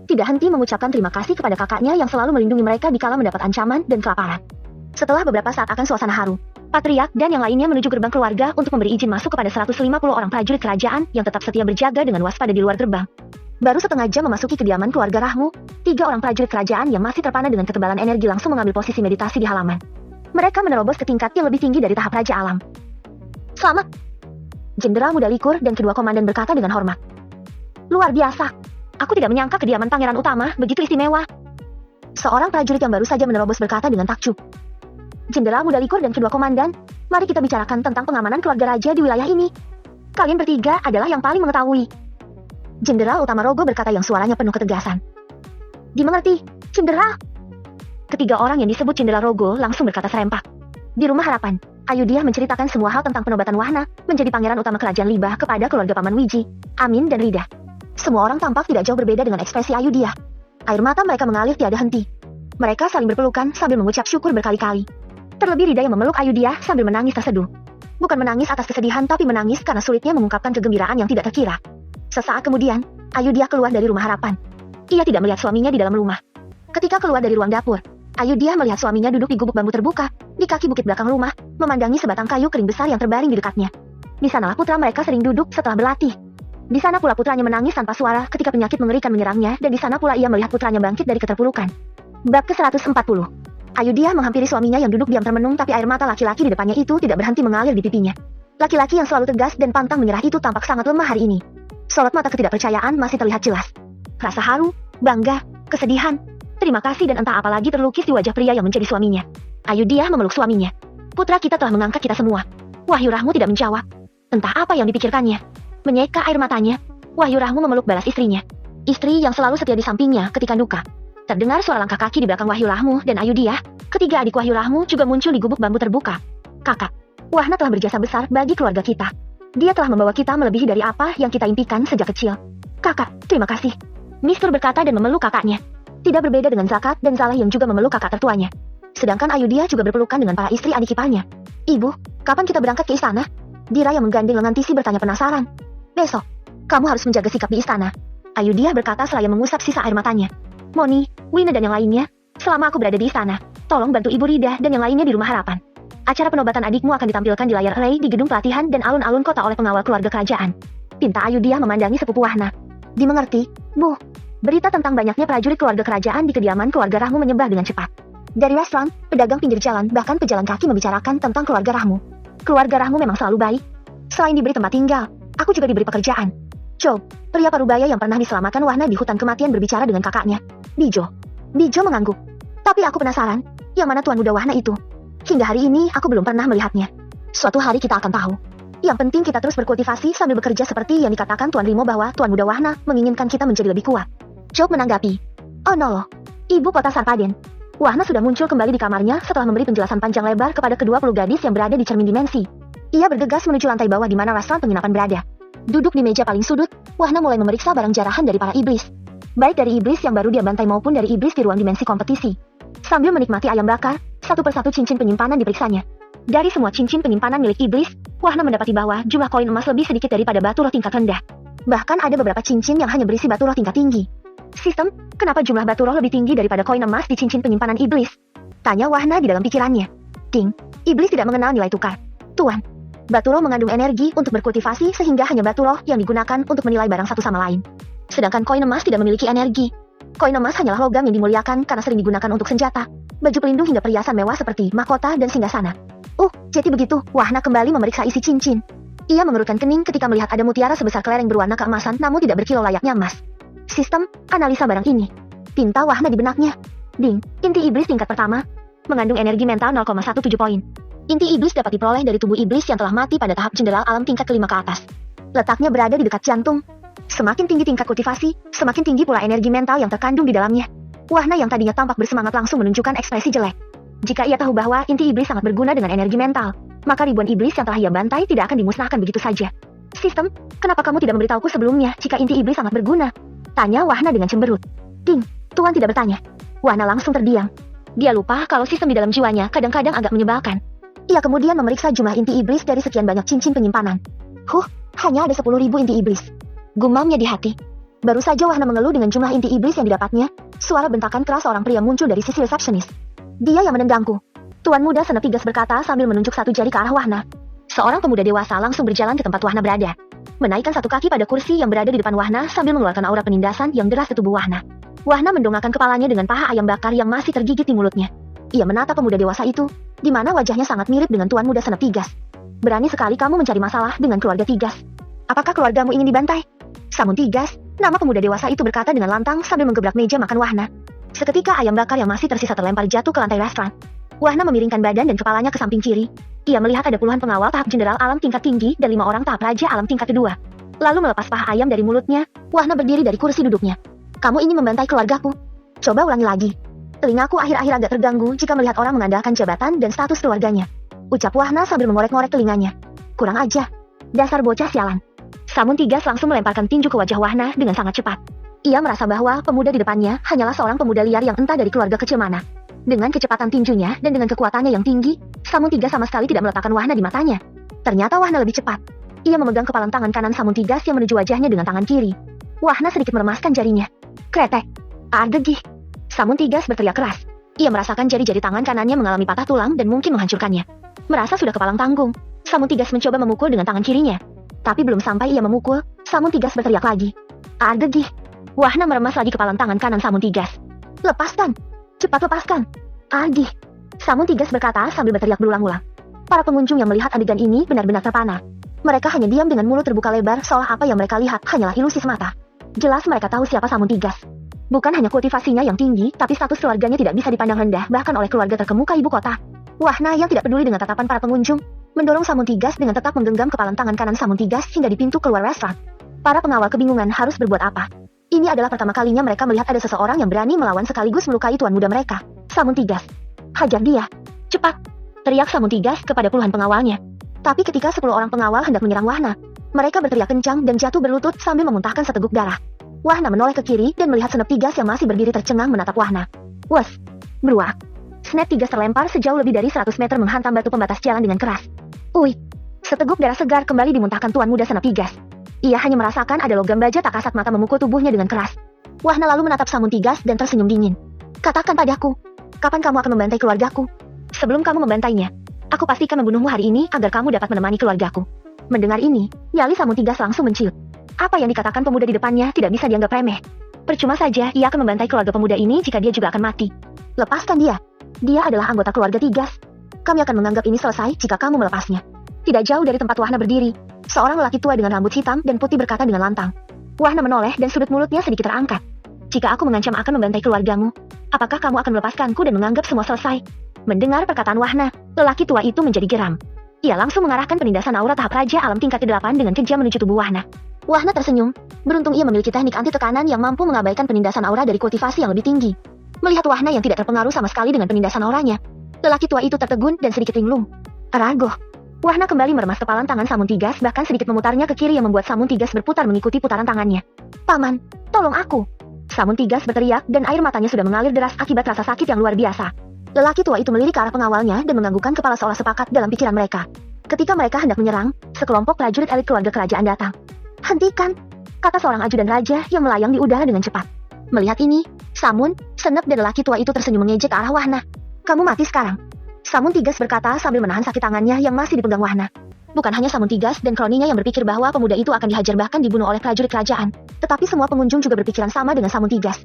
Tidak henti mengucapkan terima kasih kepada kakaknya yang selalu melindungi mereka dikala mendapat ancaman dan kelaparan. Setelah beberapa saat akan suasana haru, Patriark dan yang lainnya menuju gerbang keluarga untuk memberi izin masuk kepada 150 orang prajurit kerajaan yang tetap setia berjaga dengan waspada di luar gerbang. Baru setengah jam memasuki kediaman keluarga Rahmu, 3 orang prajurit kerajaan yang masih terpana dengan ketebalan energi langsung mengambil posisi meditasi di halaman. Mereka menerobos ke tingkat yang lebih tinggi dari tahap Raja Alam. Selamat! Jenderal Muda Likur dan kedua komandan berkata dengan hormat. Luar biasa! Aku tidak menyangka kediaman Pangeran Utama begitu istimewa. Seorang prajurit yang baru saja menerobos berkata dengan takjub. Jenderal Muda Likur dan kedua komandan, mari kita bicarakan tentang pengamanan keluarga raja di wilayah ini. Kalian bertiga adalah yang paling mengetahui. Jenderal Utama Rogo berkata yang suaranya penuh ketegasan. Dimengerti, Jenderal. Ketiga orang yang disebut Jenderal Rogo langsung berkata serempak. Di Rumah Harapan, Ayudhya menceritakan semua hal tentang penobatan Wahna menjadi pangeran utama kerajaan Libah kepada keluarga Paman Wiji, Amin dan Rida. Semua orang tampak tidak jauh berbeda dengan ekspresi Ayudhya. Air mata mereka mengalir tiada henti. Mereka saling berpelukan sambil mengucap syukur berkali-kali. Terlebih Rida yang memeluk Ayudhya sambil menangis terseduh. Bukan menangis atas kesedihan tapi menangis karena sulitnya mengungkapkan kegembiraan yang tidak terkira. Sesaat kemudian, Ayudhya keluar dari Rumah Harapan. Ia tidak melihat suaminya di dalam rumah. Ketika keluar dari ruang dapur, Ayudhya melihat suaminya duduk di gubuk bambu terbuka, di kaki bukit belakang rumah, memandangi sebatang kayu kering besar yang terbaring di dekatnya. Di sanalah putra mereka sering duduk setelah berlatih. Di sana pula putranya menangis tanpa suara ketika penyakit mengerikan menyerangnya dan di sana pula ia melihat putranya bangkit dari keterpurukan. Bab ke-140. Ayudhya menghampiri suaminya yang duduk diam termenung tapi air mata laki-laki di depannya itu tidak berhenti mengalir di pipinya. Laki-laki yang selalu tegas dan pantang menyerah itu tampak sangat lemah hari ini. Sorot mata ketidakpercayaan masih terlihat jelas. Rasa haru, bangga, kesedihan, terima kasih dan entah apa lagi terlukis di wajah pria yang menjadi suaminya. Ayudhya memeluk suaminya. Putra kita telah mengangkat kita semua. Wahyu Rahmu tidak menjawab. Entah apa yang dipikirkannya. Menyeka air matanya, Wahyu Rahmu memeluk balas istrinya. Istri yang selalu setia di sampingnya ketika duka. Terdengar suara langkah kaki di belakang Wahyu Rahmu dan Ayudhya. Ketiga adik Wahyu Rahmu juga muncul di gubuk bambu terbuka. Kakak, Wahna telah berjasa besar bagi keluarga kita. Dia telah membawa kita melebihi dari apa yang kita impikan sejak kecil. Kakak, terima kasih. Mistur berkata dan memeluk kakaknya. Tidak berbeda dengan Zakat dan Zaleh yang juga memeluk kakak tertuanya. Sedangkan Ayudhya juga berpelukan dengan para istri adik iparnya. Ibu, kapan kita berangkat ke istana? Dira yang menggandeng lengan Tisi bertanya penasaran. Besok, kamu harus menjaga sikap di istana. Ayudhya berkata selaya mengusap sisa air matanya. Moni, Wina dan yang lainnya, selama aku berada di istana, tolong bantu Ibu Rida dan yang lainnya di Rumah Harapan. Acara penobatan adikmu akan ditampilkan di layar array di gedung pelatihan dan alun-alun kota oleh pengawal keluarga kerajaan. Pinta Ayudhya memandangi sepupu Wahna. Dimengerti, Bu. Berita tentang banyaknya prajurit keluarga kerajaan di kediaman keluarga Rahmu menyebar dengan cepat. Dari restoran, pedagang pinggir jalan, bahkan pejalan kaki membicarakan tentang keluarga Rahmu. Keluarga Rahmu memang selalu baik. Selain diberi tempat tinggal, aku juga diberi pekerjaan. Chow, pria parubaya yang pernah diselamatkan Wahna di hutan kematian berbicara dengan kakaknya. Bijo mengangguk. Tapi aku penasaran, yang mana Tuan Muda Wahna itu? Hingga hari ini aku belum pernah melihatnya. Suatu hari kita akan tahu. Yang penting kita terus berkultivasi sambil bekerja seperti yang dikatakan Tuan Rimo bahwa Tuan Muda Wahna menginginkan kita menjadi lebih kuat. Chow menanggapi. Oh no, Ibu Kota Sarpaden. Wahna sudah muncul kembali di kamarnya setelah memberi penjelasan panjang lebar kepada kedua puluh gadis yang berada di cermin dimensi. Ia bergegas menuju lantai bawah di mana restoran penginapan berada. Duduk di meja paling sudut, Wahna mulai memeriksa barang jarahan dari para iblis. Baik dari iblis yang baru dia bantai maupun dari iblis di ruang dimensi kompetisi. Sambil menikmati ayam bakar, satu persatu cincin penyimpanan diperiksanya. Dari semua cincin penyimpanan milik iblis, Wahna mendapati bahwa jumlah koin emas lebih sedikit daripada batu roh tingkat rendah. Bahkan ada beberapa cincin yang hanya berisi batu roh tingkat tinggi. Sistem, kenapa jumlah batu roh lebih tinggi daripada koin emas di cincin penyimpanan iblis? Tanya Wahna di dalam pikirannya. Ding, iblis tidak mengenal nilai tukar. Tuan, batu roh mengandung energi untuk berkultivasi sehingga hanya batu roh yang digunakan untuk menilai barang satu sama lain. Sedangkan koin emas tidak memiliki energi. Koin emas hanyalah logam yang dimuliakan karena sering digunakan untuk senjata, baju pelindung hingga perhiasan mewah seperti mahkota dan singgasana. Jadi begitu, Wahna kembali memeriksa isi cincin. Ia mengerutkan kening ketika melihat ada mutiara sebesar kelereng berwarna keemasan namun tidak berkilau layaknya emas. Sistem analisa barang ini. Pinta Wahna di benaknya. Ding, inti iblis tingkat pertama mengandung energi mental 0,17 poin. Inti iblis dapat diperoleh dari tubuh iblis yang telah mati pada tahap jenderal alam tingkat kelima ke atas. Letaknya berada di dekat jantung. Semakin tinggi tingkat kultivasi, semakin tinggi pula energi mental yang terkandung di dalamnya. Wahna yang tadinya tampak bersemangat langsung menunjukkan ekspresi jelek. Jika ia tahu bahwa inti iblis sangat berguna dengan energi mental, maka ribuan iblis yang telah ia bantai tidak akan dimusnahkan begitu saja. Sistem, kenapa kamu tidak memberitahuku sebelumnya jika inti iblis sangat berguna? Tanya Wahna dengan cemberut. Ding, Tuan tidak bertanya. Wahna langsung terdiam. Dia lupa kalau sistem di dalam jiwanya kadang-kadang agak menyebalkan. Ia kemudian memeriksa jumlah inti iblis dari sekian banyak cincin penyimpanan. Hanya ada 10.000 inti iblis. Gumamnya di hati. Baru saja Wahna mengeluh dengan jumlah inti iblis yang didapatnya, suara bentakan keras seorang pria muncul dari sisi resepsionis. Dia yang menendangku. Tuan muda Senepigas berkata sambil menunjuk satu jari ke arah Wahna. Seorang pemuda dewasa langsung berjalan ke tempat Wahna berada. Menaikkan satu kaki pada kursi yang berada di depan Wahna sambil mengeluarkan aura penindasan yang deras ke tubuh Wahna. Wahna mendongakkan kepalanya dengan paha ayam bakar yang masih tergigit di mulutnya. Ia menatap pemuda dewasa itu, di mana wajahnya sangat mirip dengan Tuan muda Senepigas. Berani sekali kamu mencari masalah dengan keluarga Tigas. Apakah keluargamu ingin dibantai? Samun Tigas, nama pemuda dewasa itu berkata dengan lantang sambil menggebrak meja makan Wahna. Seketika ayam bakar yang masih tersisa terlempar jatuh ke lantai restoran. Wahna memiringkan badan dan kepalanya ke samping kiri. Ia melihat ada puluhan pengawal tahap jenderal alam tingkat tinggi dan 5 orang tahap raja alam tingkat kedua. Lalu melepas paha ayam dari mulutnya, Wahna berdiri dari kursi duduknya. Kamu ingin membantai keluargaku? Coba ulangi lagi. Telingaku akhir-akhir agak terganggu jika melihat orang mengandalkan jabatan dan status keluarganya. Ucap Wahna sambil mengorek-ngorek telinganya. Kurang aja. Dasar bocah sialan. Samun Tigas langsung melemparkan tinju ke wajah Wahna dengan sangat cepat. Ia merasa bahwa pemuda di depannya hanyalah seorang pemuda liar yang entah dari keluarga kecil mana. Dengan kecepatan tinjunya dan dengan kekuatannya yang tinggi, Samun Tigas sama sekali tidak meletakkan Wahna di matanya. Ternyata Wahna lebih cepat. Ia memegang kepalan tangan kanan Samun Tigas yang menuju wajahnya dengan tangan kiri. Wahna sedikit meremaskan jarinya. Kretek. Ardegih. Samun Tigas berteriak keras. Ia merasakan jari-jari tangan kanannya mengalami patah tulang dan mungkin menghancurkannya. Merasa sudah kepalang tanggung, Samun Tigas mencoba memukul dengan tangan kirinya. Tapi belum sampai ia memukul, Samun Tigas berteriak lagi. Ardegih. Wahna meremas lagi kepalang tangan kanan Samun Tigas. Lepaskan. Cepat lepaskan. Ardih. Samun Tigas berkata sambil berteriak berulang-ulang. Para pengunjung yang melihat adegan ini benar-benar terpana. Mereka hanya diam dengan mulut terbuka lebar seolah apa yang mereka lihat hanyalah ilusi semata. Jelas mereka tahu siapa Samun Tigas. Bukan hanya kultivasinya yang tinggi, tapi status keluarganya tidak bisa dipandang rendah bahkan oleh keluarga terkemuka ibu kota. Wahna yang tidak peduli dengan tatapan para pengunjung, mendorong Samun Tigas dengan tetap menggenggam kepalan tangan kanan Samun Tigas hingga di pintu keluar restoran. Para pengawal kebingungan harus berbuat apa. Ini adalah pertama kalinya mereka melihat ada seseorang yang berani melawan sekaligus melukai tuan muda mereka, Samun Tigas. Hajar dia. Cepat. Teriak Samun Tigas kepada puluhan pengawalnya. Tapi ketika 10 orang pengawal hendak menyerang Wahna, mereka berteriak kencang dan jatuh berlutut sambil memuntahkan seteguk darah. Wahna menoleh ke kiri dan melihat Snap Tigas yang masih berdiri tercengang menatap Wahna. Wes. Beruak. Snap Tigas terlempar sejauh lebih dari 100 meter menghantam batu pembatas jalan dengan keras. Seteguk darah segar kembali dimuntahkan tuan muda Snap Tigas. Ia hanya merasakan ada logam baja tak kasat mata memukul tubuhnya dengan keras. Wahna lalu menatap Samun Tigas dan tersenyum dingin. Katakan padaku, kapan kamu akan membantai keluargaku? Sebelum kamu membantainya, aku pastikan membunuhmu hari ini agar kamu dapat menemani keluargaku. Mendengar ini, nyali Samun Tigas langsung menciut. Apa yang dikatakan pemuda di depannya tidak bisa dianggap remeh. Percuma saja ia akan membantai keluarga pemuda ini jika dia juga akan mati. Lepaskan dia. Dia adalah anggota keluarga Tigas. Kami akan menganggap ini selesai jika kamu melepasnya. Tidak jauh dari tempat Wahna berdiri, seorang lelaki tua dengan rambut hitam dan putih berkata dengan lantang. Wahna menoleh dan sudut mulutnya sedikit terangkat. Jika aku mengancam akan membantai keluargamu, apakah kamu akan melepaskanku dan menganggap semua selesai? Mendengar perkataan Wahna, lelaki tua itu menjadi geram. Ia langsung mengarahkan penindasan aura tahap raja alam tingkat ke-8 dengan kejam menuju tubuh Wahna. Wahna tersenyum. Beruntung ia memiliki teknik anti tekanan yang mampu mengabaikan penindasan aura dari kultivasi yang lebih tinggi. Melihat Wahna yang tidak terpengaruh sama sekali dengan penindasan auranya, lelaki tua itu tertegun dan sedikit linglung. Ragoh. Wahna kembali meremas kepalan tangan Samun Tigas bahkan sedikit memutarnya ke kiri yang membuat Samun Tigas berputar mengikuti putaran tangannya. Paman, tolong aku. Samun Tigas berteriak dan air matanya sudah mengalir deras akibat rasa sakit yang luar biasa. Lelaki tua itu melirik ke arah pengawalnya dan menganggukkan kepala seolah sepakat dalam pikiran mereka. Ketika mereka hendak menyerang, sekelompok prajurit elit keluarga kerajaan datang. Hentikan, kata seorang ajudan raja yang melayang di udara dengan cepat. Melihat ini, Samun, Senep dan lelaki tua itu tersenyum mengejek ke arah Wahna. Kamu mati sekarang. Samun Tigas berkata sambil menahan sakit tangannya yang masih dipegang Wahna. Bukan hanya Samun Tigas dan kroninya yang berpikir bahwa pemuda itu akan dihajar bahkan dibunuh oleh prajurit kerajaan, tetapi semua pengunjung juga berpikiran sama dengan Samun Tigas.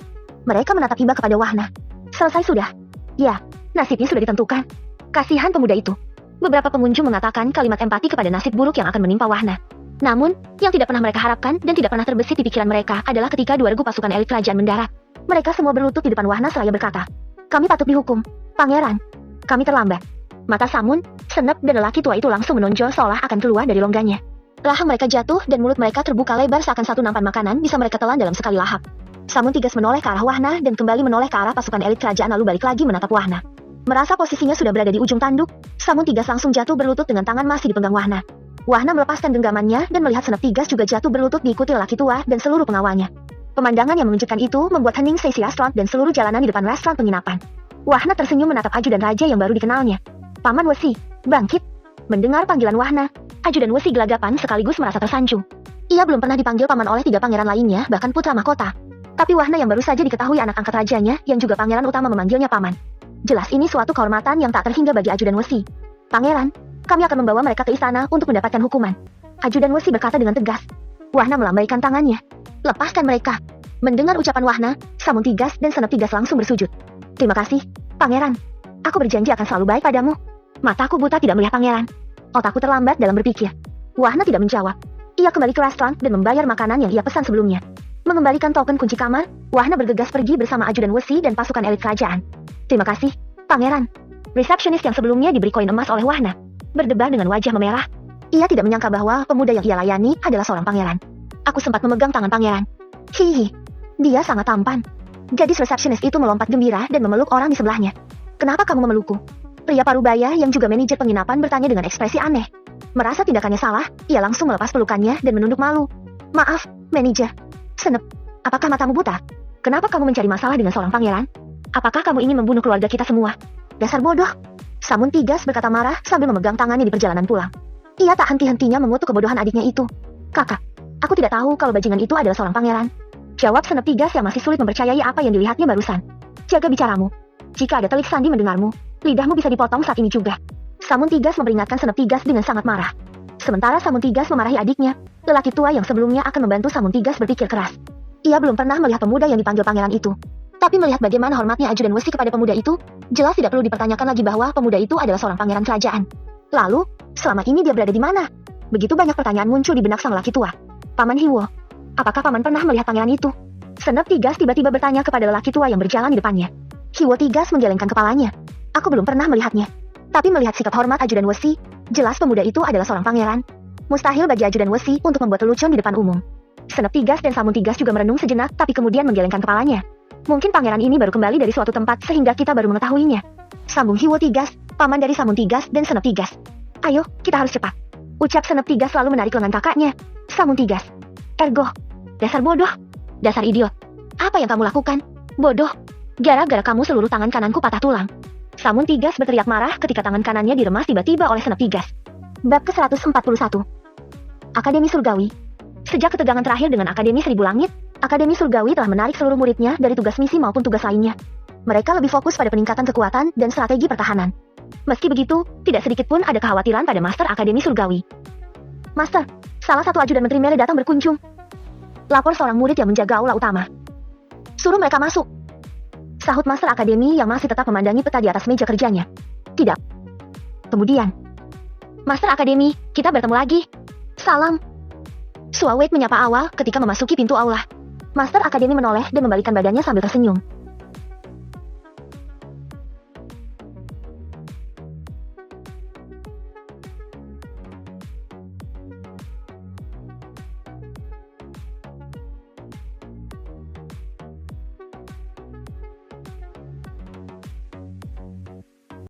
Mereka menatap iba kepada Wahna. Selesai sudah. Ya, nasibnya sudah ditentukan. Kasihan pemuda itu. Beberapa pengunjung mengatakan kalimat empati kepada nasib buruk yang akan menimpa Wahna. Namun, yang tidak pernah mereka harapkan dan tidak pernah terbesit di pikiran mereka adalah ketika 2 regu pasukan elit kerajaan mendarat. Mereka semua berlutut di depan Wahna seraya berkata, "Kami patut dihukum, Pangeran. Kami terlambat." Mata Samun, Senep dan lelaki tua itu langsung menonjol seolah akan keluar dari longganya. Rahang mereka jatuh dan mulut mereka terbuka lebar seakan satu nampan makanan bisa mereka telan dalam sekali lahap. Samun Tigas menoleh ke arah Wahna dan kembali menoleh ke arah pasukan elit kerajaan lalu balik lagi menatap Wahna. Merasa posisinya sudah berada di ujung tanduk, Samun Tigas langsung jatuh berlutut dengan tangan masih dipegang Wahna. Wahna melepaskan genggamannya dan melihat Senep Tigas juga jatuh berlutut diikuti lelaki tua dan seluruh pengawalnya. Pemandangan yang mengejutkan itu membuat hening seisi restoran dan seluruh jalanan di depan restoran penginapan. Wahna tersenyum menatap ajudan raja yang baru dikenalnya. "Paman Wesi, bangkit." Mendengar panggilan Wahna, ajudan Wesi gelagapan sekaligus merasa tersanjung. Ia belum pernah dipanggil paman oleh 3 pangeran lainnya, bahkan putra mahkota. Tapi Wahna yang baru saja diketahui anak angkat rajanya yang juga pangeran utama memanggilnya paman. Jelas ini suatu kehormatan yang tak terhingga bagi ajudan Wesi. "Pangeran, kami akan membawa mereka ke istana untuk mendapatkan hukuman," ajudan Wesi berkata dengan tegas. Wahna melambaikan tangannya. "Lepaskan mereka." Mendengar ucapan Wahna, Samun Tigas dan Senep Tigas langsung bersujud. "Terima kasih, Pangeran. Aku berjanji akan selalu baik padamu." Mataku buta tidak melihat pangeran. Otakku terlambat dalam berpikir. Wahna tidak menjawab. Ia kembali ke restoran dan membayar makanan yang ia pesan sebelumnya. Mengembalikan token kunci kamar, Wahna bergegas pergi bersama ajudan Wesi dan pasukan elit kerajaan. "Terima kasih, Pangeran." Resepsionis yang sebelumnya diberi koin emas oleh Wahna berdebar dengan wajah memerah. Ia tidak menyangka bahwa pemuda yang ia layani adalah seorang pangeran. "Aku sempat memegang tangan pangeran. Hihi, dia sangat tampan." Gadis resepsionis itu melompat gembira dan memeluk orang di sebelahnya. "Kenapa kamu memelukku?" Pria parubaya yang juga manajer penginapan bertanya dengan ekspresi aneh. Merasa tindakannya salah, ia langsung melepas pelukannya dan menunduk malu. "Maaf, manajer. Senep, apakah matamu buta? Kenapa kamu mencari masalah dengan seorang pangeran? Apakah kamu ingin membunuh keluarga kita semua? Dasar bodoh." Samun Tigas berkata marah sambil memegang tangannya di perjalanan pulang. Ia tak henti-hentinya mengutuk kebodohan adiknya itu. "Kakak, aku tidak tahu kalau bajingan itu adalah seorang pangeran," jawab Senep Tigas yang masih sulit mempercayai apa yang dilihatnya barusan. "Jaga bicaramu. Jika ada telik sandi mendengarmu, lidahmu bisa dipotong saat ini juga." Samun Tigas memperingatkan Senep Tigas dengan sangat marah. Sementara Samun Tigas memarahi adiknya, lelaki tua yang sebelumnya akan membantu Samun Tigas berpikir keras. Ia belum pernah melihat pemuda yang dipanggil pangeran itu. Tapi melihat bagaimana hormatnya ajudan Wesi kepada pemuda itu, jelas tidak perlu dipertanyakan lagi bahwa pemuda itu adalah seorang pangeran kerajaan. Lalu, selama ini dia berada di mana? Begitu banyak pertanyaan muncul di benak sang lelaki tua. "Paman Hiwo, apakah paman pernah melihat pangeran itu?" Senep Tigas tiba-tiba bertanya kepada lelaki tua yang berjalan di depannya. Hiwo Tigas menggelengkan kepalanya. "Aku belum pernah melihatnya. Tapi melihat sikap hormat ajudan Wesi, jelas pemuda itu adalah seorang pangeran. Mustahil bagi ajudan Wesi untuk membuat lelucon di depan umum." Senep Tigas dan Samun Tigas juga merenung sejenak tapi kemudian menggelengkan kepalanya. "Mungkin pangeran ini baru kembali dari suatu tempat sehingga kita baru mengetahuinya," sambung Hiwo Tigas, paman dari Samun Tigas dan Senep Tigas. "Ayo, kita harus cepat," ucap Senep Tigas lalu menarik lengan kakaknya, Samun Tigas. "Ergo, dasar bodoh, dasar idiot. Apa yang kamu lakukan? Bodoh. Gara-gara kamu seluruh tangan kananku patah tulang." Samun Tigas berteriak marah ketika tangan kanannya diremas tiba-tiba oleh Senep Tigas. Bab ke-141. Akademi Surgawi. Sejak ketegangan terakhir dengan Akademi Seribu Langit, Akademi Surgawi telah menarik seluruh muridnya dari tugas misi maupun tugas lainnya. Mereka lebih fokus pada peningkatan kekuatan dan strategi pertahanan. Meski begitu, tidak sedikit pun ada kekhawatiran pada Master Akademi Surgawi. "Master, salah satu ajudan Menteri Mele datang berkunjung," lapor seorang murid yang menjaga aula utama. "Suruh mereka masuk," sahut Master Akademi yang masih tetap memandangi peta di atas meja kerjanya. "Tidak." Kemudian, "Master Akademi, kita bertemu lagi. Salam." Suaweit menyapa awal ketika memasuki pintu aula. Master Akademi menoleh dan membalikkan badannya sambil tersenyum.